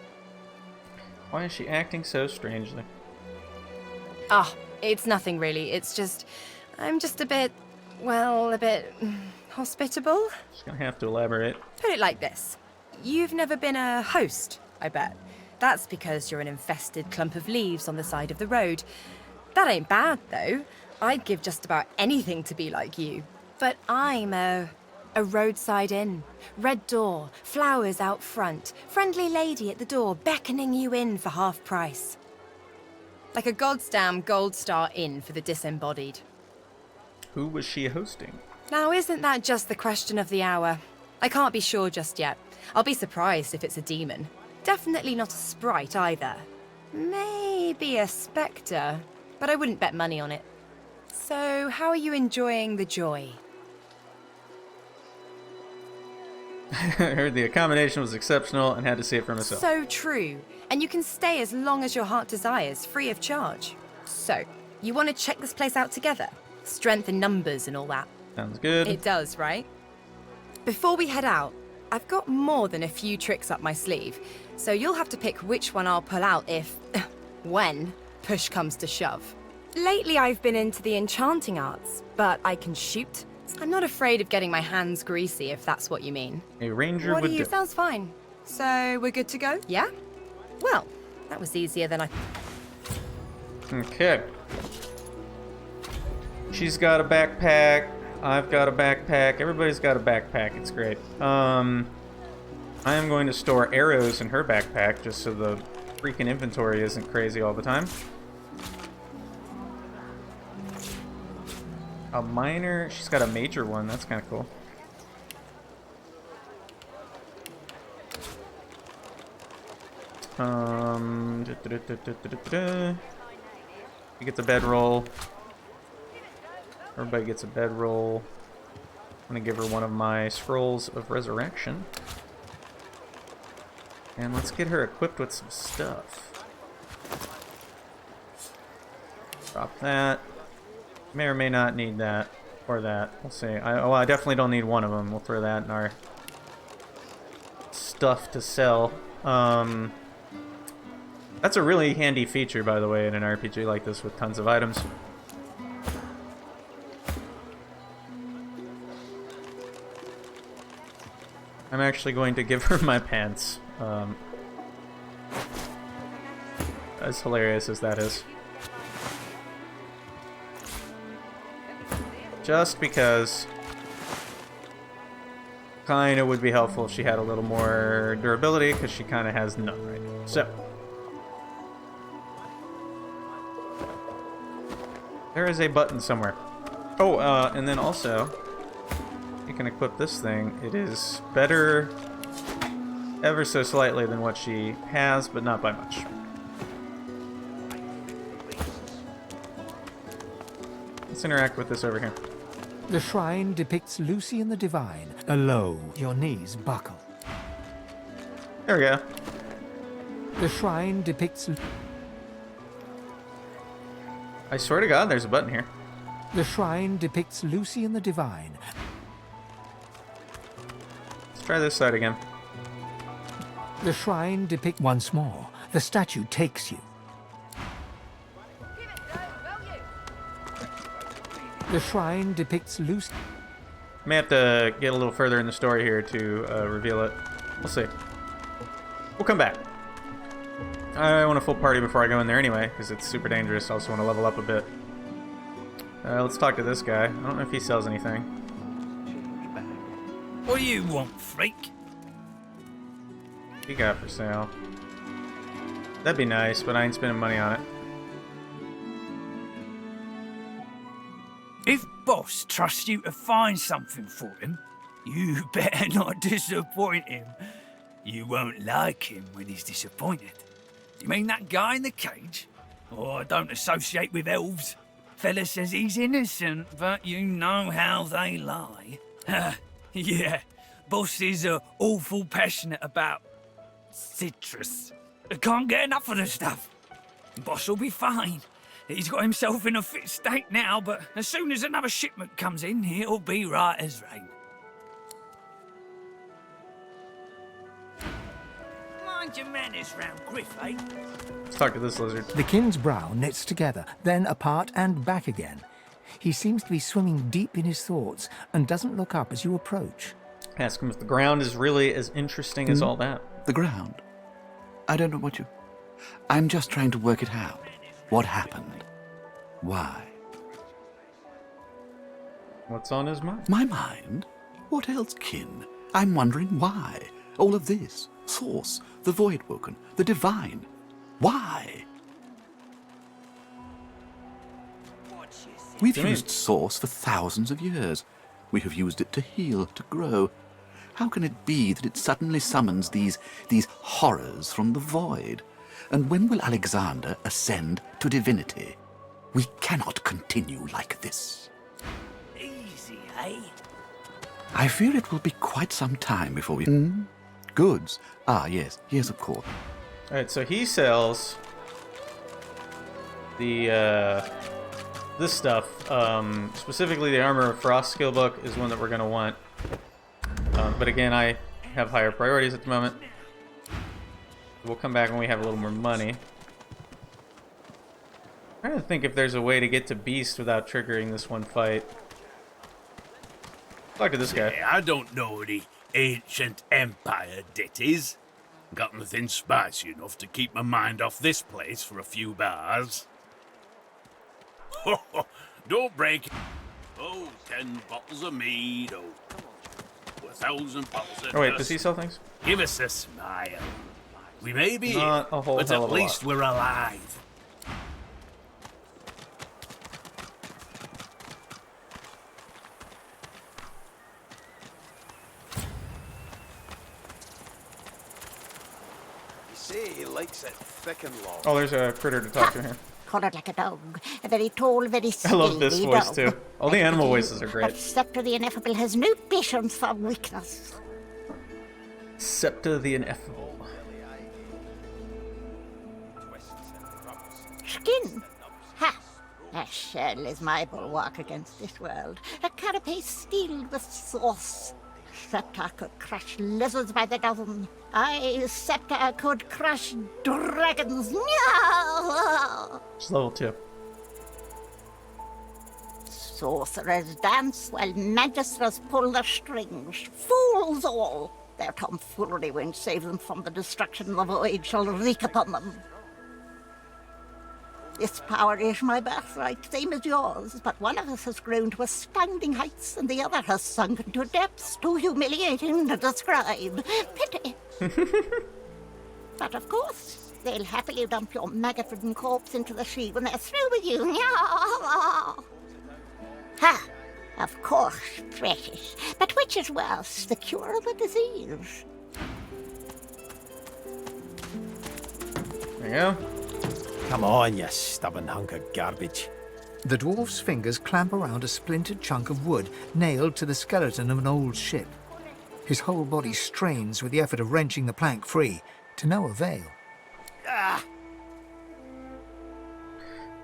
A: Why is she acting so strangely?
U: Ah, it's nothing really. It's just... I'm just a bit... well, a bit... hospitable?
A: Just gonna have to elaborate.
U: Put it like this. You've never been a host, I bet. That's because you're an infested clump of leaves on the side of the road. That ain't bad, though. I'd give just about anything to be like you. But I'm a roadside inn. Red door, flowers out front, friendly lady at the door beckoning you in for half price. Like a goddamn gold star inn for the disembodied.
A: Who was she hosting?
U: Now, isn't that just the question of the hour? I can't be sure just yet. I'll be surprised if it's a demon. Definitely not a sprite either. Maybe a spectre, but I wouldn't bet money on it. So, how are you enjoying the joy?
A: I heard the accommodation was exceptional and had to see it for myself.
U: So true. And you can stay as long as your heart desires, free of charge. So, you want to check this place out together? Strength in numbers and all that.
A: Sounds good.
U: It does, right? Before we head out, I've got more than a few tricks up my sleeve, so you'll have to pick which one I'll pull out if... when push comes to shove. Lately I've been into the enchanting arts, but I can shoot. I'm not afraid of getting my hands greasy, if that's what you mean.
A: A ranger
U: What
A: would
U: do you...
A: do.
U: Sounds fine. So, we're good to go? Yeah? Well, that was easier than I...
A: Okay. She's got a backpack. I've got a backpack. Everybody's got a backpack. It's great. I am going to store arrows in her backpack just so the freaking inventory isn't crazy all the time. A minor. She's got a major one. That's kind of cool. You get the bedroll. Everybody gets a bedroll. I'm gonna give her one of my scrolls of resurrection. And let's get her equipped with some stuff. Drop that. May or may not need that. Or that. We'll see. I definitely don't need one of them. We'll throw that in our stuff to sell. That's a really handy feature, by the way, in an RPG like this with tons of items. I'm actually going to give her my pants. As hilarious as that is. Just because kinda would be helpful if she had a little more durability, because she kinda has none right now. So there is a button somewhere. Oh, and then also you can equip this thing. It is better ever so slightly than what she has, but not by much. Let's interact with this over here.
E: The shrine depicts Lucy and the Divine. Low, your knees buckle.
A: There we go.
E: The shrine depicts...
A: I swear to God, there's a button here.
E: The shrine depicts Lucy and the Divine.
A: Let's try this side again.
E: The shrine depicts... Once more, the statue takes you. The shrine depicts Lucy...
A: May have to get a little further in the story here to reveal it. We'll see. We'll come back. I want a full party before I go in there anyway, because it's super dangerous. I also want to level up a bit. Let's talk to this guy. I don't know if he sells anything.
I: What do you want, freak?
A: What you got for sale? That'd be nice, but I ain't spending money on it.
I: If Boss trusts you to find something for him, you better not disappoint him. You won't like him when he's disappointed. You mean that guy in the cage? Oh, I don't associate with elves. Fella says he's innocent, but you know how they lie. Yeah, Boss is awful passionate about citrus. I can't get enough of the stuff. Boss will be fine. He's got himself in a fit state now, but as soon as another shipment comes in, he'll be right as rain. Mind your manners round Griff, eh?
A: Let's talk to this lizard.
E: The kin's brow knits together, then apart and back again. He seems to be swimming deep in his thoughts and doesn't look up as you approach.
A: Ask him if the ground is really as interesting as all that.
G: The ground? I don't know what you... I'm just trying to work it out. What happened? Why?
A: What's on his mind?
G: My mind? What else, kin? I'm wondering why. All of this. Source, the Voidwoken, the Divine. Why? We've used Source for thousands of years. We have used it to heal, to grow. How can it be that it suddenly summons these horrors from the void? And when will Alexander ascend to divinity? We cannot continue like this.
I: Easy, eh?
G: I fear it will be quite some time before we... Goods. Ah, yes. Yes, of course.
A: Alright, so he sells the, this stuff. Specifically the Armor of Frost skill book is one that we're going to want. But again, I have higher priorities at the moment. We'll come back when we have a little more money. I'm trying to think if there's a way to get to Beast without triggering this one fight. Talk to this guy.
S: I don't know the ancient empire ditties. Got nothing spicy enough to keep my mind off this place for a few bars. Don't break it. Oh, 10 bottles of mead. Oh, 1,000 bottles of
A: Oh wait,
S: dust.
A: does he sell things?
S: Give us a smile. We may be
A: Not a whole
S: but
A: hell
S: at
A: of a
S: least
A: lot.
S: we're alive.
N: You see, he likes it thick and long.
A: Oh, there's a critter to talk to here.
W: Coloured like a dog. A very tall, very
A: I
W: skinny
A: love this voice
W: dog.
A: too. All the animal voices are great.
W: But Scepter the Ineffable has no patience for weakness.
A: Scepter the Ineffable.
W: Skin. Ha! A shell is my bulwark against this world. A carapace steeled with sauce. Scepter could crush lizards by the dozen. Scepter could crush dragons.
A: It's level 2.
W: Sorcerers dance while magisters pull the strings. Fools all! Their tomfoolery won't save them from the destruction the void shall wreak upon them. This power is my birthright, same as yours, but one of us has grown to astounding heights and the other has sunken to depths too humiliating to describe. Pity. But of course, they'll happily dump your maggot-ridden corpse into the sea when they're through with you. Ha! Of course, precious. But which is worse, the cure or the disease?
A: There you go.
L: Come on, you stubborn hunk of garbage.
E: The dwarf's fingers clamp around a splintered chunk of wood nailed to the skeleton of an old ship. His whole body strains with the effort of wrenching the plank free, to no avail.
L: Ah!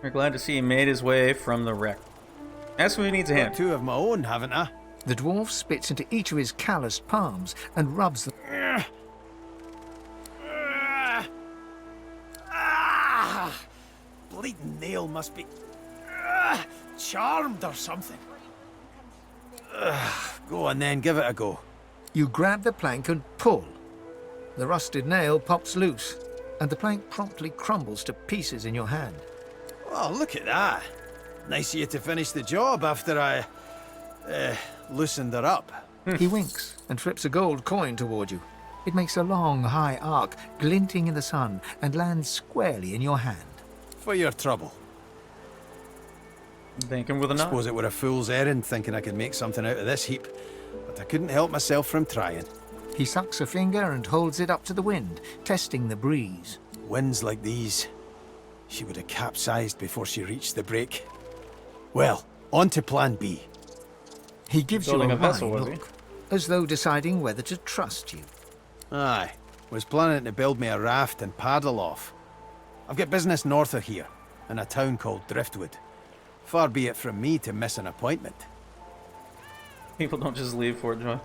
A: We're glad to see he made his way from the wreck. Ask him if he needs a hand.
L: Two of my own, haven't I?
E: The dwarf spits into each of his calloused palms and rubs them.
L: Bleeding nail must be charmed or something. Go on then, give it a go.
E: You grab the plank and pull. The rusted nail pops loose, and the plank promptly crumbles to pieces in your hand.
L: Oh, look at that. Nice of you to finish the job after I loosened her up.
E: He winks and flips a gold coin toward you. It makes a long, high arc, glinting in the sun, and lands squarely in your hand.
L: For your trouble.
A: Thank him with a nod.
L: Suppose it were a fool's errand thinking I could make something out of this heap, but I couldn't help myself from trying.
E: He sucks a finger and holds it up to the wind, testing the breeze.
L: Winds like these, she would have capsized before she reached the break. Well, on to plan B.
E: He gives you
A: Building
E: a
A: a vessel,
E: wry
A: was he?
E: look, as though deciding whether to trust you.
L: Aye,
J: Was planning to build me a raft and paddle off. I've got business north of here, in a town called Driftwood. Far be it from me to miss an appointment.
A: People don't just leave Fort Joy.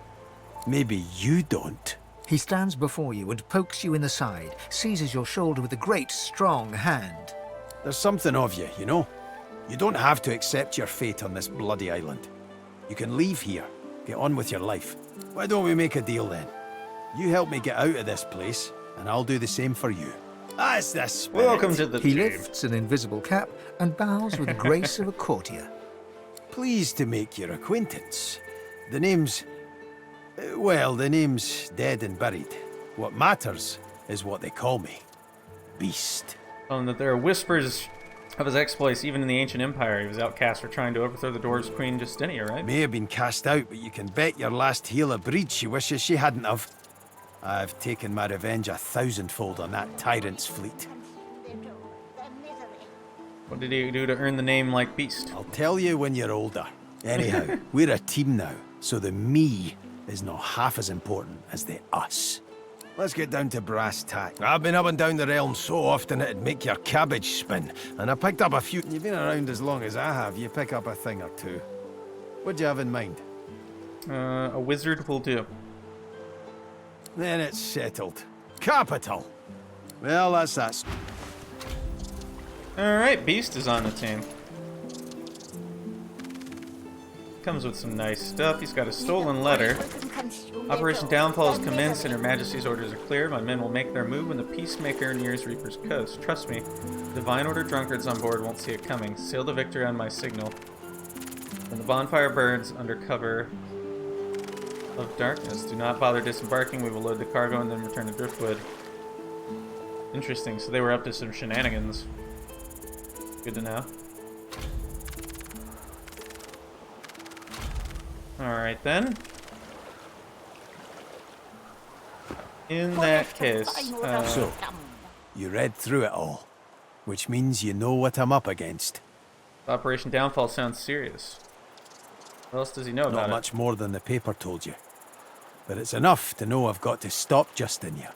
J: Maybe you don't.
E: He stands before you and pokes you in the side, seizes your shoulder with a great, strong hand.
J: There's something of you, you know? You don't have to accept your fate on this bloody island. You can leave here, get on with your life. Why don't we make a deal then? You help me get out of this place, and I'll do the same for you. That's the spirit.
A: Welcome to the
E: He
A: team.
E: lifts an invisible cap and bows with the grace of a courtier.
J: Pleased to make your acquaintance. The name's... well, the name's dead and buried. What matters is what they call me. Beast.
A: That there are whispers of his exploits even in the ancient empire. He was outcast for trying to overthrow the dwarves' queen Justinia, right?
J: May have been cast out, but you can bet your last heel of breed she wishes she hadn't have. I've taken my revenge 1,000-fold on that tyrant's fleet.
A: What did he do to earn the name like Beast?
J: I'll tell you when you're older. Anyhow, we're a team now, so the me is not half as important as the us. Let's get down to brass tack. I've been up and down the realm so often it'd make your cabbage spin, and I picked up a few. You've been around as long as I have, you pick up a thing or two. What do you have in mind?
A: A wizard will do.
J: Then it's settled. Capital! Well, that's that.
A: Alright, Beast is on the team. Comes with some nice stuff. He's got a stolen letter. Operation Downfall has commenced and Her Majesty's orders are clear. My men will make their move when the Peacemaker nears Reaper's Coast. Trust me, Divine Order drunkards on board won't see it coming. Seal the victory on my signal. When the bonfire burns under cover of darkness, do not bother disembarking. We will load the cargo and then return to Driftwood. Interesting, so they were up to some shenanigans. Good to know. Alright then. In that case,
J: So, you read through it all, which means you know what I'm up against.
A: Operation Downfall sounds serious. What else does he know about it?
J: Not much more than the paper told you. But it's enough to know I've got to stop Justinia.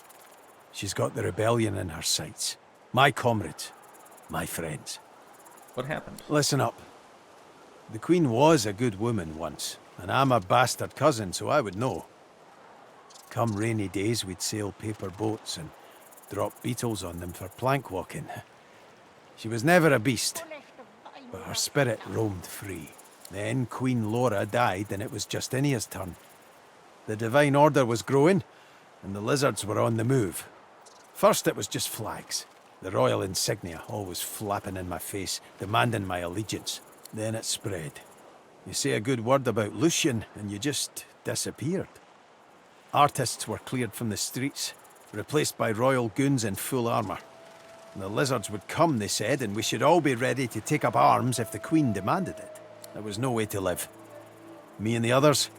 J: She's got the rebellion in her sights. My comrades. My friends.
A: What happened?
J: Listen up. The Queen was a good woman once, and I'm a bastard cousin, so I would know. Come rainy days, we'd sail paper boats and drop beetles on them for plank walking. She was never a beast, but her spirit roamed free. Then Queen Laura died, and it was Justinia's turn. The Divine Order was growing, and the lizards were on the move. First it was just flags, the royal insignia always flapping in my face, demanding my allegiance. Then it spread. You say a good word about Lucian, and you just disappeared. Artists were cleared from the streets, replaced by royal goons in full armour. And the lizards would come, they said, and we should all be ready to take up arms if the Queen demanded it. There was no way to live. Me and the others,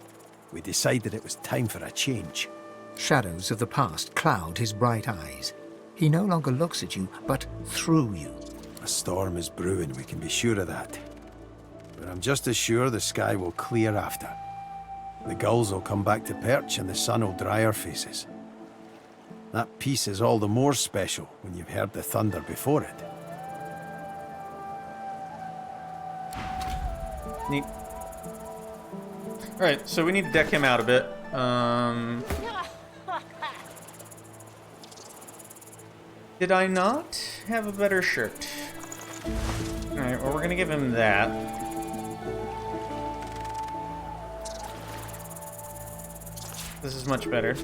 J: we decided it was time for a change.
E: Shadows of the past cloud his bright eyes. He no longer looks at you, but through you.
J: A storm is brewing, we can be sure of that. But I'm just as sure the sky will clear after. The gulls will come back to perch and the sun will dry our faces. That peace is all the more special when you've heard the thunder before it.
A: Neat. Alright, so we need to deck him out a bit. Did I not have a better shirt? Alright, well, we're gonna give him that. This is much better.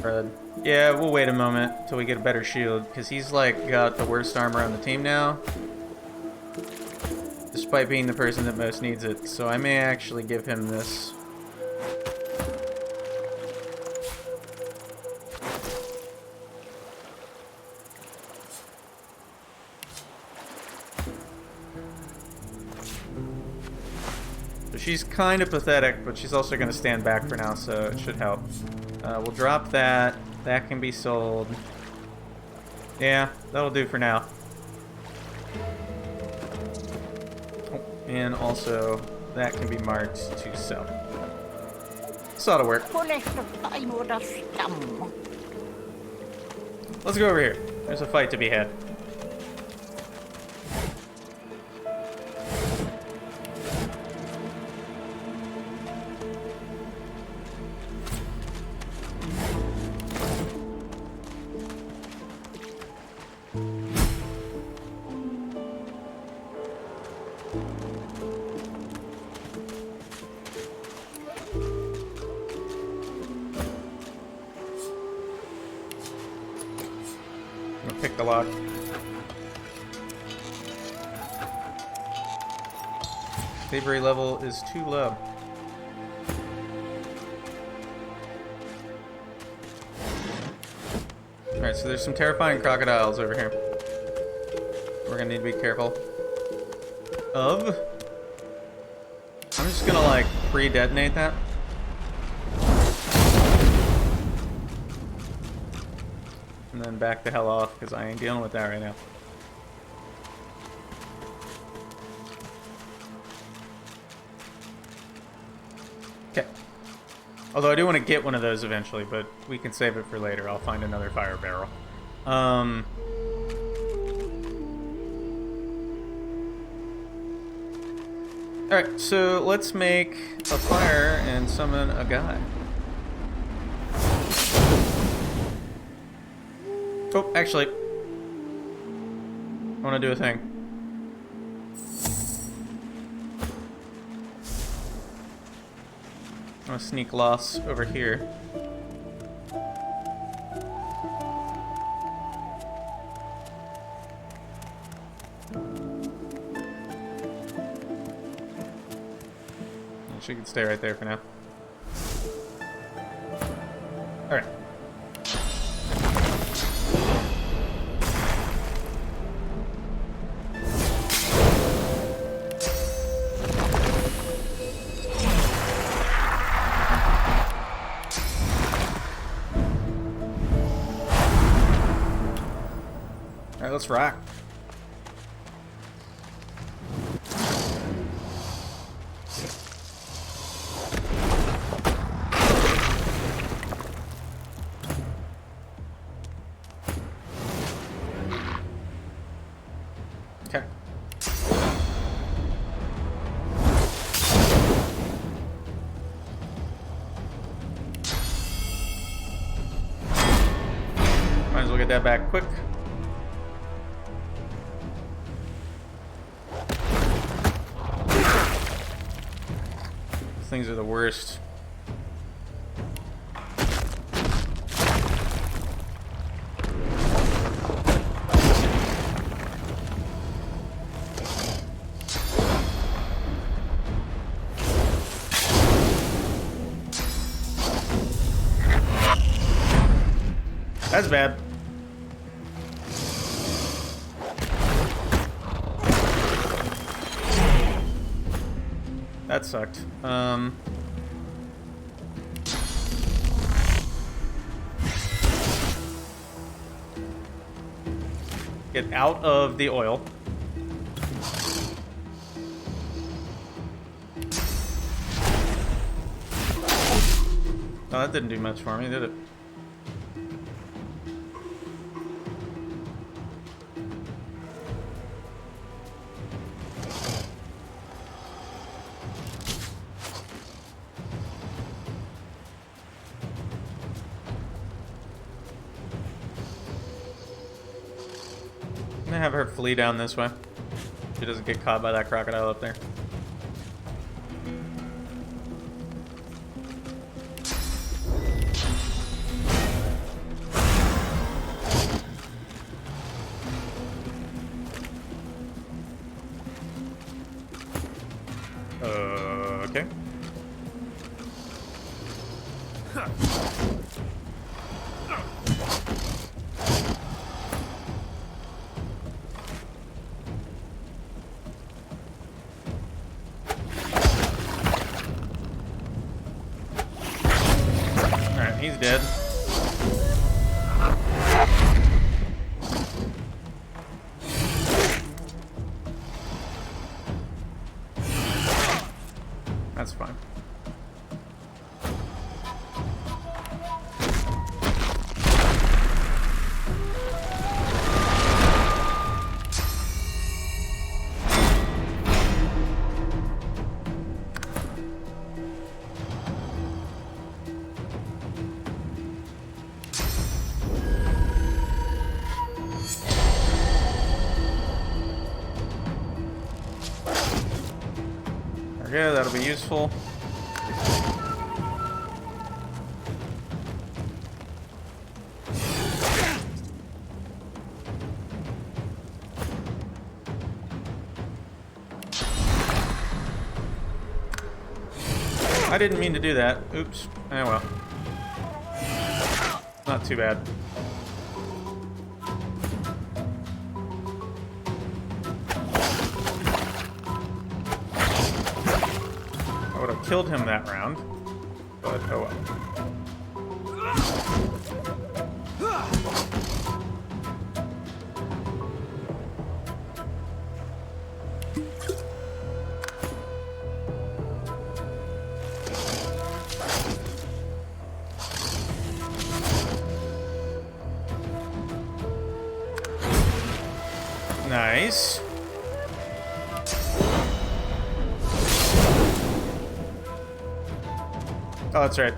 A: Fred. Yeah, we'll wait a moment till we get a better shield, because he's like got the worst armor on the team now. Despite being the person that most needs it, so I may actually give him this. So she's kind of pathetic, but she's also going to stand back for now, so it should help. We'll drop that. That can be sold. Yeah, that'll do for now. And also, that can be marked to sell. This ought to work. Let's go over here. There's a fight to be had. Pick the lock. Bravery level is too low. Alright, so there's some terrifying crocodiles over here. We're gonna need to be careful of. I'm just gonna like pre-detonate that. And then back the hell off, because I ain't dealing with that right now. Okay. Although I do want to get one of those eventually, but we can save it for later. I'll find another fire barrel. Alright, so let's make a fire and summon a guy. Oh, actually, I want to do a thing. I'm going to sneak Loss over here. She can stay right there for now. Alright. Alright, let's rock. Okay. Might as well get that back quick. These things are the worst. That's bad. That sucked. Get out of the oil. Oh, that didn't do much for me, did it? I'm gonna have her flee down this way. She doesn't get caught by that crocodile up there. Okay. Alright, he's dead. That's fine. go, that'll be useful. I didn't mean to do that. Oops. Oh well. Not too bad. I would have killed him that round, but oh well. Nice. Oh, that's right.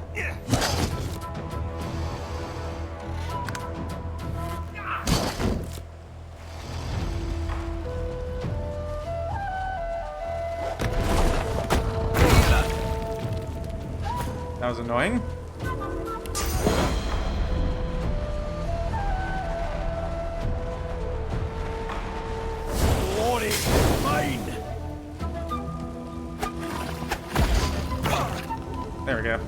A: That was annoying. There we go.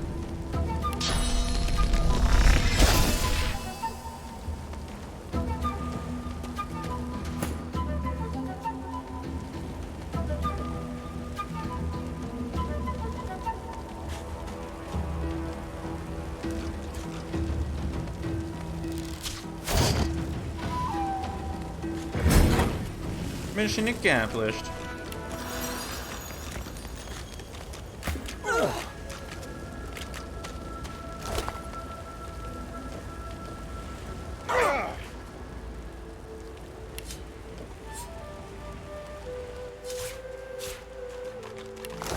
A: Mission accomplished.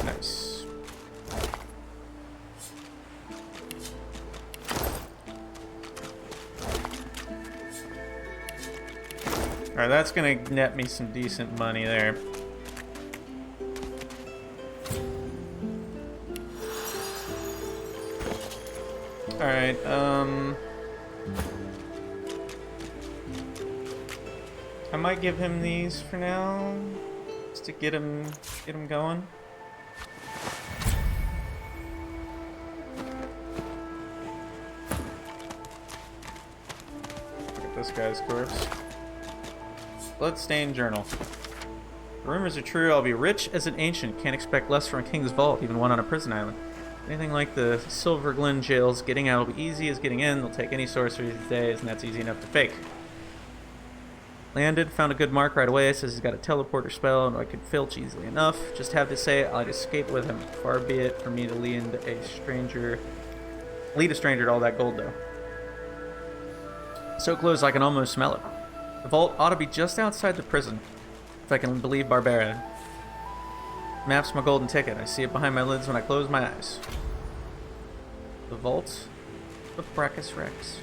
A: Nice. Alright, that's gonna net me some decent money there. Alright, I might give him these for now, just to get him going. Look at this guy's corpse. Bloodstained journal. The rumors are true. I'll be rich as an ancient. Can't expect less from a king's vault, even one on a prison island. Anything like the Silver Glen jails, getting out will be easy as getting in. They'll take any sorcery these days, and that's easy enough to fake. Landed, found a good mark right away. Says he's got a teleporter spell, and I could filch easily enough. Just have to say, I'd escape with him. Far be it for me to lead a stranger to all that gold, though. So close I can almost smell it. The vault ought to be just outside the prison, if I can believe Barbarian. Map's my golden ticket. I see it behind my lids when I close my eyes. The vault of Brachus Rex.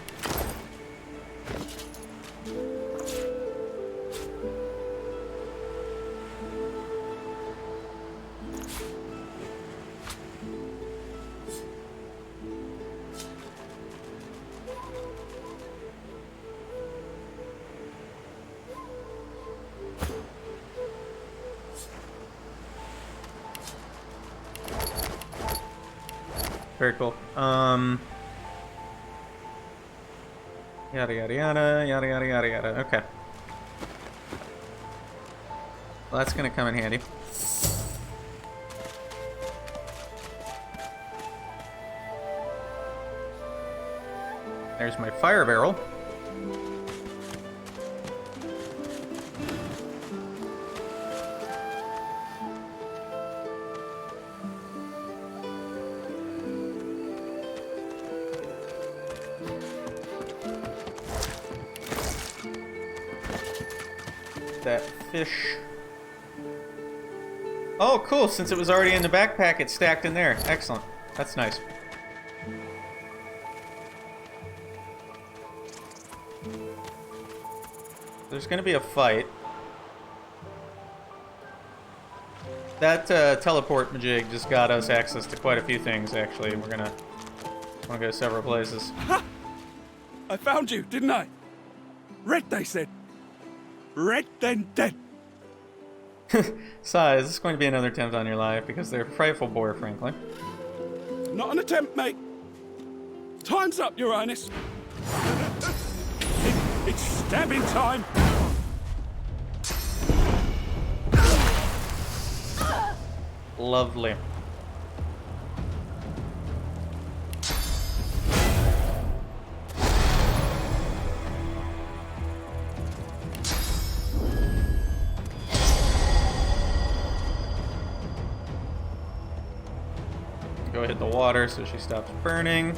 A: Very cool. Yada yada yada, yada yada yada yada. Okay. Well, that's gonna come in handy. There's my fire barrel. That fish. Oh, cool. Since it was already in the backpack, it's stacked in there. Excellent. That's nice. There's going to be a fight. That teleport majig just got us access to quite a few things, actually. We're gonna wanna go several places.
S: Ha! I found you, didn't I? Red, they said. Red, then dead.
A: Sigh, is this going to be another attempt on your life? Because they're a frightful bore, frankly.
S: Not an attempt, mate. Time's up, Your Highness. It's stabbing time.
A: Lovely. Go hit the water so she stops burning.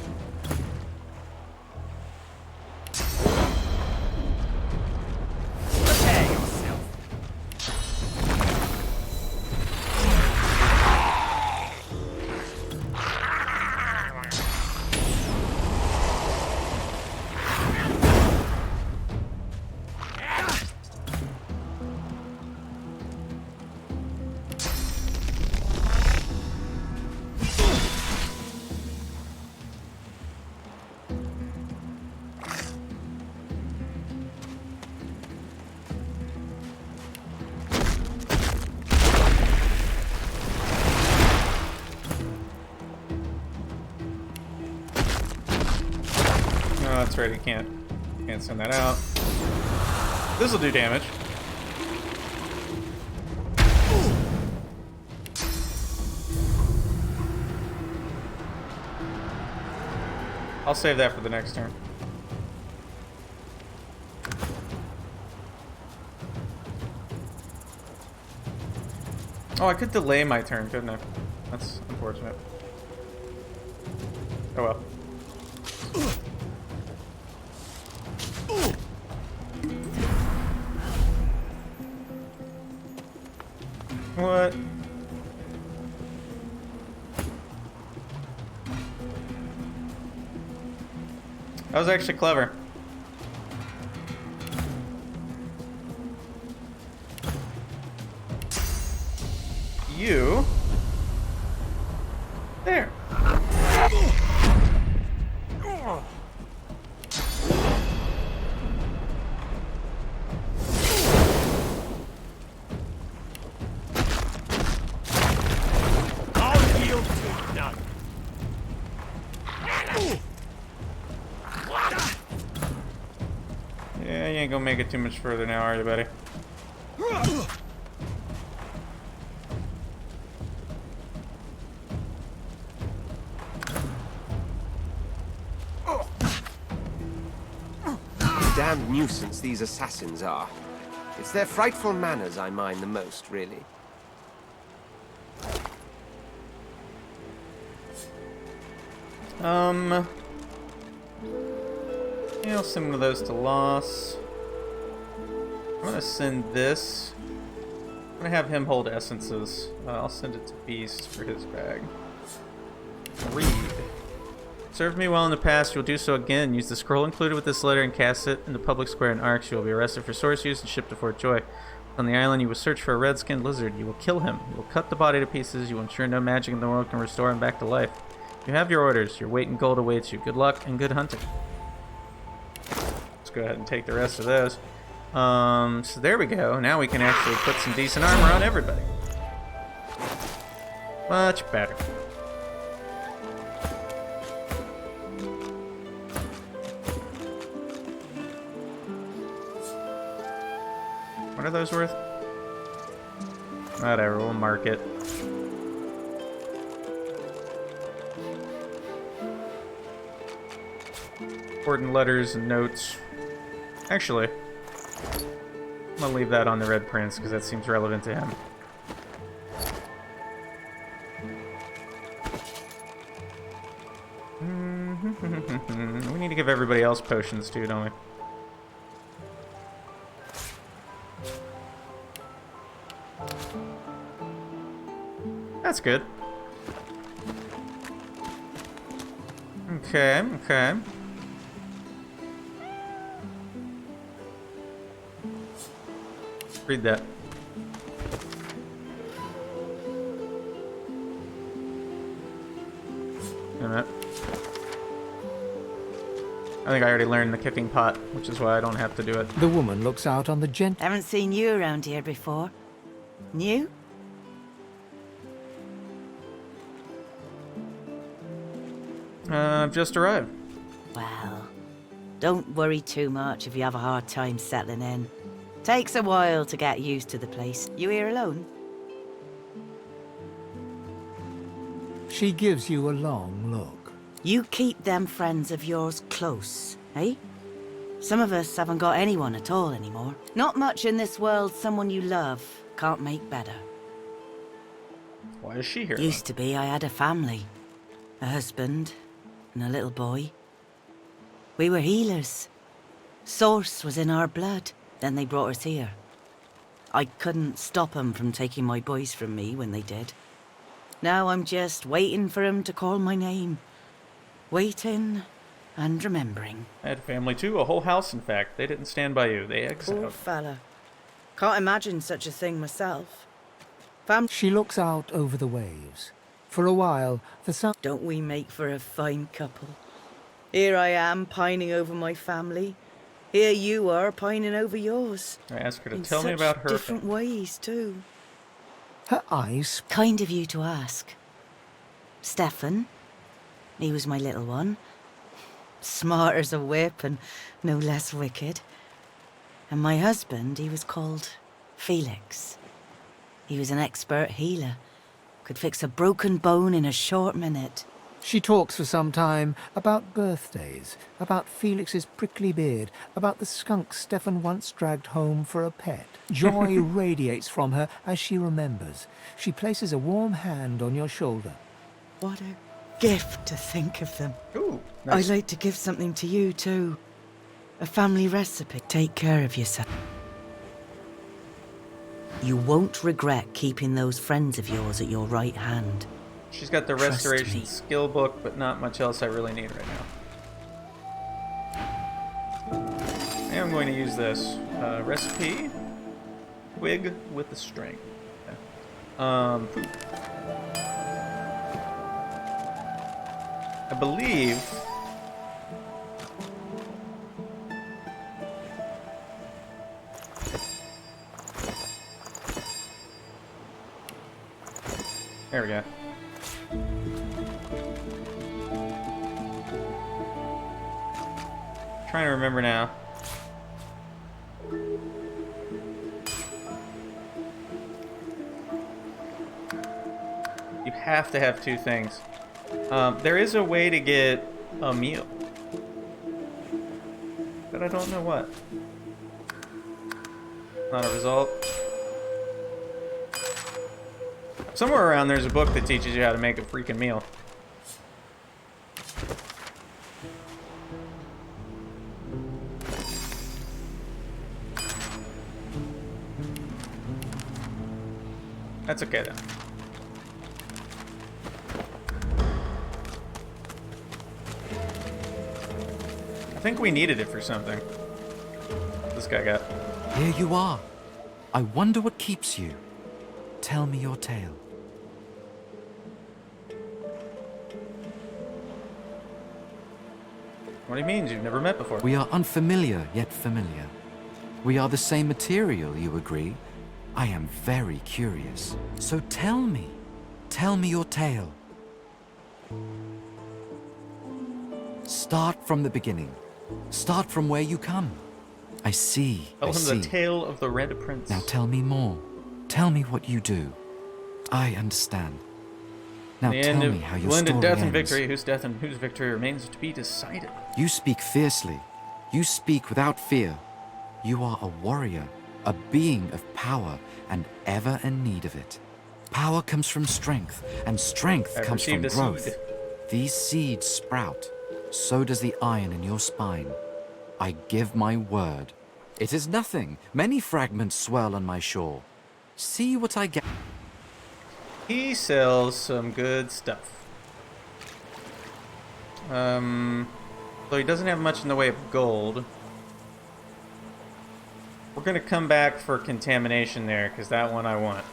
A: That's right, you can't send that out. This'll do damage. I'll save that for the next turn. Oh, I could delay my turn, couldn't I? That's unfortunate. Oh well. What? That was actually clever. You... There. Yeah, you ain't gonna make it too much further now, are you, buddy?
D: Damned nuisance these assassins are. It's their frightful manners I mind the most, really.
A: Yeah, I'll send one of those to Loss. I'm gonna send this. I'm gonna have him hold essences. I'll send it to Beast for his bag. Read. Served me well in the past, you'll do so again. Use the scroll included with this letter and cast it in the public square in Arx. You will be arrested for source use and shipped to Fort Joy. On the island, you will search for a red-skinned lizard. You will kill him. You will cut the body to pieces. You will ensure no magic in the world can restore him back to life. You have your orders. Your weight in gold awaits you. Good luck and good hunting. Let's go ahead and take the rest of those. So there we go. Now we can actually put some decent armor on everybody. Much better. What are those worth? Whatever, we'll mark it. Important letters and notes. Actually, I'm gonna leave that on the Red Prince because that seems relevant to him. We need to give everybody else potions too, don't we? That's good. Okay, okay. Read that. Wait a minute. I think I already learned the kicking pot, which is why I don't have to do it.
E: The woman looks out on the
F: Haven't seen you around here before. New?
A: I've just arrived.
F: Well, don't worry too much if you have a hard time settling in. Takes a while to get used to the place. You here alone?
E: She gives you a long look.
F: You keep them friends of yours close, eh? Some of us haven't got anyone at all anymore. Not much in this world someone you love can't make better.
A: Why is she here?
F: Used to be I had a family. A husband and a little boy. We were healers. Source was in our blood. Then they brought us here. I couldn't stop 'em from taking my boys from me when they did. Now I'm just waiting for 'em to call my name. Waiting and remembering.
A: I had a family too, a whole house in fact. They didn't stand by you, they
F: Poor
A: exiled.
F: fella. Can't imagine such a thing myself.
E: She looks out over the waves. For a while, the sun...
F: Don't we make for a fine couple? Here I am pining over my family. Here you are pining over yours.
A: I asked her to
F: In
A: tell me
F: such
A: about her
F: different ways too.
E: Her eyes...
F: Kind of you to ask. Stefan, he was my little one. Smart as a whip and no less wicked. And my husband, he was called Felix. He was an expert healer. Could fix a broken bone in a short minute.
E: She talks for some time about birthdays, about Felix's prickly beard, about the skunk Stefan once dragged home for a pet. Joy radiates from her as she remembers. She places a warm hand on your shoulder.
F: What a gift to think of them.
A: Ooh, nice.
F: I'd like to give something to you too. A family recipe. Take care of yourself. You won't regret keeping those friends of yours at your right hand.
A: She's got the
F: Trust
A: restoration
F: me.
A: skill book, but not much else I really need right now. I am going to use this recipe. Twig with the string. Okay. Food. I believe. There we go. Trying to remember now. You have to have two things. There is a way to get a meal, but I don't know what. Not a result. Somewhere around there's a book that teaches you how to make a freaking meal. That's okay then. I think we needed it for something. This guy got.
K: Here you are. I wonder what keeps you. Tell me your tale.
A: What do you mean? You've never met before?
K: We are unfamiliar, yet familiar. We are the same material, you agree? I am very curious. So tell me your tale. Start from the beginning. Start from where you come. I see,
A: Tell him the tale of the Red Prince.
K: Now tell me more. Tell me what you do. I understand. Now tell me how your story
A: Blended death
K: ends.
A: and victory, whose death and whose victory remains to be decided.
K: You speak fiercely. You speak without fear. You are a warrior, a being of power, and ever in need of it. Power comes from strength, and strength
A: I've
K: comes from
A: received a
K: growth.
A: seed.
K: These seeds sprout. So does the iron in your spine. I give my word. It is nothing. Many fragments swirl on my shore. See what I get.
A: He sells some good stuff. Though he doesn't have much in the way of gold. We're gonna come back for contamination there, because that one I want.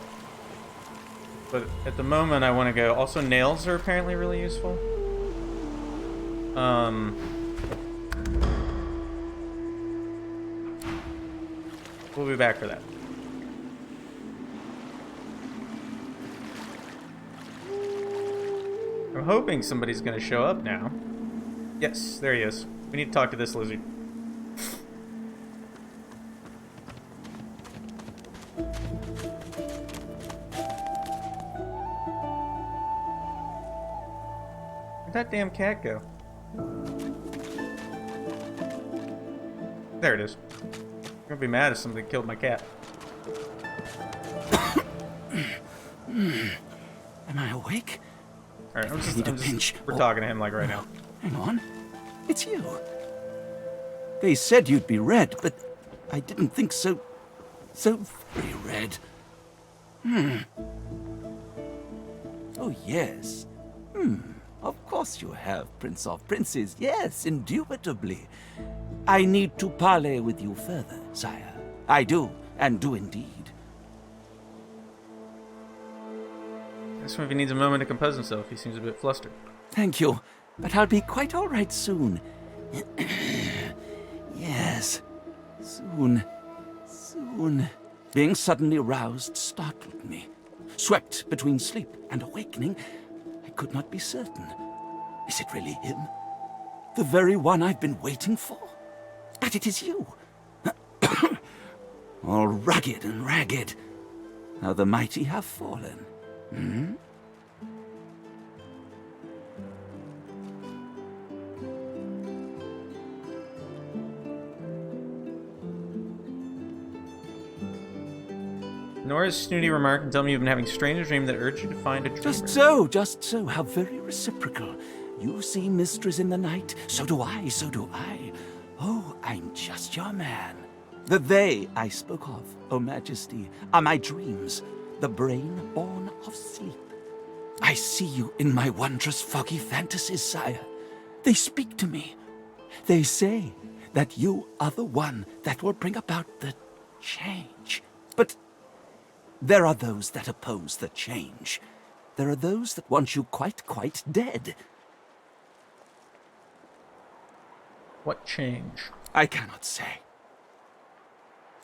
A: But at the moment I want to go. Also, nails are apparently really useful. We'll be back for that. I'm hoping somebody's gonna show up now. Yes, there he is. We need to talk to this lizard. Where'd that damn cat go? There it is. I'm gonna be mad if somebody killed my cat.
S: Am I awake?
A: Alright,
S: pinch.
A: we're talking to him like right now.
S: Hang on. It's you. They said you'd be red, but I didn't think so very red. Oh, yes. Of course you have, Prince of Princes. Yes, indubitably. I need to parley with you further, sire. I do, and do indeed.
A: Ask him if he needs a moment to compose himself. He seems a bit flustered.
S: Thank you, but I'll be quite all right soon. Yes, soon. Being suddenly roused startled me. Swept between sleep and awakening, I could not be certain. Is it really him? The very one I've been waiting for? But it is you. All rugged and ragged. How the mighty have fallen.
A: Nora's snooty remark and tell me you've been having a strange dream that urged you to find a dreamer.
S: Just so. How very reciprocal. You see mysteries in the night. So do I. Oh, I'm just your man. The they I spoke of, O Majesty, are my dreams, the brain born of sleep. I see you in my wondrous foggy fantasies, sire. They speak to me. They say that you are the one that will bring about the change. But there are those that oppose the change. There are those that want you quite dead.
A: What change?
S: I cannot say.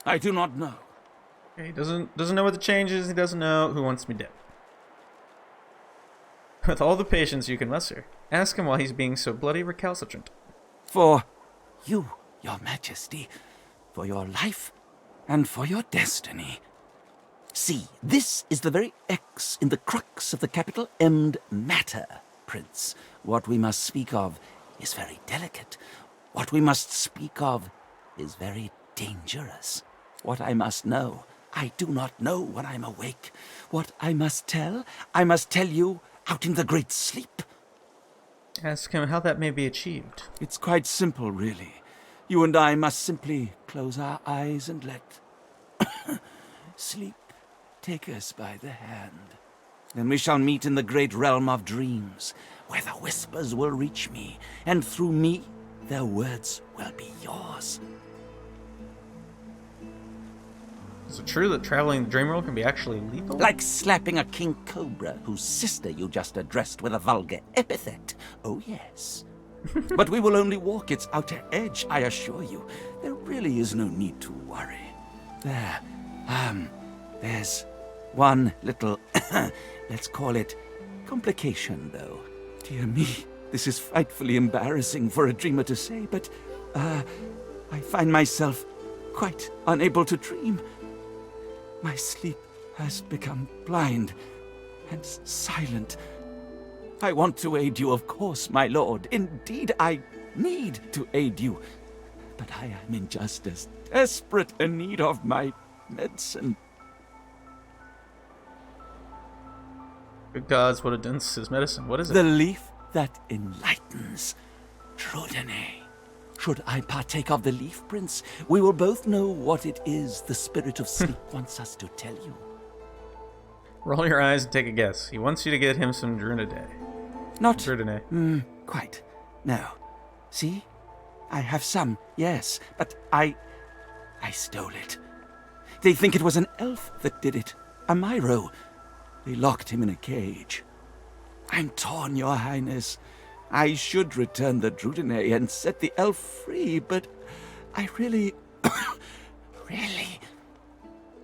S: I do not know.
A: Okay, he doesn't know what the change is. He doesn't know who wants me dead. With all the patience you can muster, ask him why he's being so bloody recalcitrant.
S: For you, your majesty, for your life, and for your destiny. See, this is the very X in the crux of the capital M'd matter, Prince. What we must speak of is very delicate. What we must speak of is very dangerous. What I must know, I do not know when I'm awake. What I must tell you out in the great sleep.
A: Ask him how that may be achieved.
S: It's quite simple, really. You and I must simply close our eyes and let sleep take us by the hand. Then we shall meet in the great realm of dreams, where the whispers will reach me, and through me, their words will be yours.
A: Is it true that traveling the dream world can be actually lethal?
S: Like slapping a king cobra whose sister you just addressed with a vulgar epithet. Oh, yes. But we will only walk its outer edge, I assure you. There really is no need to worry. There's one little, let's call it, complication, though. Dear me, this is frightfully embarrassing for a dreamer to say, but, I find myself quite unable to dream. My sleep has become blind and silent. I want to aid you, of course, my lord. Indeed, I need to aid you. But I am in just as desperate a need of my medicine.
A: Good gods, what a dense is medicine. What is it?
S: The leaf that enlightens. Trudene. Should I partake of the leaf, Prince, we will both know what it is the spirit of sleep wants us to tell you.
A: Roll your eyes and take a guess. He wants you to get him some Drunade.
S: Not
A: Drunade.
S: Quite. No. See? I have some, yes, but I stole it. They think it was an elf that did it. A Myro. They locked him in a cage. I'm torn, your highness. I should return the Drudenay and set the elf free, but I really, really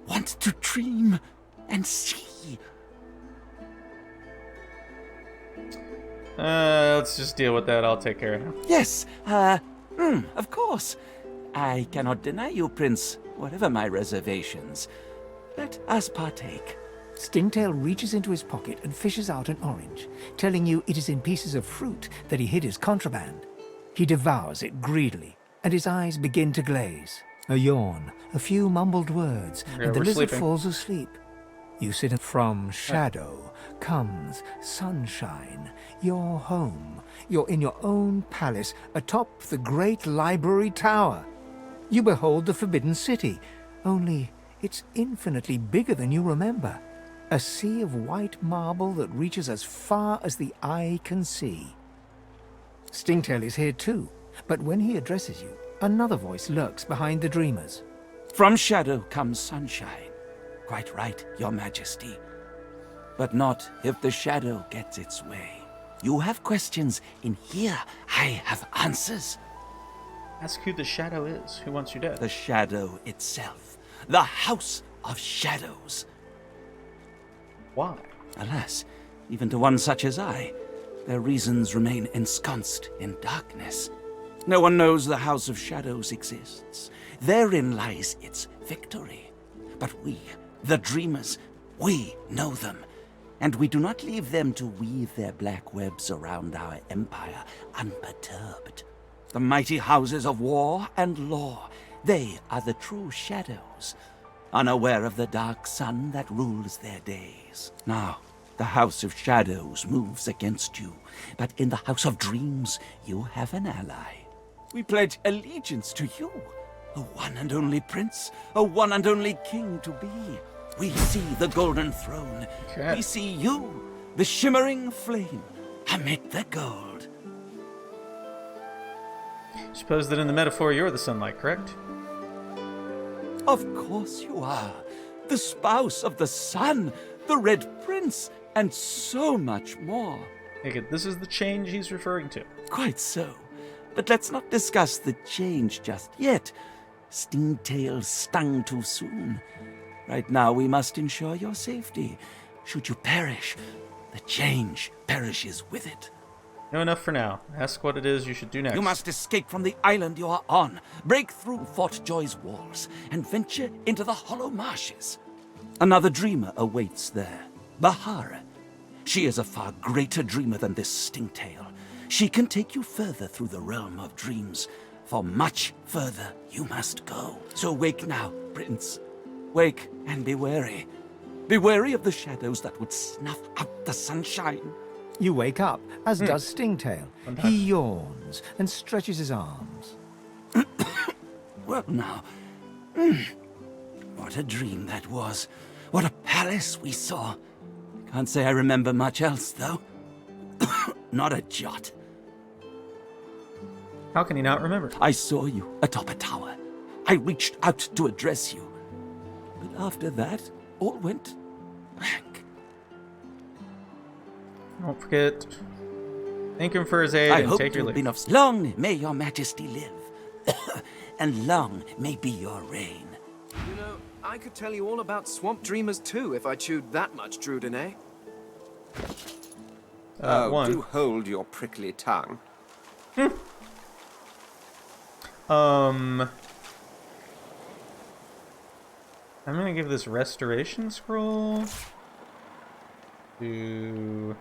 S: want to dream and see.
A: Let's just deal with that. I'll take care of it.
S: Yes, of course. I cannot deny you, Prince, whatever my reservations. Let us partake.
E: Stingtail reaches into his pocket and fishes out an orange, telling you it is in pieces of fruit that he hid his contraband. He devours it greedily, and his eyes begin to glaze. A yawn, a few mumbled words, and the lizard falls asleep. You sit from shadow comes sunshine, your home. You're in your own palace atop the great library tower. You behold the Forbidden City, only it's infinitely bigger than you remember. A sea of white marble that reaches as far as the eye can see. Stingtail is here too, but when he addresses you, another voice lurks behind the dreamers.
S: From shadow comes sunshine. Quite right, Your Majesty. But not if the shadow gets its way. You have questions, in here I have answers.
A: Ask who the shadow is. Who wants you dead?
S: The shadow itself. The House of Shadows.
A: Why?
S: Alas, even to one such as I, their reasons remain ensconced in darkness. No one knows the House of Shadows exists. Therein lies its victory. But we, the dreamers, we know them, and we do not leave them to weave their black webs around our empire unperturbed. The mighty houses of war and law, they are the true shadows, unaware of the dark sun that rules their days. Now, the House of Shadows moves against you, but in the House of Dreams, you have an ally. We pledge allegiance to you, a one and only prince, a one and only king to be. We see the golden throne.
A: Okay.
S: We see you, the shimmering flame, amid the gold.
A: Suppose that in the metaphor you're the sunlight, correct?
S: Of course you are. The spouse of the sun, the Red Prince, and so much more.
A: Take it, this is the change he's referring to.
S: Quite so. But let's not discuss the change just yet. Stingtail stung too soon. Right now we must ensure your safety. Should you perish, the change perishes with it.
A: No, enough for now. Ask what it is you should do next.
S: You must escape from the island you are on, break through Fort Joy's walls, and venture into the hollow marshes. Another dreamer awaits there, Bahara. She is a far greater dreamer than this Stingtail. She can take you further through the realm of dreams, for much further you must go. So wake now, Prince. Wake and be wary. Be wary of the shadows that would snuff out the sunshine.
E: You wake up, as does Stingtail. He yawns and stretches his arms.
S: Well now, what a dream that was. What a palace we saw. Can't say I remember much else, though. Not a jot.
A: How can he not remember?
S: I saw you atop a tower. I reached out to address you. But after that, all went blank.
A: Don't forget. Thank him for his aid
S: I
A: and
S: hope
A: take
S: to
A: your
S: have
A: leave.
S: been of long may your majesty live, and long may be your reign.
C: You know, I could tell you all about swamp dreamers too if I chewed that much Drudenay.
D: Do hold your prickly tongue.
A: I'm gonna give this restoration scroll to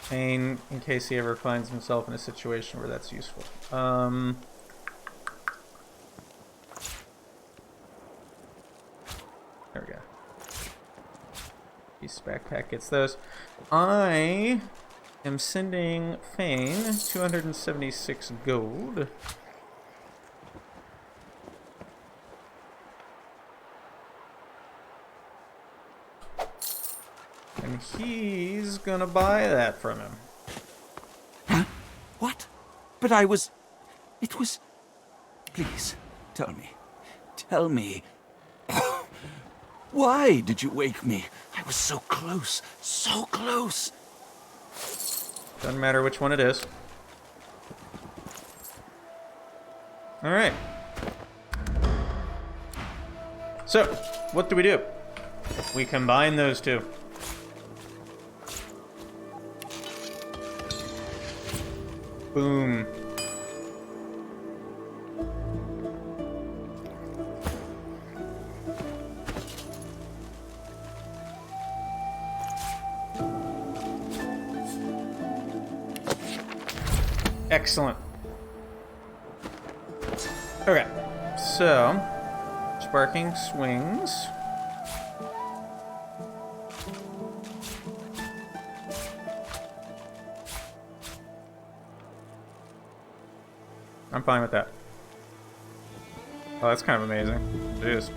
A: Payne in case he ever finds himself in a situation where that's useful. There we go. Peace backpack gets those. I am sending Fane 276 gold. And he's gonna buy that from him.
S: Huh? What? But I was... It was... Please, tell me. Tell me. Why did you wake me? I was so close, so close.
A: Doesn't matter which one it is. Alright. So, what do? We combine those two. Boom. Excellent. Okay, so sparking swings. I'm fine with that. Oh, that's kind of amazing. Jeez.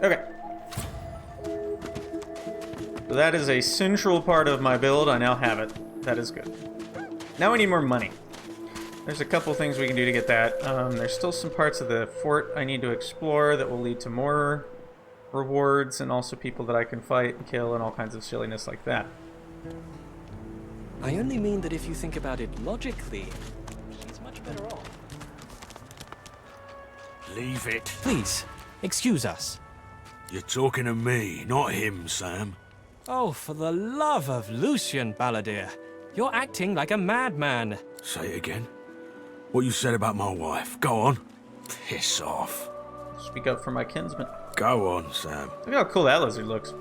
A: Okay. So that is a central part of my build. I now have it. That is good. Now we need more money. There's a couple things we can do to get that. There's still some parts of the fort I need to explore that will lead to more rewards and also people that I can fight and kill and all kinds of silliness like that.
O: I only mean that if you think about it logically, she's much better off.
N: Leave it.
T: Please, excuse us.
N: You're talking to me, not him, Sam.
T: Oh, for the love of Lucian, Balladeer. You're acting like a madman.
N: Say it again. What you said about my wife. Go on. Piss off.
A: Speak up for my kinsman.
N: Go on, Sam.
A: Look how cool that lizard looks.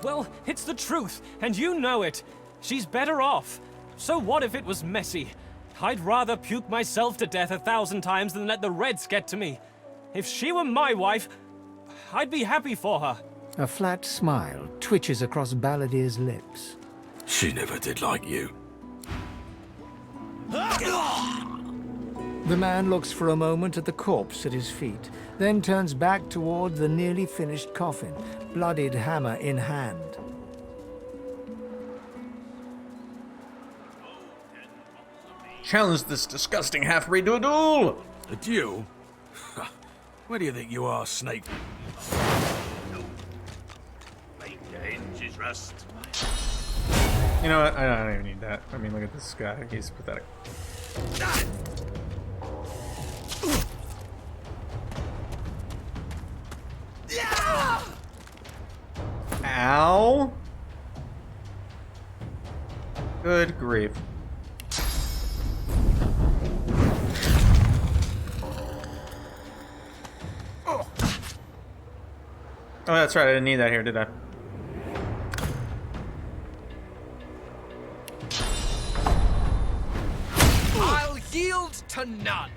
T: Well, it's the truth, and you know it. She's better off. So what if it was messy? I'd rather puke myself to death 1,000 times than let the Reds get to me. If she were my wife, I'd be happy for her.
E: A flat smile twitches across Balladeer's lips.
N: She never did like you.
E: The man looks for a moment at the corpse at his feet, then turns back toward the nearly finished coffin, bloodied hammer in hand.
A: Challenge this disgusting half-breed to a duel!
N: A duel? Where do you think you are, Snake?
V: Make the hinges rust.
A: You know what? I don't even need that. I mean, look at this guy. He's pathetic. Ow! Good grief. Oh, that's right. I didn't need that here, did I?
C: I'll yield to none.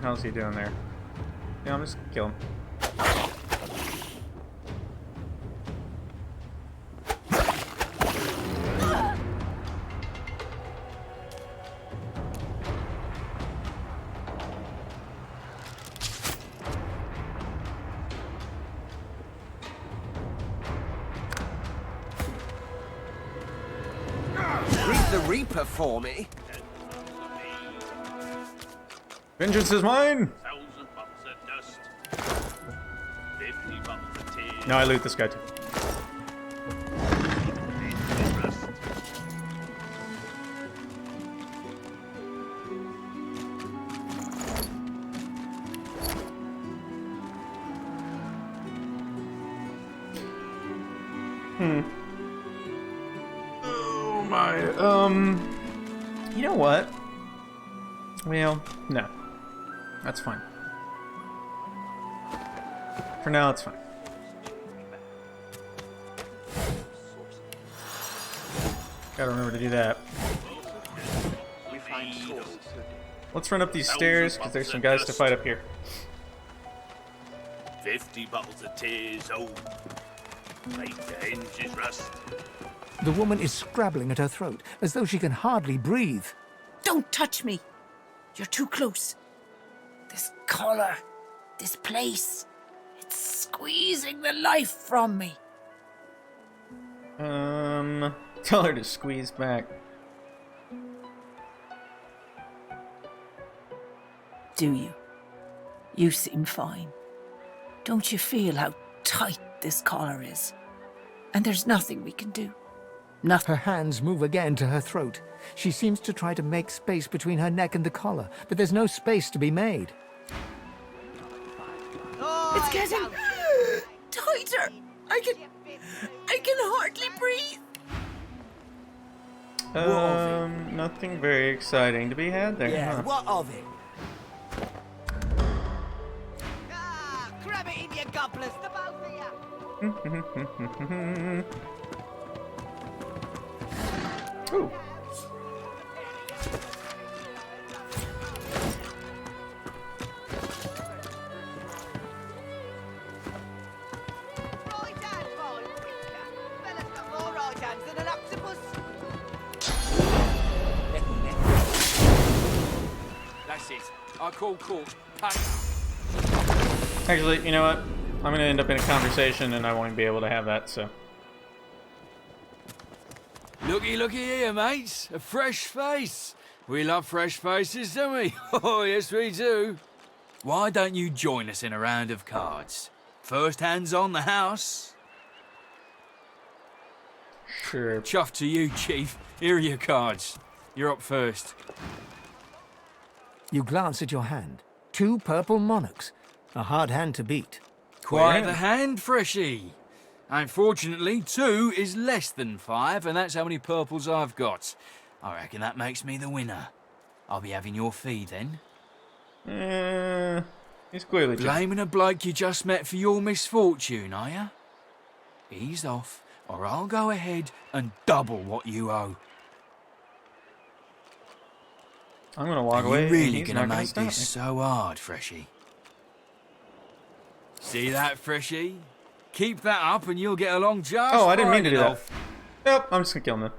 A: How's he doing there? Yeah, I'm just gonna kill him.
D: Greet the Reaper for me.
A: Vengeance is mine! No, I loot this guy too. Oh my, you know what? Well, no. That's fine. For now, it's fine. Gotta remember to do that. Let's run up these stairs, because there's some guys to fight up here.
V: 50 bottles of tears, oh. Make the hinges rust.
E: The woman is scrabbling at her throat, as though she can hardly breathe.
P: Don't touch me. You're too close. This collar, this place, it's squeezing the life from me.
A: Tell her to squeeze back.
P: Do you? You seem fine. Don't you feel how tight this collar is? And there's nothing we can do.
E: Her hands move again to her throat. She seems to try to make space between her neck and the collar, but there's no space to be made.
P: It's getting tighter. I can hardly breathe.
A: Nothing very exciting to be had there.
R: Yeah,
A: huh?
R: what of it?
L: Grab it in your gobblers, the both of you!
A: Ooh.
V: That's it. I call court.
A: Actually, you know what? I'm gonna end up in a conversation and I won't be able to have that, so.
V: Looky here, mates. A fresh face. We love fresh faces, don't we? Oh, yes, we do. Why don't you join us in a round of cards? First hands on the house.
A: Sure.
V: Chuff to you, Chief. Here are your cards. You're up first.
E: You glance at your hand. 2 purple monarchs. A hard hand to beat.
V: Quite the hand, Freshy. Unfortunately, 2 is less than 5, and that's how many purples I've got. I reckon that makes me the winner. I'll be having your fee then.
A: He's clearly
V: blaming a bloke you just met for your misfortune, are you? Ease off, or I'll go ahead and double what you owe.
A: I'm gonna walk
V: Are
A: away.
V: you
A: and
V: really
A: he's
V: gonna
A: not
V: make
A: stop
V: this
A: me.
V: so hard, Freshy? See that, Freshy? Keep that up and you'll get along just
A: Oh, I didn't mean
V: fine
A: to do that.
V: enough.
A: Yep, I'm just gonna kill him then.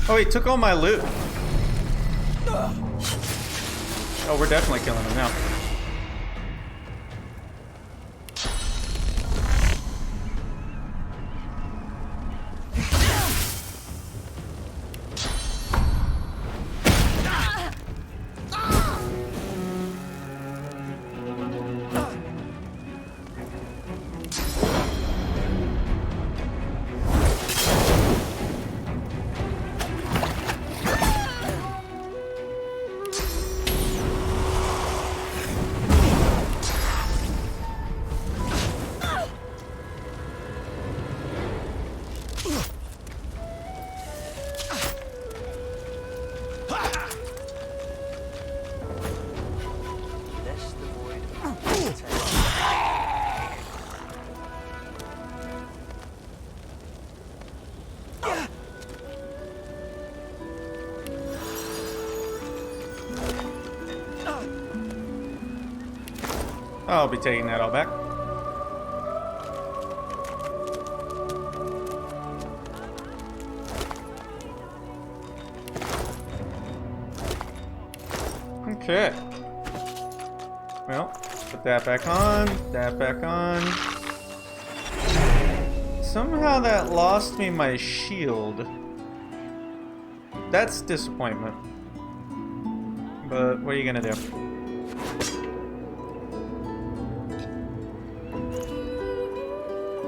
A: Oh, he took all my loot. Oh, we're definitely killing him now. I'll be taking that all back. Shit. Well, put that back on. That back on. Somehow that lost me my shield. That's disappointment. But what are you gonna do?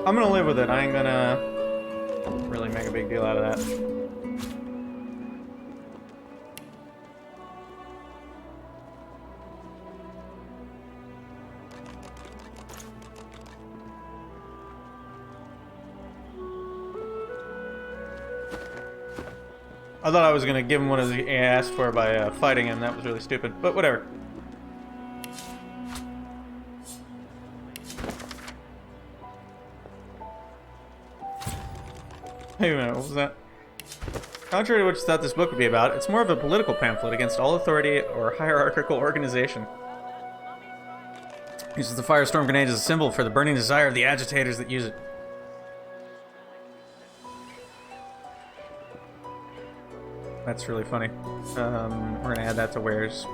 A: I'm gonna live with it. I ain't gonna really make a big deal out of that. I thought I was gonna give him what he asked for by fighting him. That was really stupid, but whatever. Wait a minute, what was that? Contrary to what you thought this book would be about, it's more of a political pamphlet against all authority or hierarchical organization. It uses the firestorm grenade as a symbol for the burning desire of the agitators that use it. That's really funny. We're gonna add that to wares.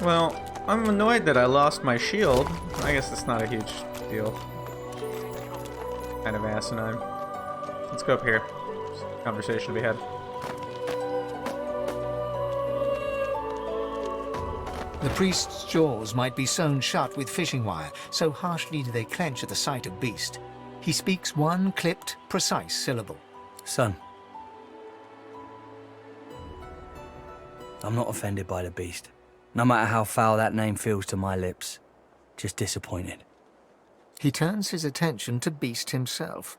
A: Well, I'm annoyed that I lost my shield. I guess that's not a huge deal. Kind of asinine. Let's go up here. There's a conversation to be had.
E: The priest's jaws might be sewn shut with fishing wire, so harshly do they clench at the sight of beast. He speaks one clipped, precise syllable.
R: Son. I'm not offended by the beast. No matter how foul that name feels to my lips. Just disappointed.
E: He turns his attention to Beast himself,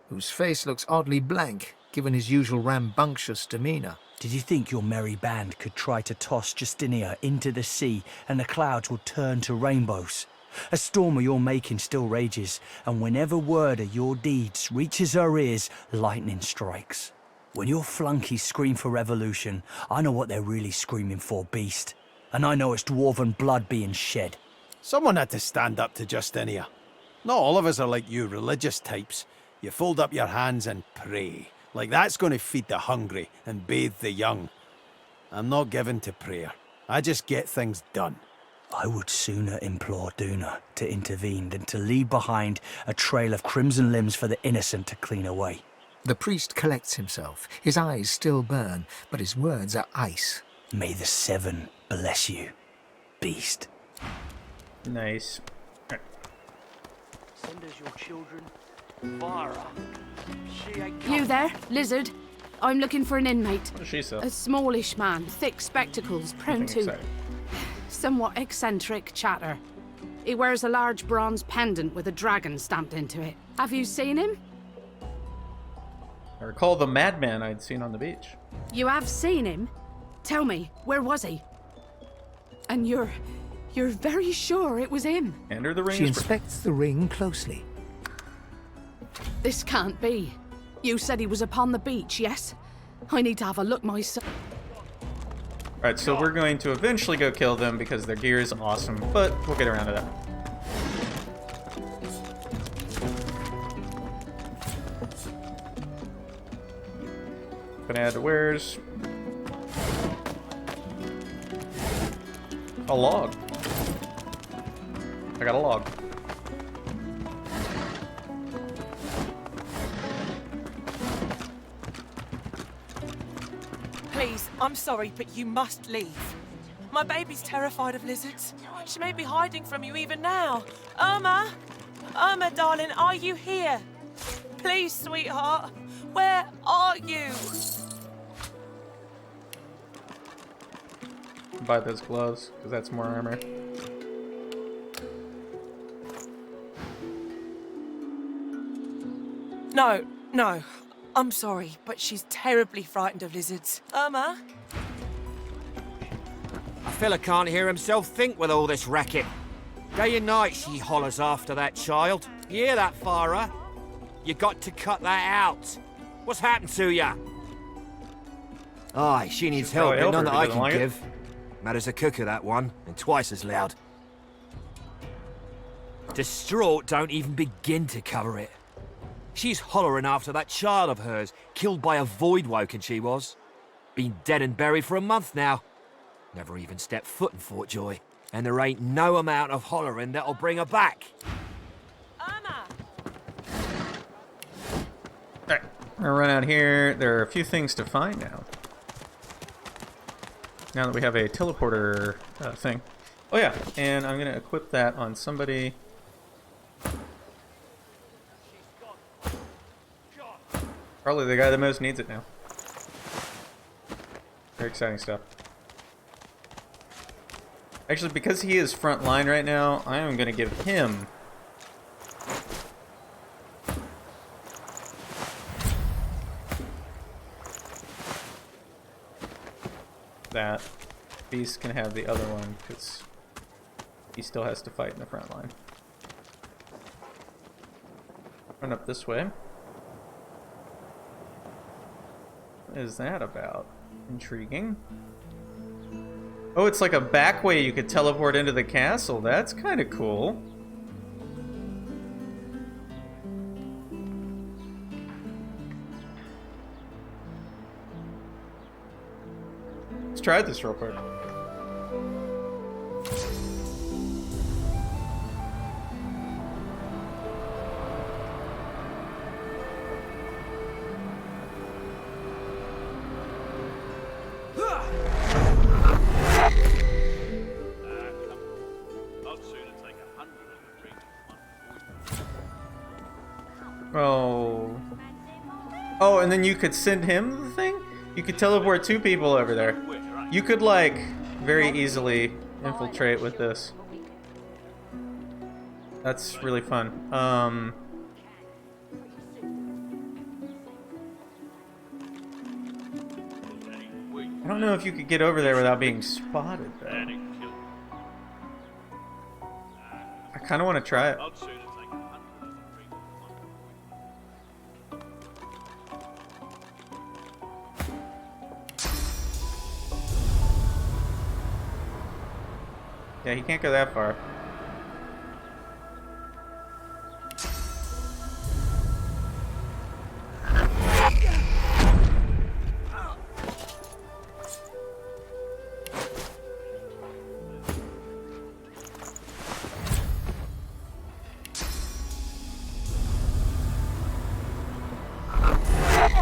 E: whose face looks oddly blank, given his usual rambunctious demeanor.
R: Did you think your merry band could try to toss Justinia into the sea and the clouds would turn to rainbows? A storm of your making still rages, and whenever word of your deeds reaches her ears, lightning strikes. When your flunkies scream for revolution, I know what they're really screaming for, Beast. And I know it's dwarven blood being shed.
J: Someone had to stand up to Justinia. Not all of us are like you religious types. You fold up your hands and pray. Like that's going to feed the hungry and bathe the young. I'm not given to prayer. I just get things done.
R: I would sooner implore Duna to intervene than to leave behind a trail of crimson limbs for the innocent to clean away.
E: The priest collects himself. His eyes still burn, but his words are ice.
R: May the Seven bless you, Beast.
A: Nice.
H: Send us your children. Vara.
P: You there, lizard? I'm looking for an inmate.
A: What does she say?
P: A smallish man, thick spectacles, prone to somewhat eccentric chatter. He wears a large bronze pendant with a dragon stamped into it. Have you seen him?
A: I recall the madman I'd seen on the beach.
P: You have seen him? Tell me, where was he? And you're very sure it was him?
A: Enter the ring.
E: She inspects the ring closely.
P: This can't be. You said he was upon the beach, yes? I need to have a look myself.
A: Alright, so we're going to eventually go kill them because their gear is awesome, but we'll get around to that. Gonna add to wares. A log. I got a log.
M: Please, I'm sorry, but you must leave. My baby's terrified of lizards. She may be hiding from you even now. Irma! Irma, darling, are you here? Please, sweetheart, where are you?
A: Buy those gloves, because that's more armor.
M: No, no. I'm sorry, but she's terribly frightened of lizards. Irma?
L: A fella can't hear himself think with all this racket. Day and night she hollers after that child. You hear that, Farah? You got to cut that out. What's happened to ya?
N: Aye, she needs help, but none that I can give. Mad as a cooker, that one, and twice as loud.
L: Distraught don't even begin to cover it.
B: She's hollering after that child of hers, killed by a void woken she was. Been dead and buried for a month now. Never even stepped foot in Fort Joy. And there ain't no amount of hollering that'll bring her back.
A: Alright, we're gonna run out here. There are a few things to find now. Now that we have a teleporter thing. Oh yeah, and I'm gonna equip that on somebody. Probably the guy that most needs it now. Very exciting stuff. Actually, because he is front line right now, I am gonna give him that. Beast can have the other one because he still has to fight in the front line. Run up this way. What is that about? Intriguing. Oh, it's like a back way you could teleport into the castle. That's kind of cool. Let's try this real quick. Oh. Oh, and then you could send him the thing? You could teleport two people over there. You could, like, very easily infiltrate with this. That's really fun. I don't know if you could get over there without being spotted, though. I kind of want to try it. Yeah, he can't go that far.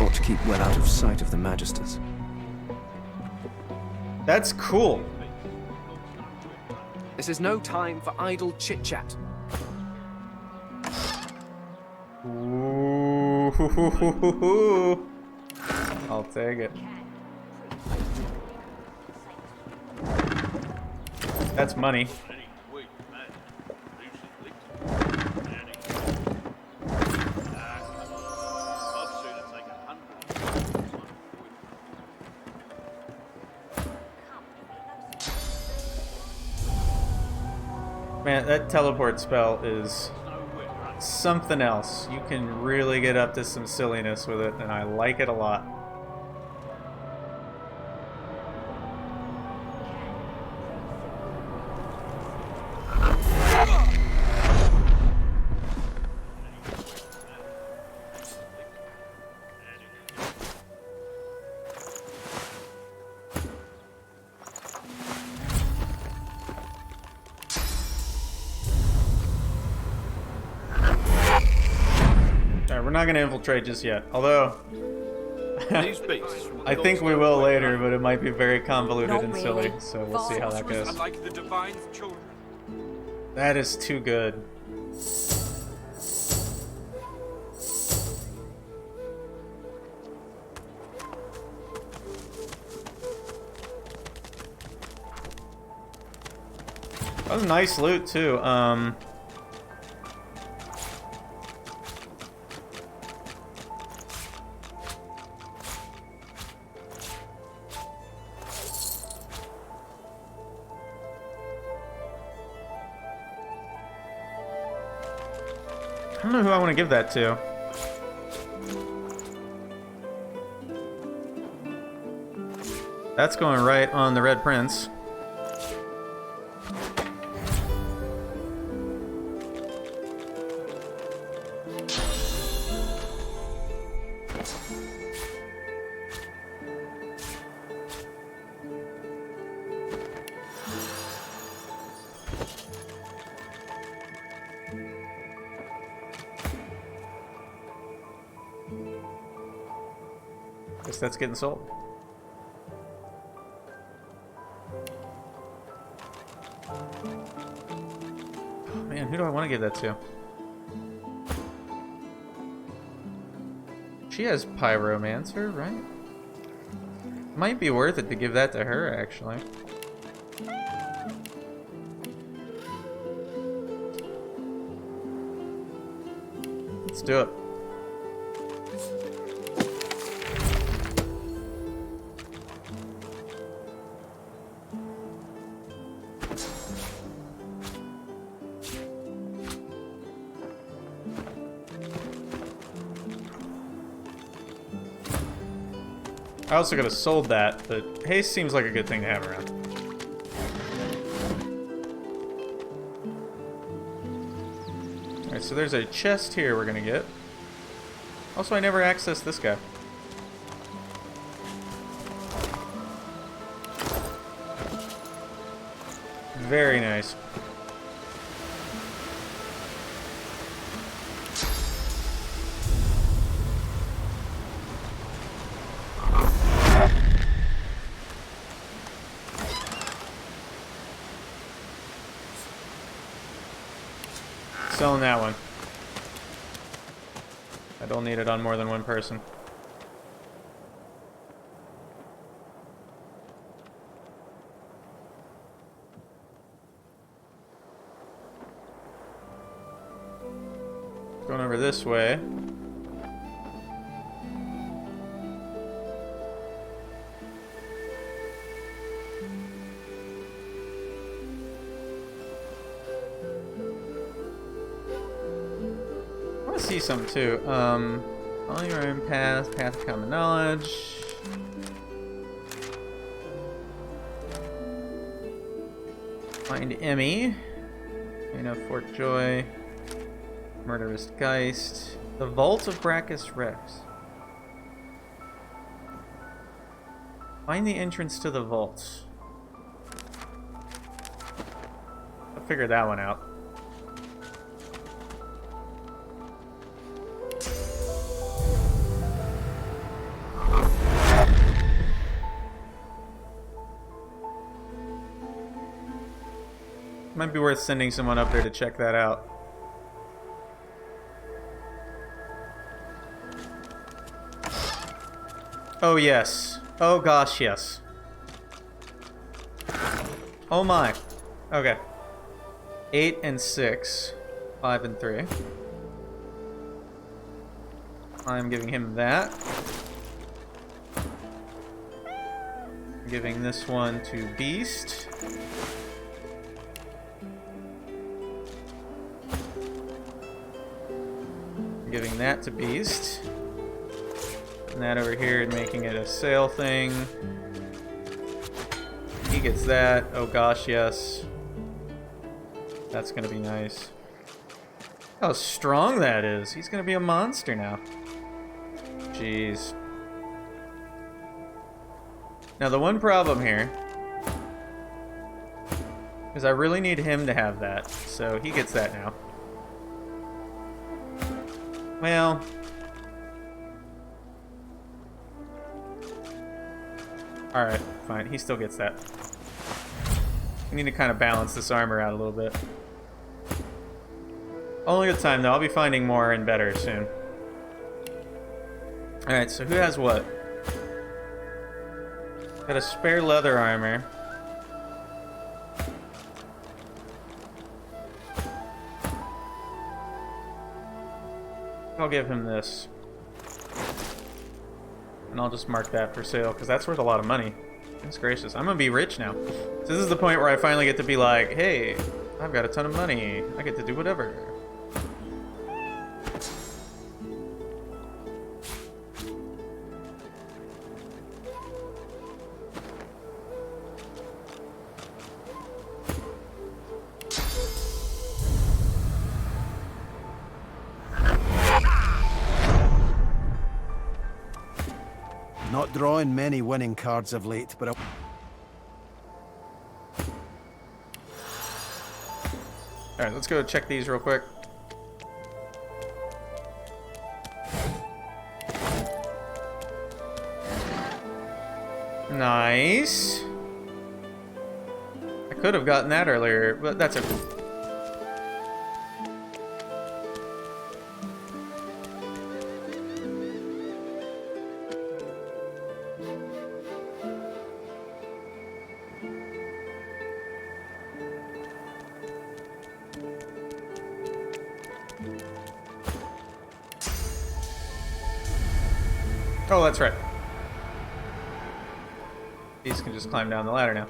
Q: Ought to keep well out of sight of the Magisters.
A: That's cool.
C: This is no time for idle chit-chat.
A: Ooh, I'll take it. That's money. Man, that teleport spell is something else. You can really get up to some silliness with it, and I like it a lot. We're not going to infiltrate just yet, although I think we will later, but it might be very convoluted and silly, so we'll see how that goes.
V: Like the divine children.
A: That is too good. That was nice loot too. I don't know who I want to give that to. That's going right on the Red Prince. Guess that's getting sold. Oh man, who do I want to give that to? She has Pyromancer, right? Might be worth it to give that to her, actually. Let's do it. I also could have sold that, but haste seems like a good thing to have around. Alright, so there's a chest here we're gonna get. Also, I never accessed this guy. Very nice. Selling that one. I don't need it on more than one person. Going over this way. See something too. Follow your own path, path of common knowledge. Find Emmy. You know, Fort Joy. Murderous Geist. The Vault of Brachus Rex. Find the entrance to the vault. I'll figure that one out. Might be worth sending someone up there to check that out. Oh yes. Oh gosh, yes. Oh my. Okay. 8 and 6. 5 and 3. I'm giving him that. I'm giving this one to Beast. Giving that to Beast. And that over here and making it a sale thing. He gets that. Oh gosh, yes. That's gonna be nice. How strong that is. He's gonna be a monster now. Jeez. Now the one problem here is I really need him to have that. So he gets that now. Well, alright, fine. He still gets that. We need to kind of balance this armor out a little bit. Only good time, though. I'll be finding more and better soon. Alright, so who has what? Got a spare leather armor. I'll give him this. And I'll just mark that for sale, because that's worth a lot of money. Goodness gracious. I'm going to be rich now. So this is the point where I finally get to be like, hey, I've got a ton of money. I get to do whatever.
J: Not drawing many winning cards of late, but
A: Alright, let's go check these real quick. Nice. I could have gotten that earlier, but that's okay. Oh, that's right. These can just climb down the ladder now.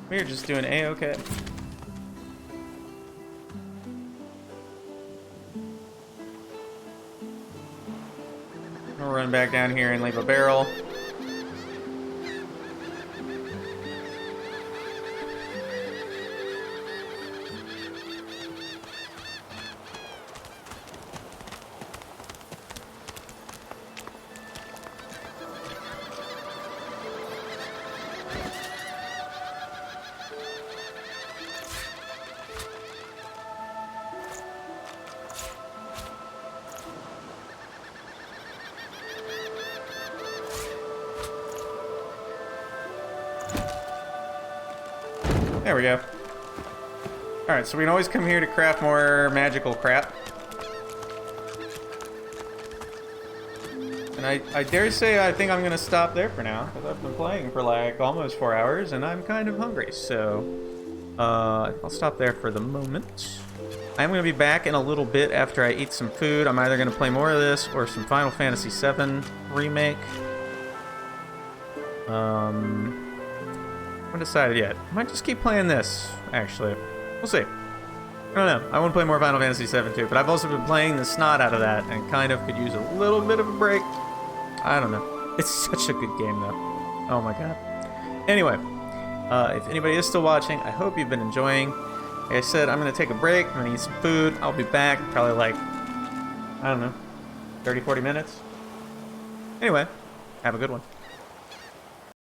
A: We're just doing A-okay. We'll run back down here and leave a barrel. There we go. Alright, so we can always come here to craft more magical crap. And I dare say I think I'm going to stop there for now, because I've been playing for like almost 4 hours, and I'm kind of hungry, so I'll stop there for the moment. I'm going to be back in a little bit after I eat some food. I'm either going to play more of this or some Final Fantasy VII Remake. I haven't decided yet. I might just keep playing this, actually. We'll see. I don't know. I want to play more Final Fantasy VII too, but I've also been playing the snot out of that and kind of could use a little bit of a break. I don't know. It's such a good game, though. Oh my god. Anyway, if anybody is still watching, I hope you've been enjoying. Like I said, I'm going to take a break. I'm going to eat some food. I'll be back probably like, I don't know, 30, 40 minutes. Anyway, have a good one.